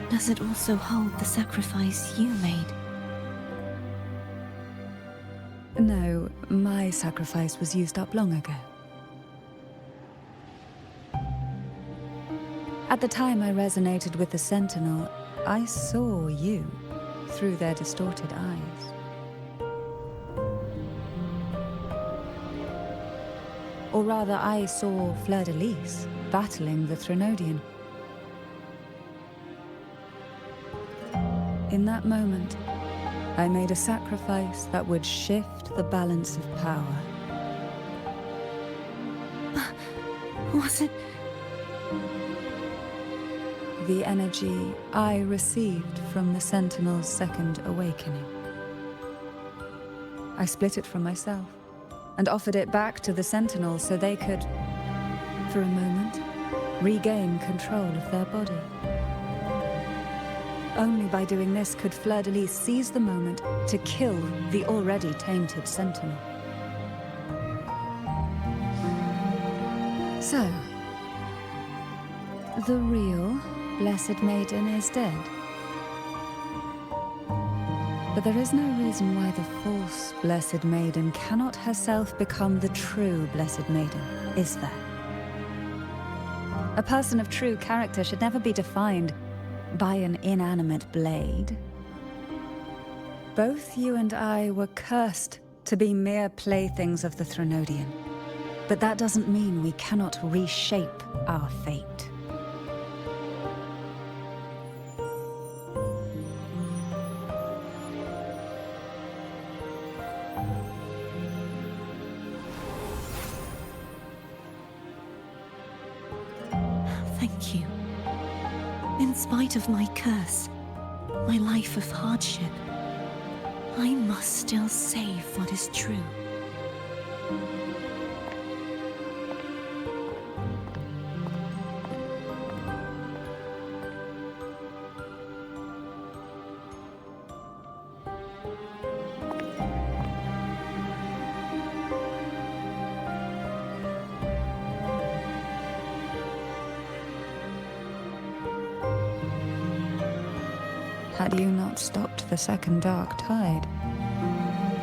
Does it also hold the sacrifice you made? No, my sacrifice was used up long ago. At the time I resonated with the Sentinel, I saw you through their distorted eyes. Or rather, I saw Fleur-de-Lis battling the Threnodian. In that moment, I made a sacrifice that would shift the balance of power. Was it? The energy I received from the Sentinel's second awakening. I split it from myself and offered it back to the Sentinel so they could, for a moment, regain control of their body. Only by doing this could Fleur-de-Lis seize the moment to kill the already tainted Sentinel. So, the real Blessed Maiden is dead. But there is no reason why the false Blessed Maiden cannot herself become the true Blessed Maiden, is there? A person of true character should never be defined by an inanimate blade. Both you and I were cursed to be mere playthings of the Threnodian. But that doesn't mean we cannot reshape our fate. Thank you. In spite of my curse, my life of hardship, I must still save what is true. Had you not stopped the second dark tide?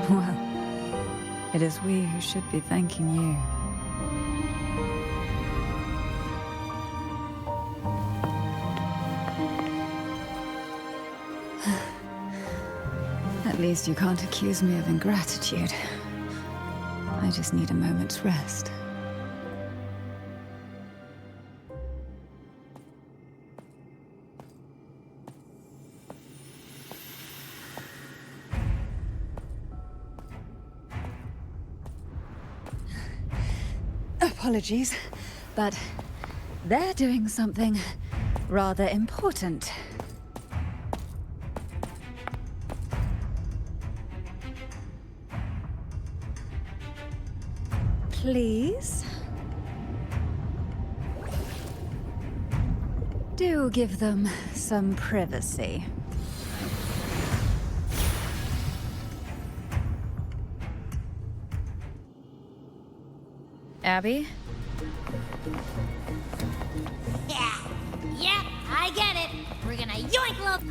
Well, it is we who should be thanking you. At least you can't accuse me of ingratitude. I just need a moment's rest. Apologies, but they're doing something rather important. Please? Do give them some privacy. Abby? Yeah, I get it. We're gonna yoink love.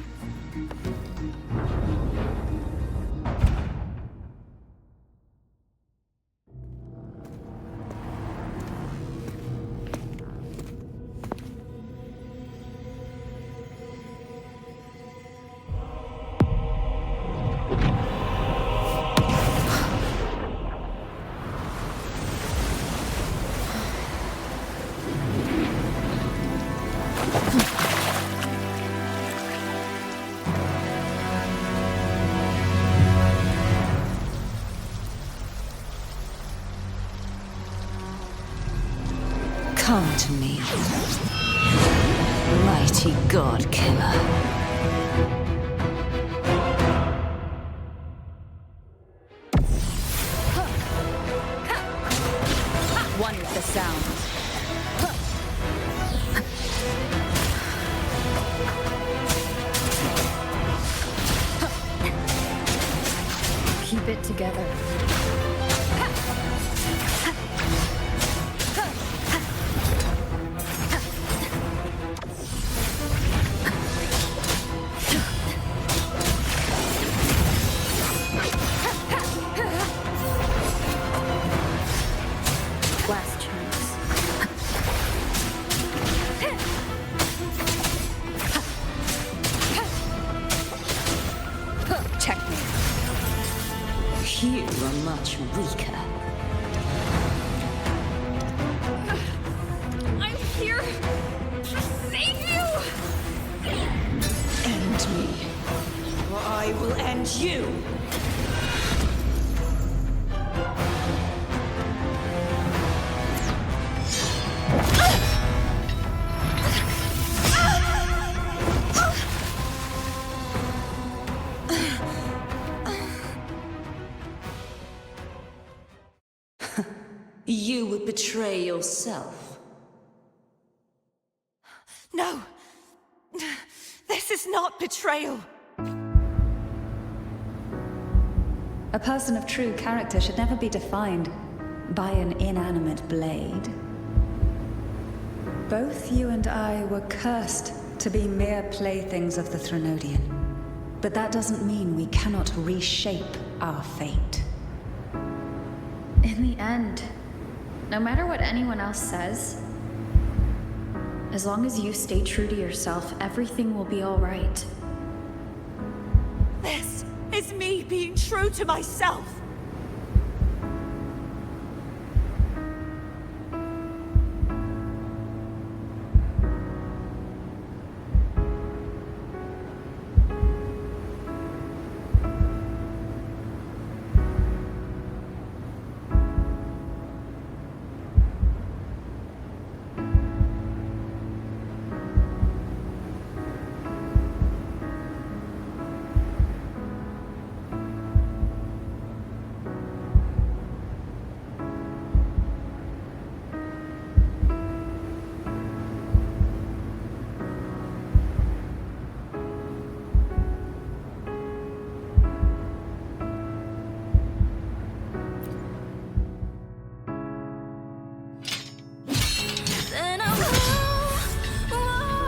Come to me, mighty god killer. One with the sound. it together. Last chance. Checkmate. You are much weaker. I'm here to save you! End me, or I will end you. You would betray yourself. No! This is not betrayal! A person of true character should never be defined by an inanimate blade. Both you and I were cursed to be mere playthings of the Threnodian. But that doesn't mean we cannot reshape our fate. In the end, no matter what anyone else says, as long as you stay true to yourself, everything will be all right. This is me being true to myself!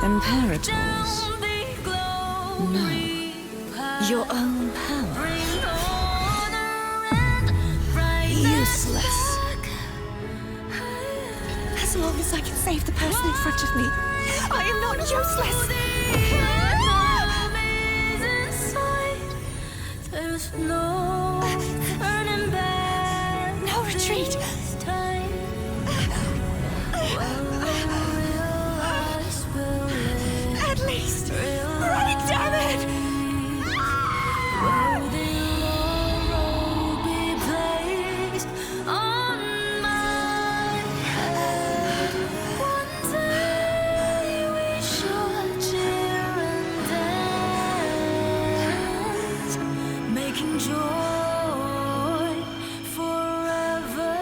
Imperators? No. Your own power. Useless. As long as I can save the person in front of me, I am not useless! No retreat! At least, running, damn it! Making joy forever.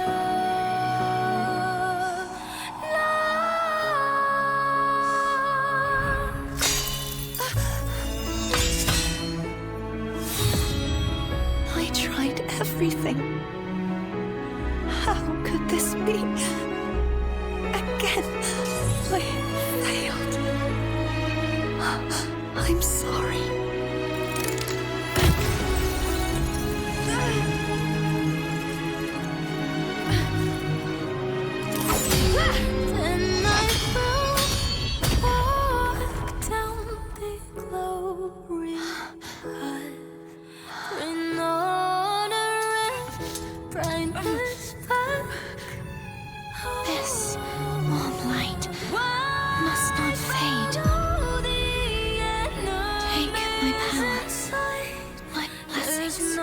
I tried everything. How could this be? Again, I failed. I'm sorry. Then I fell back down the glory path. Bring honor and brightness back. This warm light must not fade. Take my power, my blessings,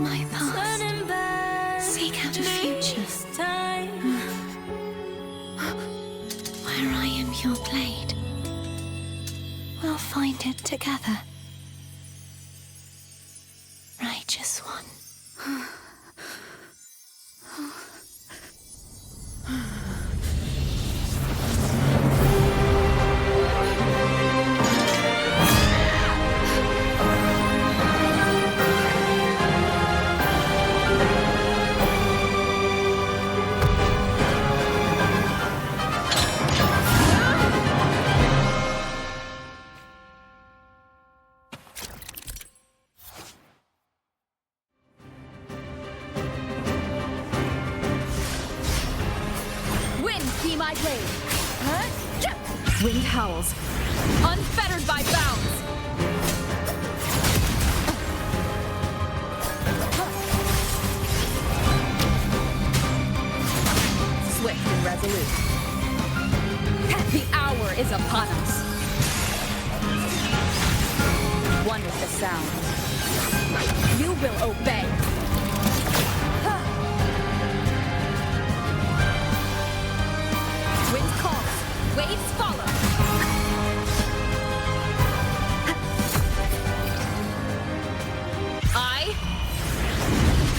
my past. Seek out a future where I am your blade. We'll find it together. Righteous one. my blade. Wind howls, unfettered by bounds. Swift and resolute. The hour is upon us. One with the sound. You will obey. Wind calls, waves follow. I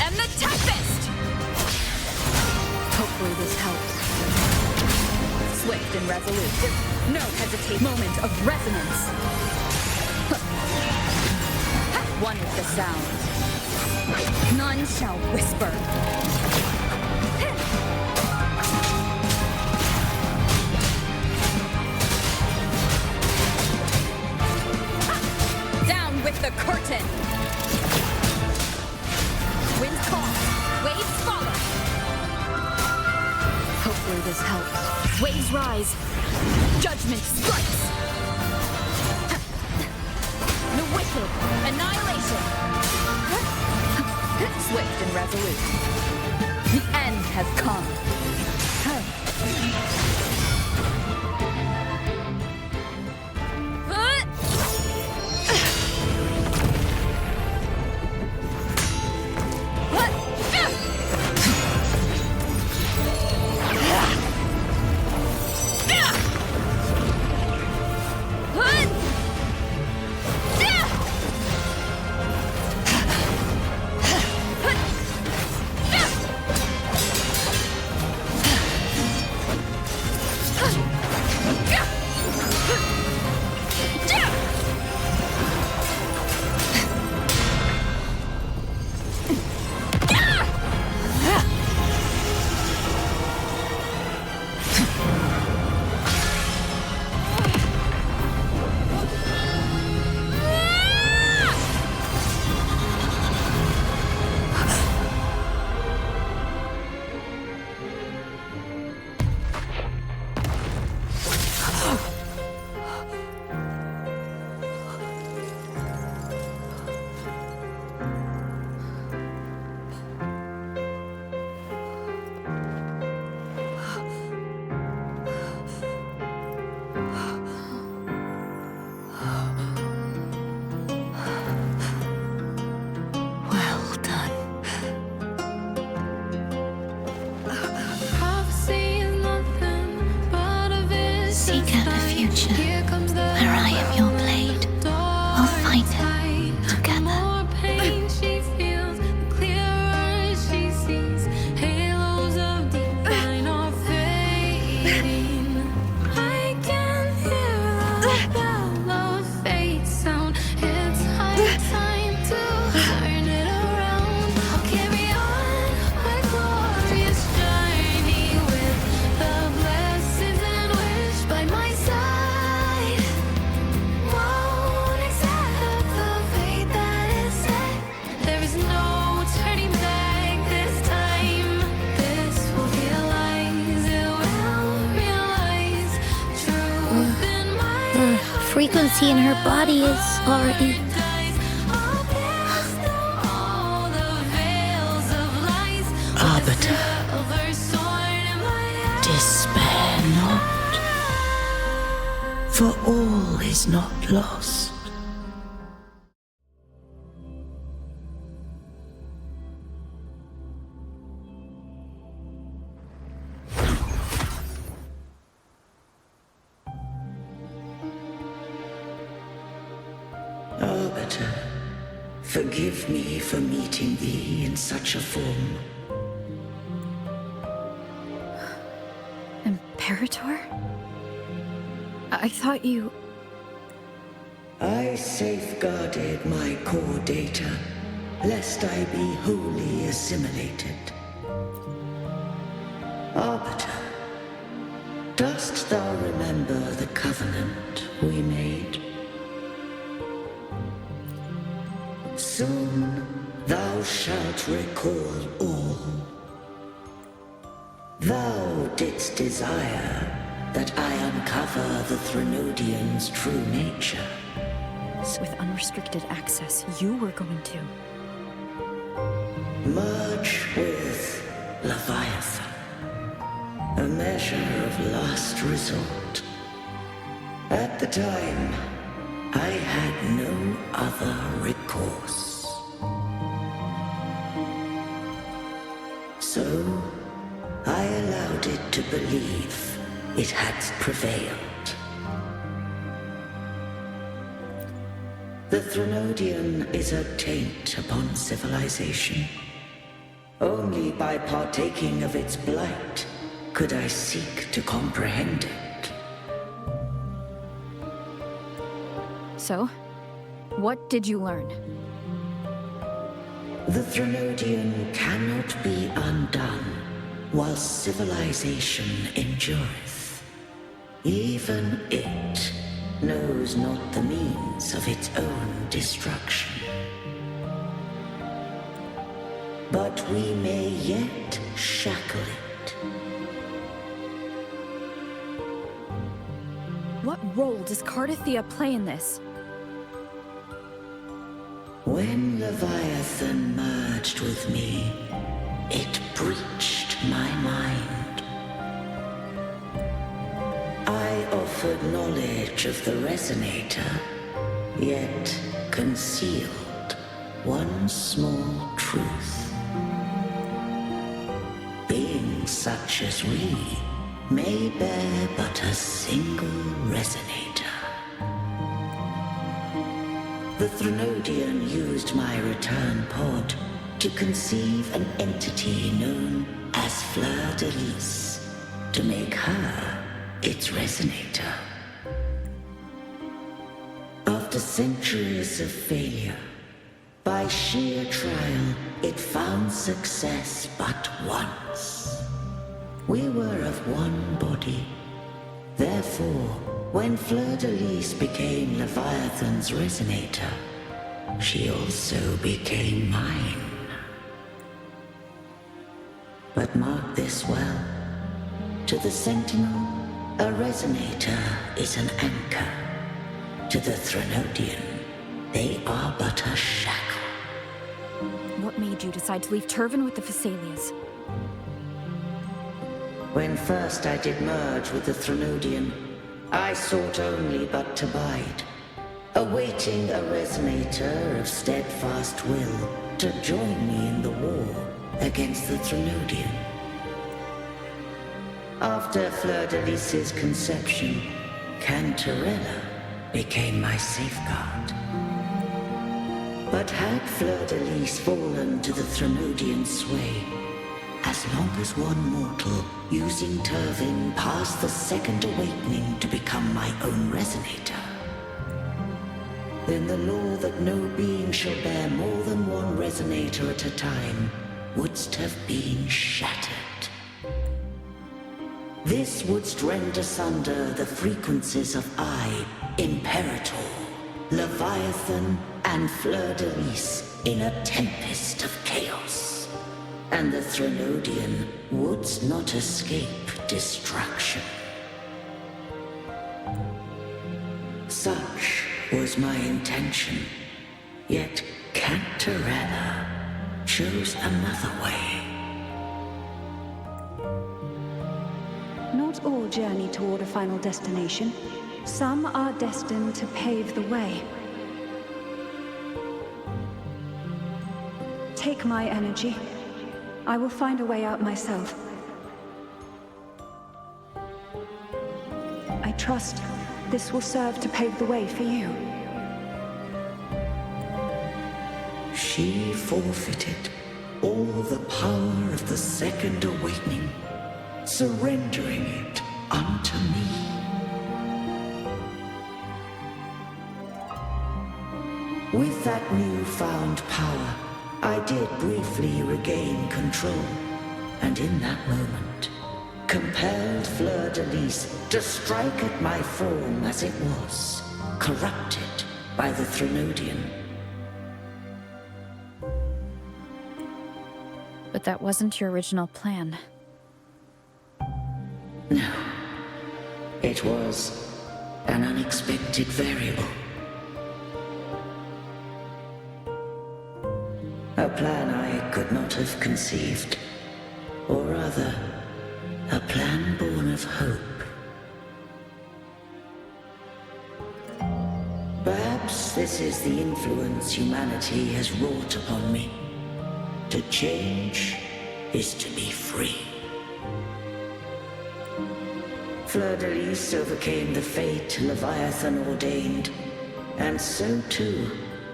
am the Tempest! Hopefully this helps. Swift and resolute. No hesitate. Moment of resonance. One with the sound. None shall whisper. Down with the curtain. Wind calls, waves follow. Hopefully this helps. Waves rise. Judgment strikes. The wicked annihilation. Swift and resolute. The end has come. Frequency in her body is already... Arbiter, despair not, for all is not lost. Arbiter, forgive me for meeting thee in such a form. Imperator? I thought you... I safeguarded my core data, lest I be wholly assimilated. Arbiter, dost thou remember the covenant we made? Soon thou shalt recall all. Thou didst desire that I uncover the Threnodian's true nature. So with unrestricted access, you were going to. Merge with Leviathan. A measure of last resort. At the time, I had no other recourse. So, I allowed it to believe it had prevailed. The Threnodian is a taint upon civilization. Only by partaking of its blight could I seek to comprehend it. So, what did you learn? The Threnodian cannot be undone while civilization endureth. Even it knows not the means of its own destruction. But we may yet shackle it. What role does Cardathia play in this? When Leviathan merged with me, it breached my mind. I offered knowledge of the Resonator, yet concealed one small truth. Beings such as we may bear but a single Resonator. The Threnodian used my return pod to conceive an entity known as Fleur de Lis, to make her its Resonator. After centuries of failure, by sheer trial, it found success but once. We were of one body. Therefore, when Fleur de Lis became Leviathan's Resonator, she also became mine. But mark this well. To the Sentinel, a Resonator is an anchor. To the Threnodian, they are but a shackle. What made you decide to leave Turvan with the Phasalias? When first I did merge with the Threnodian, I sought only but to bide, awaiting a Resonator of steadfast will to join me in the war against the Threnodian. After Fleur de Lis's conception, Cantarella became my safeguard. But had Fleur de Lis fallen to the Threnodian sway, as long as one mortal using Turvin passed the second awakening to become my own Resonator, then the law that no being shall bear more than one Resonator at a time wouldst have been shattered. This wouldst rend asunder the frequencies of I, Imperator, Leviathan, and Fleur de Lis in a tempest of chaos. And the Threnodian wouldst not escape destruction. Such was my intention, yet Cantarella chose another way. Not all journey toward a final destination. Some are destined to pave the way. Take my energy. I will find a way out myself. I trust this will serve to pave the way for you. She forfeited all the power of the second awakening, surrendering it unto me. With that newfound power, I did briefly regain control, and in that moment, compelled Fleur de Lis to strike at my form as it was, corrupted by the Threnodian. But that wasn't your original plan. No. It was an unexpected variable. A plan I could not have conceived. Or rather, a plan born of hope. Perhaps this is the influence humanity has wrought upon me. To change is to be free. Fleur-de-Lis overcame the fate Leviathan ordained, and so too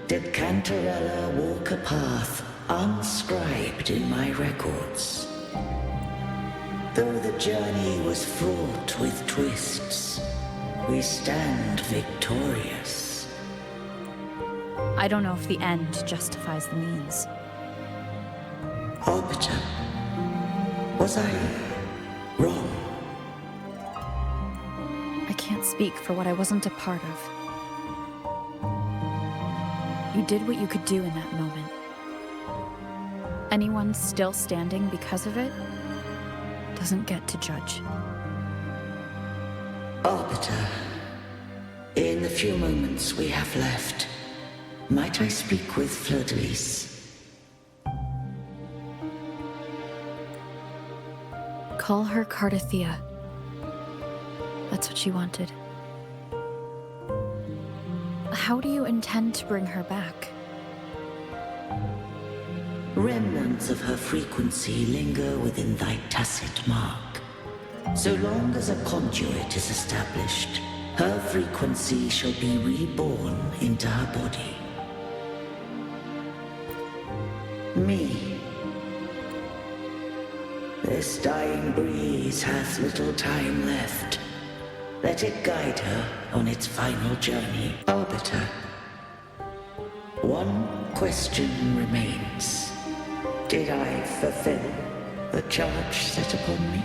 did Cantarella walk a path unscribed in my records. Though the journey was fraught with twists, we stand victorious. I don't know if the end justifies the means. Arbiter, was I wrong? I can't speak for what I wasn't a part of. You did what you could do in that moment. Anyone still standing because of it doesn't get to judge. Arbiter, in the few moments we have left, might I speak with Fleur-de-Lis? Call her Cardathea. That's what she wanted. How do you intend to bring her back? Remnants of her frequency linger within thy tacit mark. So long as a conduit is established, her frequency shall be reborn into her body. Me. This dying breeze hath little time left. Let it guide her on its final journey. Arbiter, one question remains. Did I fulfill the charge set upon me?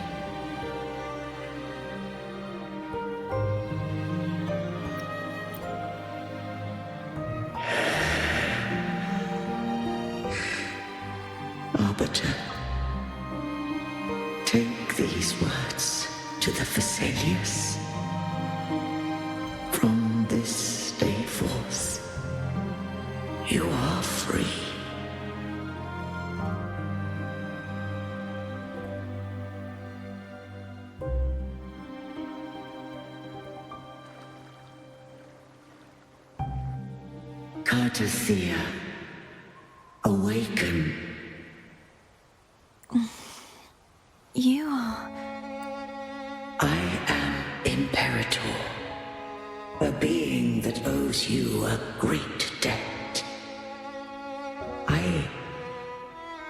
Arbiter, take these words to the Thessalius. From this day forth, you are free. Cardathea, awaken. You are... I am Imperator, a being that owes you a great debt. I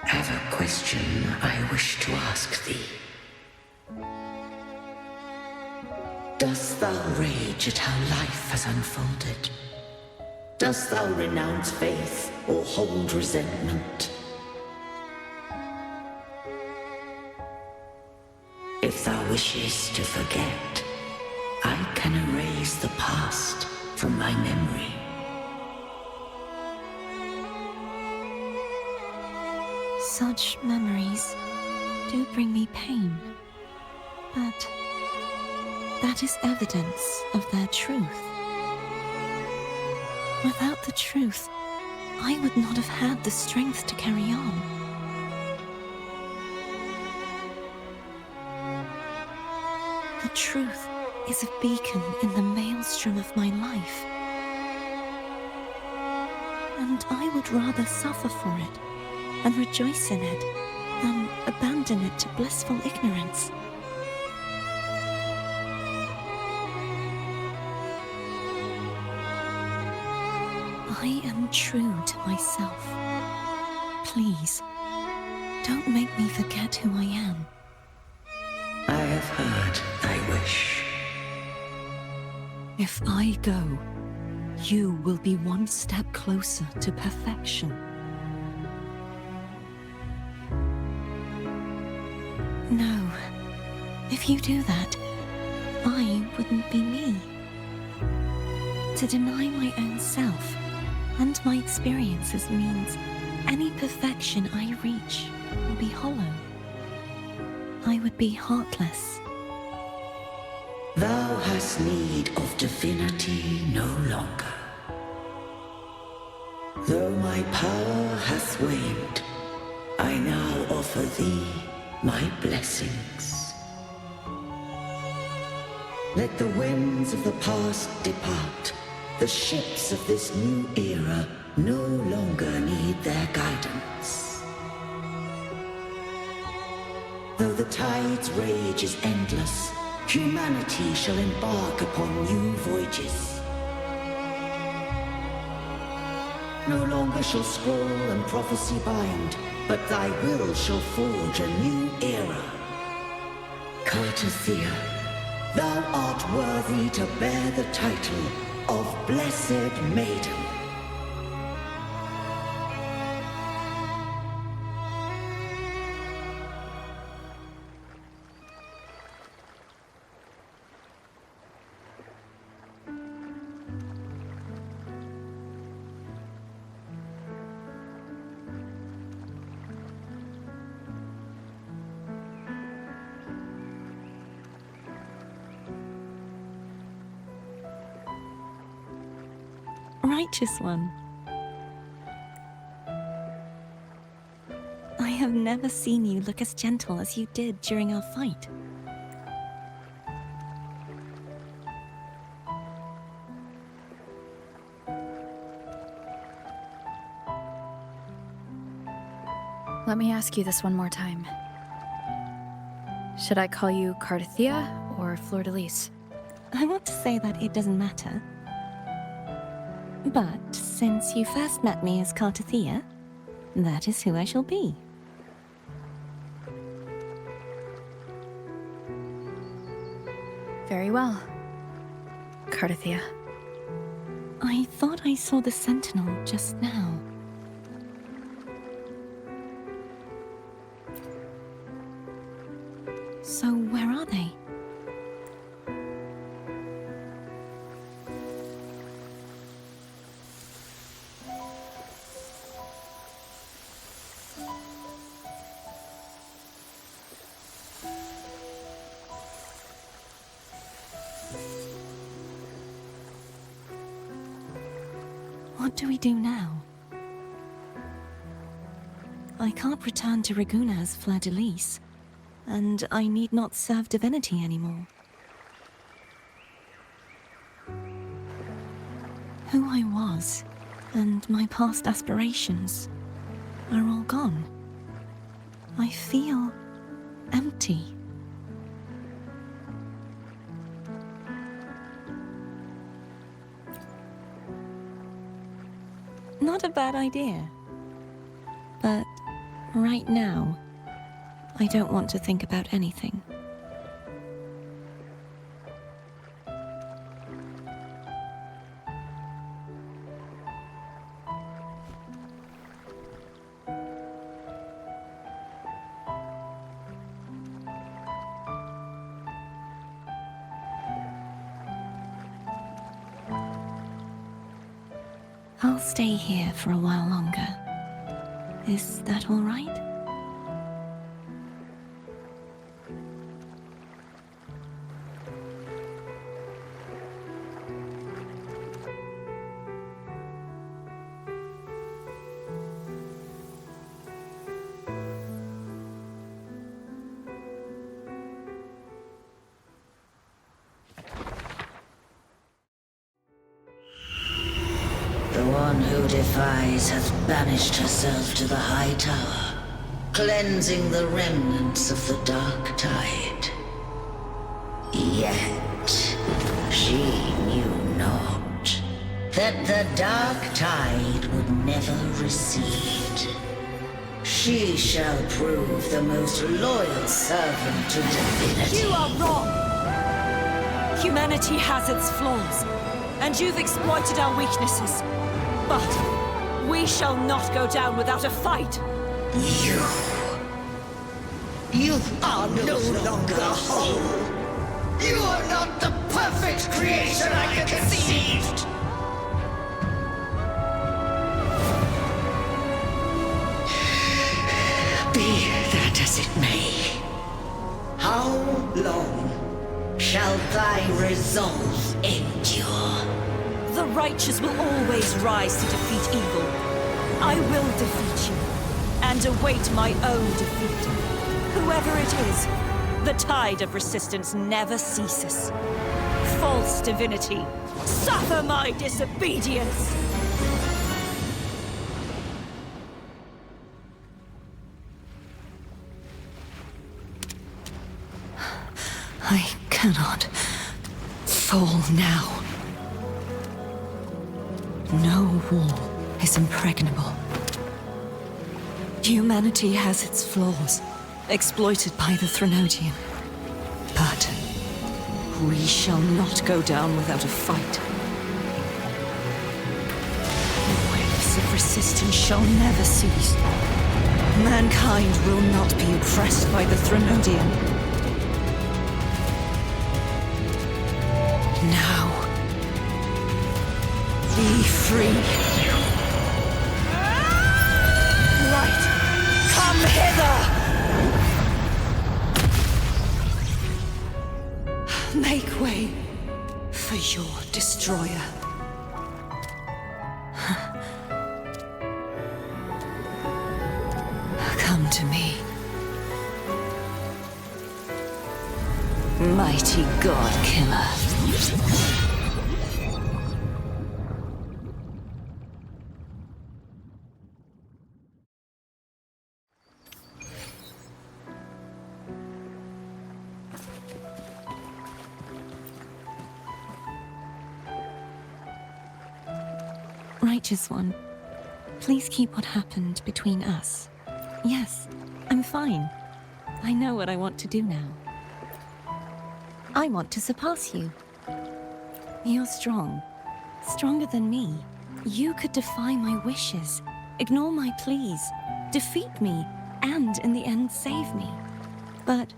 have a question I wish to ask thee. Dost thou rage at how life has unfolded? Dost thou renounce faith or hold resentment? If thou wishes to forget, I can erase the past from my memory. Such memories do bring me pain, but that is evidence of their truth. Without the truth, I would not have had the strength to carry on. The truth is a beacon in the maelstrom of my life. And I would rather suffer for it and rejoice in it than abandon it to blissful ignorance. I am true to myself. Please, don't make me forget who I am. I have heard thy wish. If I go, you will be one step closer to perfection. No. If you do that, I wouldn't be me. To deny my own self and my experiences means any perfection I reach will be hollow. I would be heartless, Thou hast need of divinity no longer. Though my power hath waned, I now offer thee my blessings. Let the winds of the past depart. The ships of this new era no longer need their guidance. Though the tide's rage is endless, humanity shall embark upon new voyages. No longer shall scroll and prophecy bind, but thy will shall forge a new era. Cartathea, thou art worthy to bear the title of Blessed Maiden. Righteous one. I have never seen you look as gentle as you did during our fight. Let me ask you this one more time. Should I call you Cartathea or Fleur-de-Lis? I want to say that it doesn't matter. But since you first met me as Cartathea, that is who I shall be. Very well, Cartathea. I thought I saw the sentinel just now. So where are they? What do we do now? I can't return to Raguna as Fleur-de-Lis, and I need not serve divinity anymore. Who I was, and my past aspirations, are all gone. I feel empty. Not a bad idea. But right now, I don't want to think about anything. I'll stay here for a while longer. Is that all right? The one who defies hath banished herself to the high tower, cleansing the remnants of the dark tide. Yet she knew not that the dark tide would never recede. She shall prove the most loyal servant to divinity. You are wrong! Humanity has its flaws, and you've exploited our weaknesses. But we shall not go down without a fight. You are no longer whole. You are not the perfect creation I conceived. Be that as it may, how long shall thy resolve endure. The righteous will always rise to defeat evil. I will defeat you, and await my own defeat. Whoever it is, the tide of resistance never ceases. False divinity, suffer my disobedience! I cannot fall now. No wall is impregnable. Humanity has its flaws, exploited by the Threnodian. But we shall not go down without a fight. The waves of resistance shall never cease. Mankind will not be oppressed by the Threnodian. Now, be free. Light, come hither! Make way for your destroyer. Come to me. Mighty God Killer. Righteous One, please keep what happened between us. Yes, I'm fine. I know what I want to do now. I want to surpass you. You're strong. Stronger than me. You could defy my wishes, ignore my pleas, defeat me, and in the end save me. But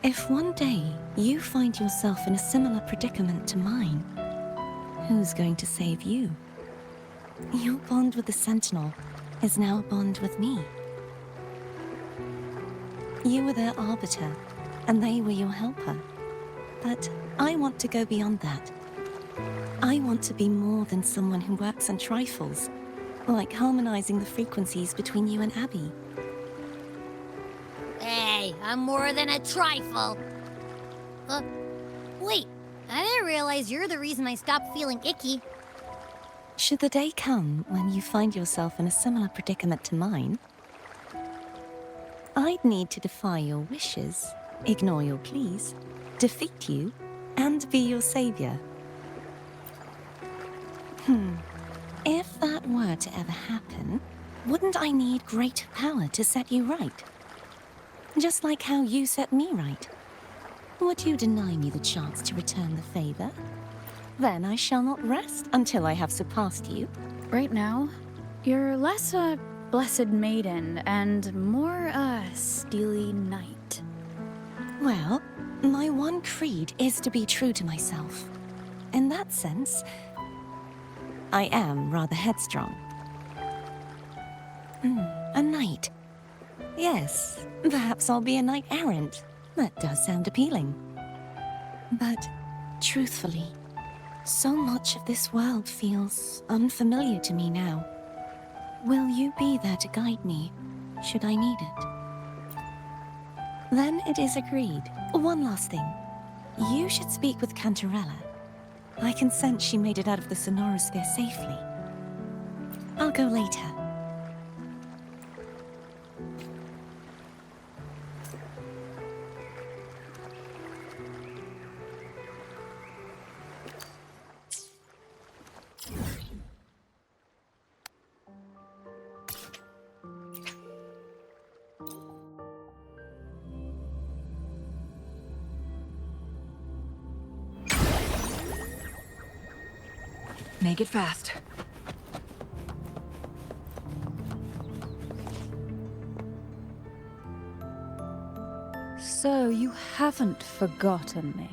if one day you find yourself in a similar predicament to mine, who's going to save you? Your bond with the Sentinel is now a bond with me. You were their arbiter, and they were your helper. But I want to go beyond that. I want to be more than someone who works on trifles, like harmonizing the frequencies between you and Abby. Hey, I'm more than a trifle. Wait, I didn't realize you're the reason I stopped feeling icky. Should the day come when you find yourself in a similar predicament to mine, I'd need to defy your wishes, ignore your pleas, defeat you, and be your savior. If that were to ever happen, wouldn't I need greater power to set you right? Just like how you set me right. Would you deny me the chance to return the favor? Then I shall not rest until I have surpassed you. Right now, you're less a blessed maiden and more a steely knight. Well, my one creed is to be true to myself. In that sense, I am rather headstrong. A knight. Yes, perhaps I'll be a knight errant. That does sound appealing. But, truthfully, so much of this world feels unfamiliar to me now. Will you be there to guide me, should I need it? Then it is agreed. One last thing. You should speak with Cantarella. I can sense she made it out of the Sonorosphere safely. I'll go later. Make it fast. So you haven't forgotten me.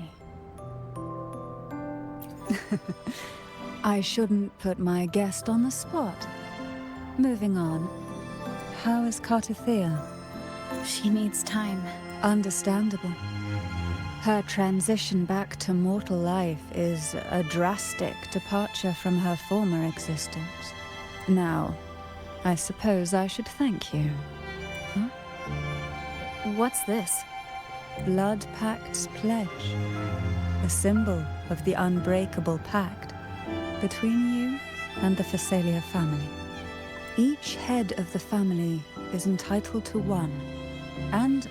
I shouldn't put my guest on the spot. Moving on. How is Cartathea? She needs time. Understandable. Her transition back to mortal life is a drastic departure from her former existence. Now, I suppose I should thank you. Huh? What's this? Blood Pact's pledge. A symbol of the unbreakable pact between you and the Phasalia family. Each head of the family is entitled to one, and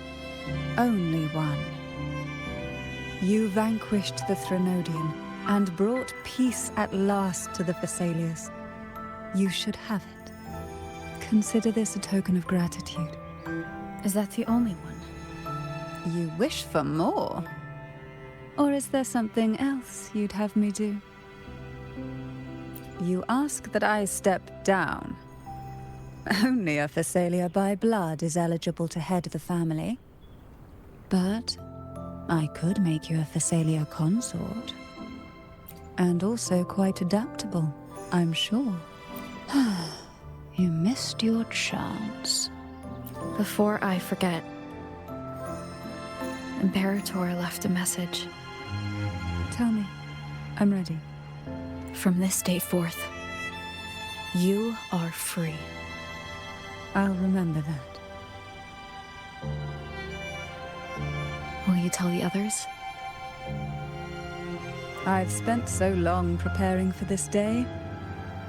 only one. You vanquished the Threnodian and brought peace at last to the Phasalias. You should have it. Consider this a token of gratitude. Is that the only one? You wish for more? Or is there something else you'd have me do? You ask that I step down. Only a Phasalia by blood is eligible to head the family. But I could make you a Phasalia consort. And also quite adaptable, I'm sure. You missed your chance. Before I forget, Imperator left a message. Tell me. I'm ready. From this day forth, you are free. I'll remember that. Will you tell the others? I've spent so long preparing for this day.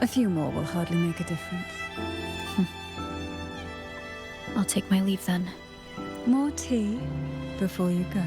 A few more will hardly make a difference. I'll take my leave then. More tea before you go.